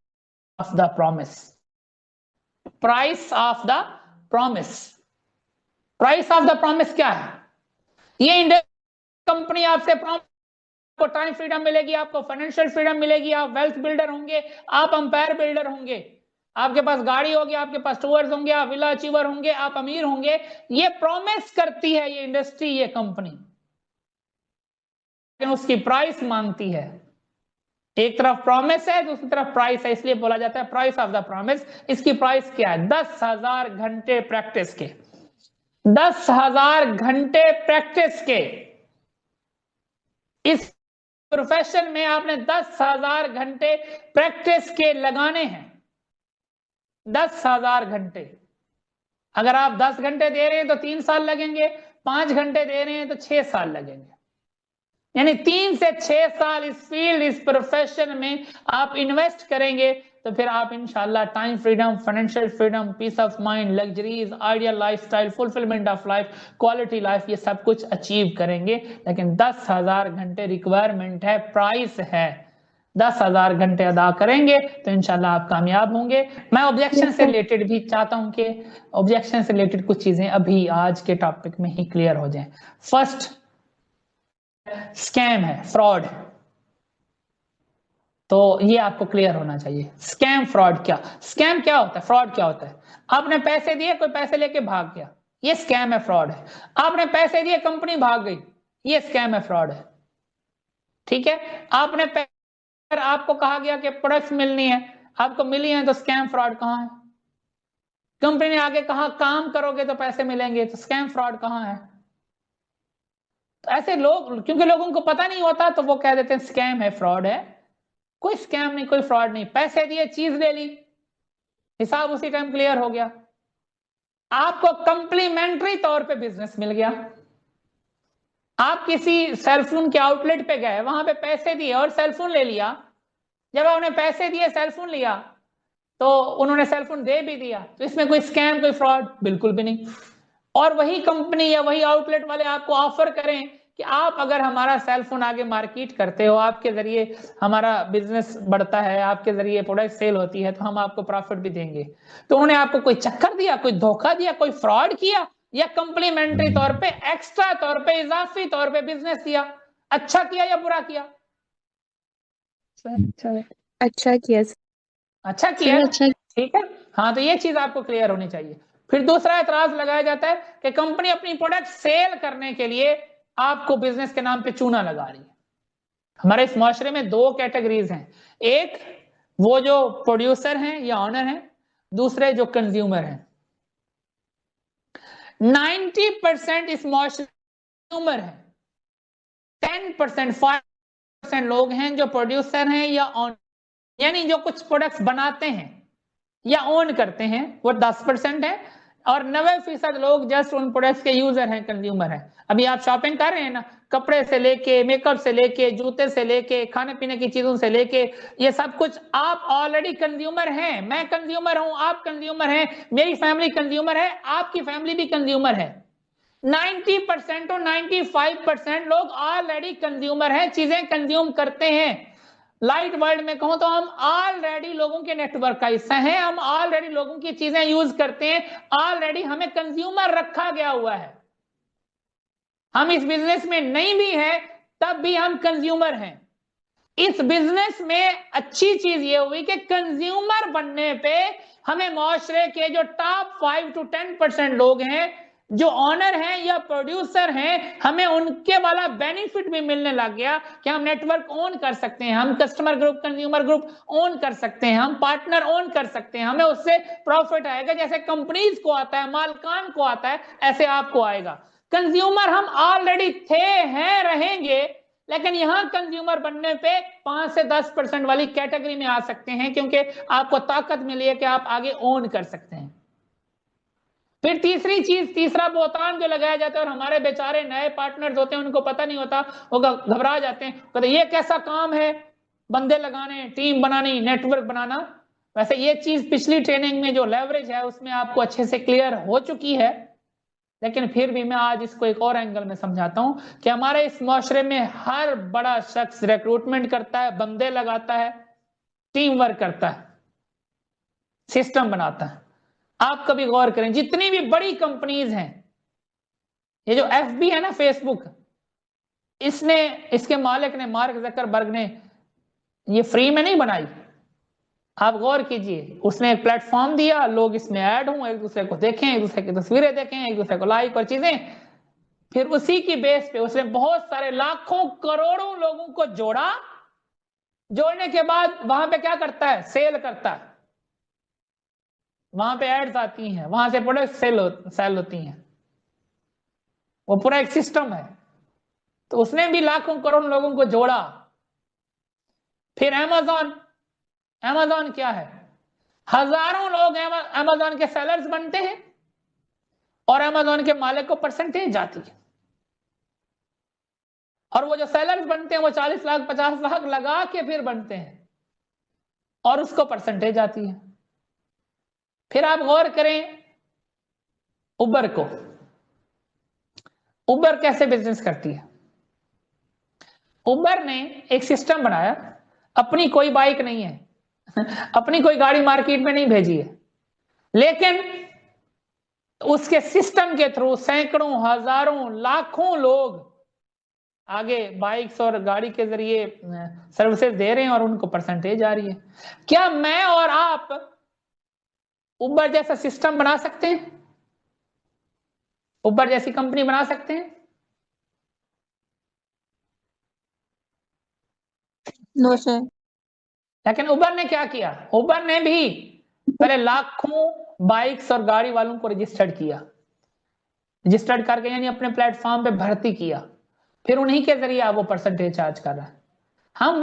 of the promise. Price of the promise. Price of the promise क्या है? ये कंपनी आपसे आपको टाइम फ्रीडम मिलेगी, आपको फाइनेंशियल फ्रीडम मिलेगी, आप वेल्थ बिल्डर होंगे, आप अंपायर बिल्डर होंगे, आपके पास गाड़ी होगी, आपके पास टूअर्स होंगे, आप विला अचीवर होंगे, आप अमीर होंगे। ये प्रॉमिस करती है ये इंडस्ट्री, ये कंपनी, लेकिन उसकी प्राइस मांगती है। एक तरफ प्रॉमिस है, दूसरी तरफ प्राइस है, इसलिए बोला जाता है प्राइस ऑफ द प्रॉमिस। इसकी प्राइस क्या है? 10,000 घंटे प्रैक्टिस के। 10,000 घंटे प्रैक्टिस के। इस प्रोफेशन में आपने 10,000 घंटे प्रैक्टिस के लगाने हैं। 10,000 घंटे। अगर आप 10 घंटे दे रहे हैं तो 3 साल लगेंगे, 5 घंटे दे रहे हैं तो 6 साल लगेंगे, यानी 3 से 6 साल इस फील्ड, इस प्रोफेशन में आप इन्वेस्ट करेंगे, तो फिर आप इंशाल्लाह time freedom, financial freedom, peace of mind, luxuries, ideal lifestyle, fulfilment of life, quality life, ये सब कुछ अचीव करेंगे। लेकिन 10,000 घंटे रिक्वायरमेंट है, प्राइस है। 10,000 घंटे अदा करेंगे तो इंशाल्लाह आप कामयाब होंगे। मैं ऑब्जेक्शन से रिलेटेड भी चाहता हूं कि ऑब्जेक्शन से रिलेटेड कुछ चीजें अभी आज के टॉपिक में ही क्लियर हो जाएं। फर्स्ट, स्कैम है, फ्रॉड है, तो ये आपको क्लियर होना चाहिए। स्कैम, फ्रॉड क्या, स्कैम क्या होता है, फ्रॉड क्या होता है? आपने पैसे दिए, कोई पैसे लेके भाग गया, ये स्कैम है, फ्रॉड है। आपने पैसे दिए, कंपनी भाग गई, ये स्कैम है, फ्रॉड है। ठीक है, आपने आपको कहा गया कि प्रोडक्ट्स मिलनी है, आपको मिली है, तो स्कैम फ्रॉड कहां है? कंपनी ने आगे कहा काम करोगे तो पैसे मिलेंगे, तो स्कैम फ्रॉड कहां है? तो ऐसे लोग, क्योंकि लोगों को पता नहीं होता, तो वो कह देते हैं स्कैम है, फ्रॉड है। कोई स्कैम नहीं, कोई फ्रॉड नहीं। पैसे दिए, चीज ले ली, हिसाब उसी टाइम क्लियर हो गया। आपको कंप्लीमेंट्री तौर पे बिजनेस मिल गया। आप किसी सेलफोन के आउटलेट पे गए, वहां पे पैसे दिए और सेलफोन ले लिया। जब आपने पैसे दिए, सेलफोन लिया, तो उन्होंने सेलफोन दे भी दिया, तो इसमें कोई स्कैम, कोई फ्रॉड बिल्कुल भी नहीं। और वही कंपनी या वही आउटलेट वाले आपको ऑफर करें कि आप अगर हमारा सेलफोन आगे मार्केट करते हो, आपके जरिए हमारा बिजनेस बढ़ता है, आपके जरिए प्रोडक्ट सेल होती है, तो हम आपको प्रॉफिट भी देंगे। तो उन्होंने आपको कोई चक्कर दिया, कोई धोखा दिया, कोई फ्रॉड किया, या कंप्लीमेंट्री तौर पे, एक्स्ट्रा तौर पे, इजाफी तौर पे बिजनेस दिया? अच्छा किया या बुरा किया? अच्छा किया। अच्छा किया, ठीक है। हाँ, तो ये चीज आपको क्लियर होनी चाहिए। फिर दूसरा एतराज लगाया जाता है कि कंपनी अपनी प्रोडक्ट सेल करने के लिए आपको बिजनेस के नाम पे चूना लगा रही है। हमारे इस माशरे में 2 कैटेगरीज हैं। एक, वो जो प्रोड्यूसर हैं या ऑनर हैं, दूसरे जो कंज्यूमर हैं। 90% इस मुआशरे कंज्यूमर है, 10% 5% लोग हैं जो प्रोड्यूसर हैं या ऑन, यानी जो कुछ प्रोडक्ट्स बनाते हैं या ओन करते हैं, वो 10% है, और 90% लोग जस्ट उन प्रोडक्ट्स के यूजर हैं, कंज्यूमर हैं। अभी आप शॉपिंग कर रहे हैं ना, कपड़े से लेके, मेकअप से लेके, जूते से लेके, खाने पीने की चीजों से लेके, ये सब कुछ आप ऑलरेडी कंज्यूमर हैं। मैं कंज्यूमर हूं, आप कंज्यूमर हैं, मेरी फैमिली कंज्यूमर है, आपकी फैमिली भी कंज्यूमर है। 90% और 95% लोग ऑलरेडी कंज्यूमर हैं, चीजें कंज्यूम करते हैं। लाइट वर्ल्ड में कहूं तो हम ऑलरेडी लोगों के नेटवर्क का हिस्सा हैं, हम ऑलरेडी लोगों की चीजें यूज करते हैं, ऑलरेडी हमें कंज्यूमर रखा गया हुआ है। हम इस बिजनेस में नहीं भी हैं तब भी हम कंज्यूमर हैं। इस बिजनेस में अच्छी चीज ये हुई कि कंज्यूमर बनने पे हमें मुआशरे के जो टॉप 5 to 10% लोग हैं, जो ऑनर हैं या प्रोड्यूसर हैं, हमें उनके वाला बेनिफिट भी मिलने लग गया कि हम नेटवर्क ओन कर सकते हैं, हम customer group, consumer group own कर सकते हैं, हम पार्टनर ओन कर सकते हैं, हमें उससे प्रॉफिट आएगा। जैसे कंपनीज को आता है, मालकान को आता है, ऐसे आपको आएगा। कंज्यूमर हम ऑलरेडी थे, हैं, रहेंगे, लेकिन यहां कंज्यूमर बनने पे 5 से 10% वाली कैटेगरी में आ सकते हैं, क्योंकि आपको ताकत मिली है कि आप आगे ओन कर सकते हैं। फिर तीसरी चीज, तीसरा बोतान जो लगाया जाता है, और हमारे बेचारे नए पार्टनर्स होते हैं, उनको पता नहीं होता, वो घबरा जाते हैं, कहते ये कैसा काम है, बंदे लगाने, टीम बनानी, नेटवर्क बनाना। वैसे ये चीज पिछली ट्रेनिंग में जो लेवरेज है उसमें आपको अच्छे से क्लियर हो चुकी है, लेकिन फिर भी मैं आज इसको एक और एंगल में समझाता हूं कि हमारे इस मुआशरे में हर बड़ा शख्स रिक्रूटमेंट करता है, बंदे लगाता है, टीम वर्क करता है, सिस्टम बनाता है। आप कभी गौर करें, जितनी भी बड़ी कंपनीज हैं, ये जो एफबी है ना, फेसबुक, इसने, इसके मालिक ने, मार्क जकरबर्ग ने, ये फ्री में नहीं बनाई। आप गौर कीजिए, उसने एक प्लेटफॉर्म दिया, लोग इसमें ऐड हों, एक दूसरे को देखें, एक दूसरे की तस्वीरें देखें, एक दूसरे को लाइक और चीजें, फिर उसी की बेस पे उसने बहुत सारे लाखों करोड़ों लोगों को जोड़ा। जोड़ने के बाद वहां पे क्या करता है, सेल करता है, वहां पे एड्स आती हैं, वहां से प्रोडक्ट सेल होती हैं, वो पूरा एक सिस्टम है। तो उसने भी लाखों करोड़ों लोगों को जोड़ा। फिर अमेज़न क्या है, हजारों लोग अमेज़न के सेलर्स बनते हैं, और अमेज़न के मालिक को परसेंटेज जाती है, और वो जो सेलर्स बनते हैं वो 40 लाख 50 लाख लगा के फिर बनते हैं, और उसको परसेंटेज आती है। फिर आप गौर करें उबर को, उबर कैसे बिजनेस करती है। उबर ने एक सिस्टम बनाया, अपनी कोई बाइक नहीं है, अपनी कोई गाड़ी मार्केट में नहीं भेजी है, लेकिन उसके सिस्टम के थ्रू सैकड़ों, हजारों, लाखों लोग आगे बाइक्स और गाड़ी के जरिए सर्विसेज दे रहे हैं, और उनको परसेंटेज आ रही है। क्या मैं और आप उबर जैसा सिस्टम बना सकते हैं, उबर जैसी कंपनी बना सकते हैं? No sir. लेकिन उबर ने क्या किया, उबर ने भी पहले लाखों बाइक्स और गाड़ी वालों को रजिस्टर्ड किया, रजिस्टर्ड करके यानी अपने प्लेटफॉर्म पे भर्ती किया, फिर उन्हीं के जरिए आप वो परसेंटेज चार्ज कर रहा है। हम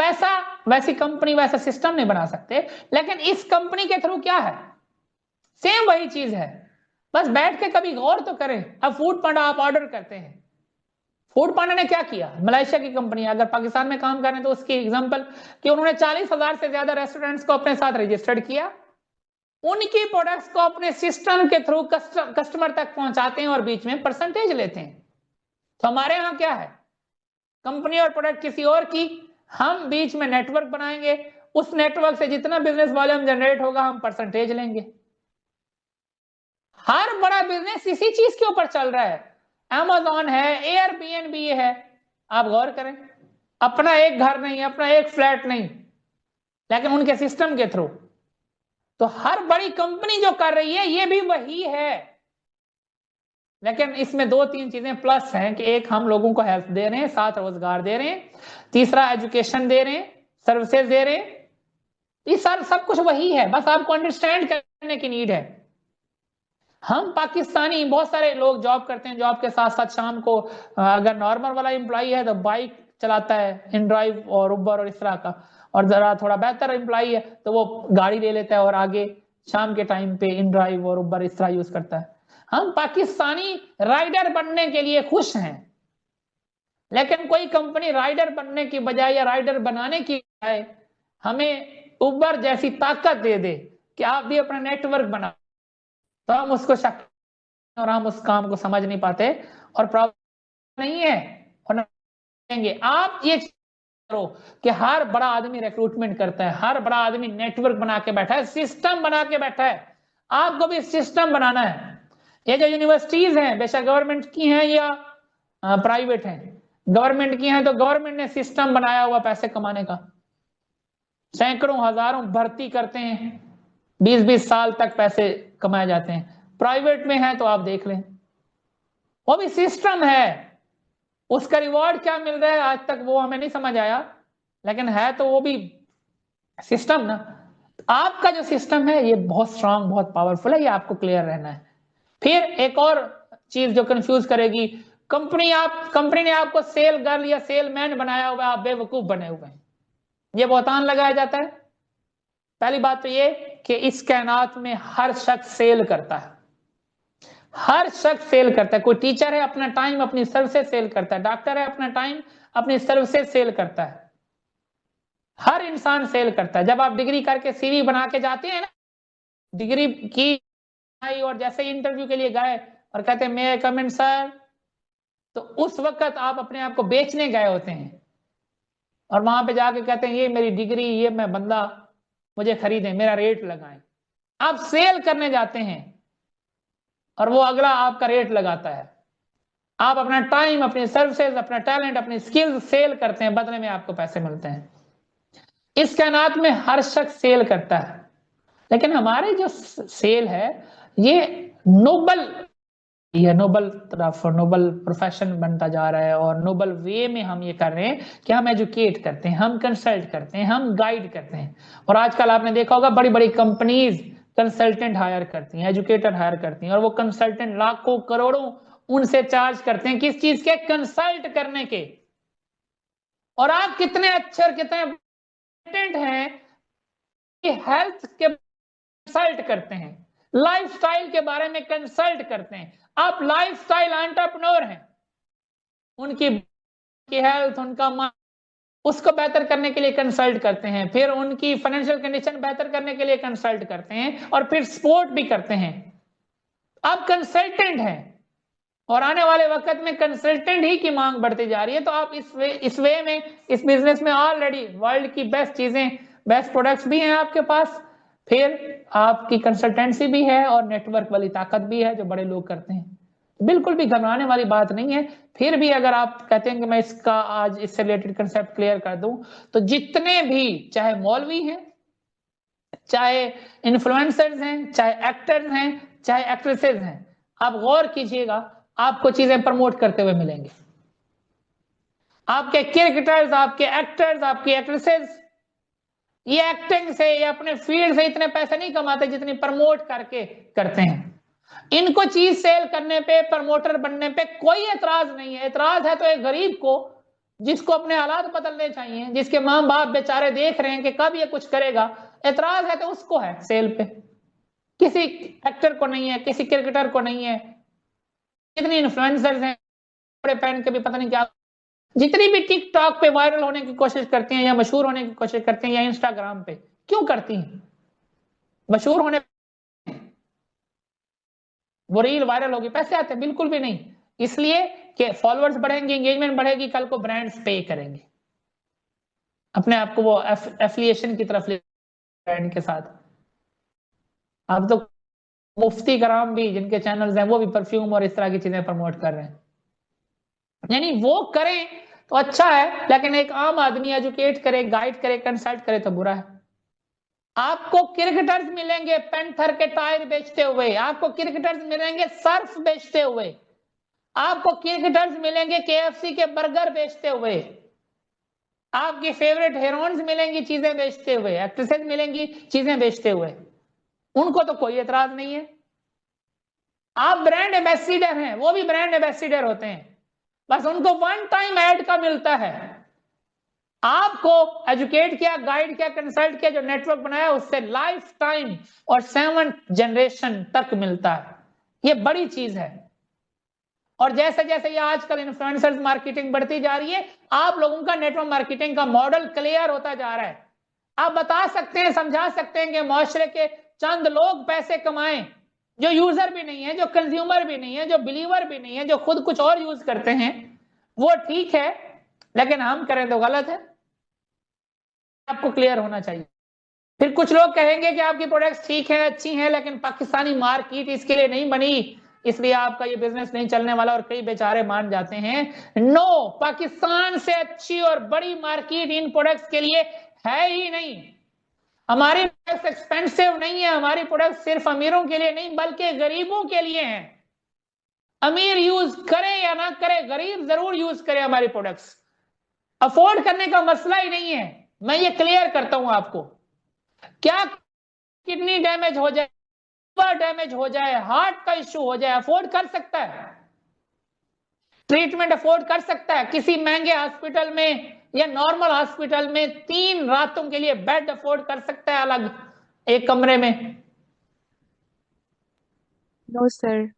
वैसी कंपनी, वैसा सिस्टम नहीं बना सकते, लेकिन इस कंपनी के थ्रू क्या है, सेम वही चीज है, बस बैठ के कभी गौर तो करें। अब फूड पांडा आप ऑर्डर करते हैं, फूड पांडा ने क्या किया, मलेशिया की कंपनी है, अगर पाकिस्तान में काम कर रहे हैं तो उसकी एग्जांपल कि उन्होंने 40,000 से ज्यादा रेस्टोरेंट्स को अपने साथ रजिस्टर्ड किया, उनकी प्रोडक्ट्स को अपने सिस्टम के थ्रू कस्टमर तक पहुंचाते हैं और बीच में परसेंटेज लेते हैं। तो हमारे यहां क्या है, कंपनी और प्रोडक्ट किसी और की, हम बीच में नेटवर्क बनाएंगे, उस नेटवर्क से जितना बिजनेस वॉल्यूम जनरेट होगा हम परसेंटेज लेंगे। हर बड़ा बिजनेस इसी चीज के ऊपर चल रहा है। Amazon है, एयरबीएनबी है, आप गौर करें, अपना एक घर नहीं, अपना एक फ्लैट नहीं, लेकिन उनके सिस्टम के थ्रू। तो हर बड़ी कंपनी जो कर रही है ये भी वही है, लेकिन इसमें 2-3 चीजें प्लस हैं कि एक, हम लोगों को हेल्प दे रहे हैं, साथ रोजगार दे रहे हैं, तीसरा एजुकेशन दे रहे हैं, सर्विसेज दे रहे हैं, ये सब कुछ वही है, बस आपको अंडरस्टैंड कर करने की नीड है। हम पाकिस्तानी बहुत सारे लोग जॉब करते हैं, जॉब के साथ साथ शाम को अगर नॉर्मल वाला एम्प्लॉई है तो बाइक चलाता है, इन ड्राइव और उबर और इस तरह का, और जरा थोड़ा बेहतर एम्प्लॉई है तो वो गाड़ी ले लेता है और आगे शाम के टाइम पे इन ड्राइव और उबर इस तरह यूज करता है। हम पाकिस्तानी राइडर बनने के लिए खुश हैं, लेकिन कोई कंपनी राइडर बनने की बजाय या राइडर बनाने की बजाय हमें उबर जैसी ताकत दे दे कि आप भी अपना नेटवर्क बना, तो हम उसको शक और हम उस काम को समझ नहीं पाते और प्रॉब्लम नहीं है। और आप ये करो कि हर बड़ा आदमी रिक्रूटमेंट करता है, हर बड़ा आदमी नेटवर्क बना के बैठा है, सिस्टम बना के बैठा है। आपको भी सिस्टम बनाना है। ये जो यूनिवर्सिटीज हैं, बेशक गवर्नमेंट की हैं या प्राइवेट हैं, गवर्नमेंट की हैं तो गवर्नमेंट ने सिस्टम बनाया हुआ पैसे कमाने का, सैकड़ों हजारों भर्ती करते हैं, 20-20 साल तक पैसे कमाए जाते हैं। प्राइवेट में है तो आप देख लें, वो भी सिस्टम है। उसका रिवॉर्ड क्या मिल रहा है आज तक वो हमें नहीं समझ आया, लेकिन है तो वो भी सिस्टम ना। आपका जो सिस्टम है ये बहुत स्ट्रांग, बहुत पावरफुल है, ये आपको क्लियर रहना है। फिर एक और चीज जो कंफ्यूज करेगी, कंपनी ने आपको सेल गर्ल या सेलमैन बनाया हुआ है, आप बेवकूफ बने हुए हैं, ये बहुतान लगाया जाता है। पहली बात तो ये कि इस कायनात में हर शख्स सेल करता है, हर शख्स सेल करता है। कोई टीचर है अपना टाइम अपनी सर्विसेज सेल करता है, डॉक्टर है अपना टाइम अपनी सर्विसेज सेल करता है, हर इंसान सेल करता है। जब आप डिग्री करके सीवी बना के जाते हैं ना, डिग्री की और जैसे इंटरव्यू के लिए गए और कहते हैं मे कम इन सर, तो उस वक्त आप अपने आप को बेचने गए होते हैं और वहां पे जाके कहते हैं ये मेरी डिग्री, ये मैं बंदा, मुझे खरीदें, मेरा रेट लगाएं। आप सेल करने जाते हैं और वो अगला आपका रेट लगाता है। आप अपना टाइम, अपनी सर्विसेज, अपना टैलेंट, अपनी स्किल्स सेल करते हैं, बदले में आपको पैसे मिलते हैं। इस कायनात में हर शख्स सेल करता है, लेकिन हमारे जो सेल है ये नोबल तरफ, नोबल प्रोफेशन बनता जा रहा है और नोबल वे में हम ये कर रहे हैं कि हम एजुकेट करते हैं, हम कंसल्ट करते हैं, हम गाइड करते हैं। और आजकल आपने देखा होगा बड़ी बड़ी कंपनीज कंसल्टेंट हायर करती हैं, एजुकेटर हायर करती हैं, और वो कंसल्टेंट लाखों करोड़ों उनसे चार्ज करते हैं, किस चीज के? कंसल्ट करने के। और आप कितने अच्छे और कितने कंसल्टेंट हैं कि हेल्थ के कंसल्ट करते हैं, लाइफस्टाइल के बारे में कंसल्ट करते हैं। आप लाइफस्टाइल एंटरप्रेन्योर हैं, उनकी हेल्थ, उनका उसको बेहतर करने के लिए कंसल्ट करते हैं, फिर उनकी फाइनेंशियल कंडीशन बेहतर करने के लिए कंसल्ट करते हैं, और फिर सपोर्ट भी करते हैं। आप कंसल्टेंट हैं और आने वाले वक्त में कंसल्टेंट ही की मांग बढ़ती जा रही है। तो आप इस वे में, इस बिजनेस में ऑलरेडी वर्ल्ड की बेस्ट चीजें, बेस्ट प्रोडक्ट्स भी हैं आपके पास, फिर आपकी कंसल्टेंसी भी है और नेटवर्क वाली ताकत भी है जो बड़े लोग करते हैं। बिल्कुल भी घबराने वाली बात नहीं है। फिर भी अगर आप कहते हैं कि मैं इसका आज इससे रिलेटेड कंसेप्ट क्लियर कर दूं, तो जितने भी चाहे मौलवी हैं, चाहे इन्फ्लुएंसर्स हैं, चाहे एक्टर्स हैं, चाहे एक्ट्रेसेस हैं, आप गौर कीजिएगा, आपको चीजें प्रमोट करते हुए मिलेंगे। आपके क्रिकेटर्स, आपके एक्टर्स, आपकी एक्ट्रेसेस ये एक्टिंग से या अपने फील्ड से इतने पैसे नहीं कमाते जितनी प्रमोट करके करते हैं। इनको चीज सेल करने पे, प्रमोटर बनने पे कोई एतराज नहीं है। एतराज है तो एक गरीब को, जिसको अपने हालात बदलने चाहिए, जिसके माँ बाप बेचारे देख रहे हैं कि कब ये कुछ करेगा, एतराज है तो उसको है सेल पे, किसी एक्टर को नहीं है, किसी क्रिकेटर को नहीं है। कितनी इन्फ्लुएंसर्स हैं, कपड़े पहन के भी पता नहीं क्या, जितनी भी टिकटॉक पे वायरल होने की कोशिश करती हैं या मशहूर होने की कोशिश करती हैं या इंस्टाग्राम पे, क्यों करती हैं? मशहूर होने वो रील वायरल होगी, पैसे आते हैं? बिल्कुल भी नहीं। इसलिए कि फॉलोअर्स बढ़ेंगे, एंगेजमेंट बढ़ेगी, कल को ब्रांड्स पे करेंगे, अपने आप को वो एफिलिएशन की तरफ ले ब्रांड के साथ। अब तो मुफ्ती कराम भी जिनके चैनल्स हैं वो भी परफ्यूम और इस तरह की चीजें प्रमोट कर रहे हैं। यानी वो करें तो अच्छा है, लेकिन एक आम आदमी एजुकेट करे, गाइड करे, कंसल्ट करे तो बुरा है। आपको क्रिकेटर्स मिलेंगे पैंथर के टायर बेचते हुए, आपको क्रिकेटर्स मिलेंगे सर्फ बेचते हुए, आपको क्रिकेटर्स मिलेंगे केएफसी के बर्गर बेचते हुए, आपकी फेवरेट हीरोइंस मिलेंगी चीजें बेचते हुए, एक्ट्रेसेस मिलेंगी चीजें बेचते हुए। उनको तो कोई एतराज नहीं है। आप ब्रांड एम्बेसडर हैं, वो भी ब्रांड एम्बेसडर होते हैं, बस उनको वन टाइम ऐड का मिलता है। आपको एजुकेट किया, गाइड किया, कंसल्ट किया, जो नेटवर्क बनाया उससे लाइफ टाइम और 7th जनरेशन तक मिलता है। ये बड़ी चीज है। और जैसे जैसे ये आजकल इन्फ्लुएंसर्स मार्केटिंग बढ़ती जा रही है, आप लोगों का नेटवर्क मार्केटिंग का मॉडल क्लियर होता जा रहा है। आप बता सकते हैं, समझा सकते हैं कि माशरे के चंद लोग पैसे कमाएं, जो यूजर भी नहीं है, जो कंज्यूमर भी नहीं है, जो बिलीवर भी नहीं है, जो खुद कुछ और यूज करते हैं, वो ठीक है, लेकिन हम करें तो गलत है। आपको क्लियर होना चाहिए। फिर कुछ लोग कहेंगे कि आपकी प्रोडक्ट्स ठीक है, अच्छी हैं, लेकिन पाकिस्तानी मार्केट इसके लिए नहीं बनी, इसलिए आपका ये बिजनेस नहीं चलने वाला, और कई बेचारे मान जाते हैं। नो, पाकिस्तान से अच्छी और बड़ी मार्केट इन प्रोडक्ट्स के लिए है ही नहीं। हमारी प्रोडक्ट्स एक्सपेंसिव नहीं है, हमारी प्रोडक्ट्स सिर्फ अमीरों के लिए नहीं बल्कि गरीबों के लिए हैं। अमीर यूज करे या ना करे, गरीब जरूर यूज करे हमारी प्रोडक्ट्स। अफोर्ड करने का मसला ही नहीं है। मैं ये क्लियर करता हूं आपको। क्या किडनी डैमेज हो जाए, लिवर डैमेज हो जाए, हार्ट का इश्यू हो जाए, अफोर्ड कर सकता है? ट्रीटमेंट अफोर्ड कर सकता है? किसी महंगे हॉस्पिटल में या नॉर्मल हॉस्पिटल में 3 रातों के लिए बेड अफोर्ड कर सकता है अलग एक कमरे में? नो सर,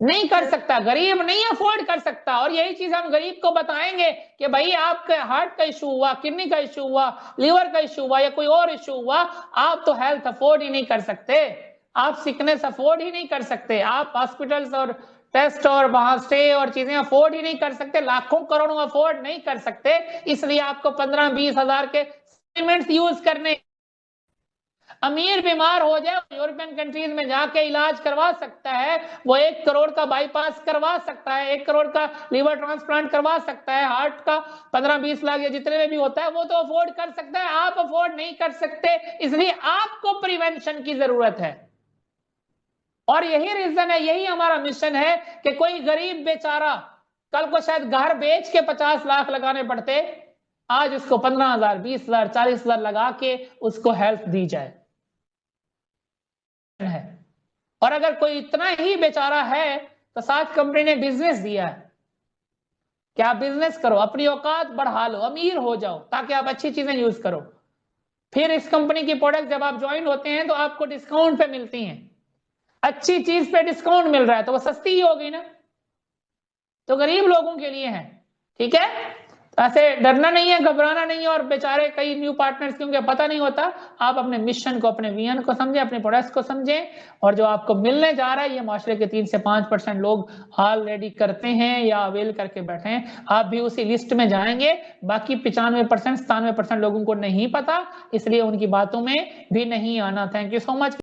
नहीं कर सकता। गरीब नहीं अफोर्ड कर सकता। और यही चीज हम गरीब को बताएंगे कि भाई आपके हार्ट का इशू हुआ, किडनी का इशू हुआ, लिवर का इशू हुआ या कोई और इशू हुआ, आप तो हेल्थ अफोर्ड ही नहीं कर सकते, आप सिकनेस अफोर्ड ही नहीं कर सकते, आप हॉस्पिटल्स और टेस्ट और वहां स्टे और चीजें अफोर्ड ही नहीं कर सकते, लाखों करोड़ों अफोर्ड नहीं कर सकते, इसलिए आपको 15-20 हजार के सप्लीमेंट्स यूज करने। अमीर बीमार हो जाए, यूरोपियन कंट्रीज में जाके इलाज करवा सकता है, वो 1 करोड़ का बाईपास करवा सकता है, 1 करोड़ का लीवर ट्रांसप्लांट करवा सकता है, हार्ट का 15-20 लाख या जितने में भी होता है वो तो अफोर्ड कर सकता है। आप अफोर्ड नहीं कर सकते, इसलिए आपको प्रिवेंशन की जरूरत है। और यही रीजन है, यही हमारा मिशन है कि कोई गरीब बेचारा कल को शायद घर बेच के 50 लाख लगाने पड़ते, आज उसको 15,000, 20,000, 40,000 लगा के उसको हेल्थ दी जाए है। और अगर कोई इतना ही बेचारा है तो साथ कंपनी ने बिजनेस दिया है कि आप बिजनेस करो, अपनी औकात बढ़ा लो, अमीर हो जाओ, ताकि आप अच्छी चीजें यूज करो। फिर इस कंपनी की प्रोडक्ट जब आप ज्वाइन होते हैं तो आपको डिस्काउंट पे मिलती हैं। अच्छी चीज पे डिस्काउंट मिल रहा है तो वो सस्ती ही होगी ना, तो गरीब लोगों के लिए है। ठीक है, ऐसे डरना नहीं है, घबराना नहीं है। और बेचारे कई न्यू पार्टनर्स क्योंकि पता नहीं होता, आप अपने मिशन को, अपने विजन को समझें, अपने प्रोडक्ट्स को समझें, और जो आपको मिलने जा रहा है ये माशरे के 3 से 5% लोग ऑलरेडी करते हैं या अवेल करके बैठे हैं। आप भी उसी लिस्ट में जाएंगे। बाकी 95%, 97% लोगों को नहीं पता, इसलिए उनकी बातों में भी नहीं आना। Thank you so much.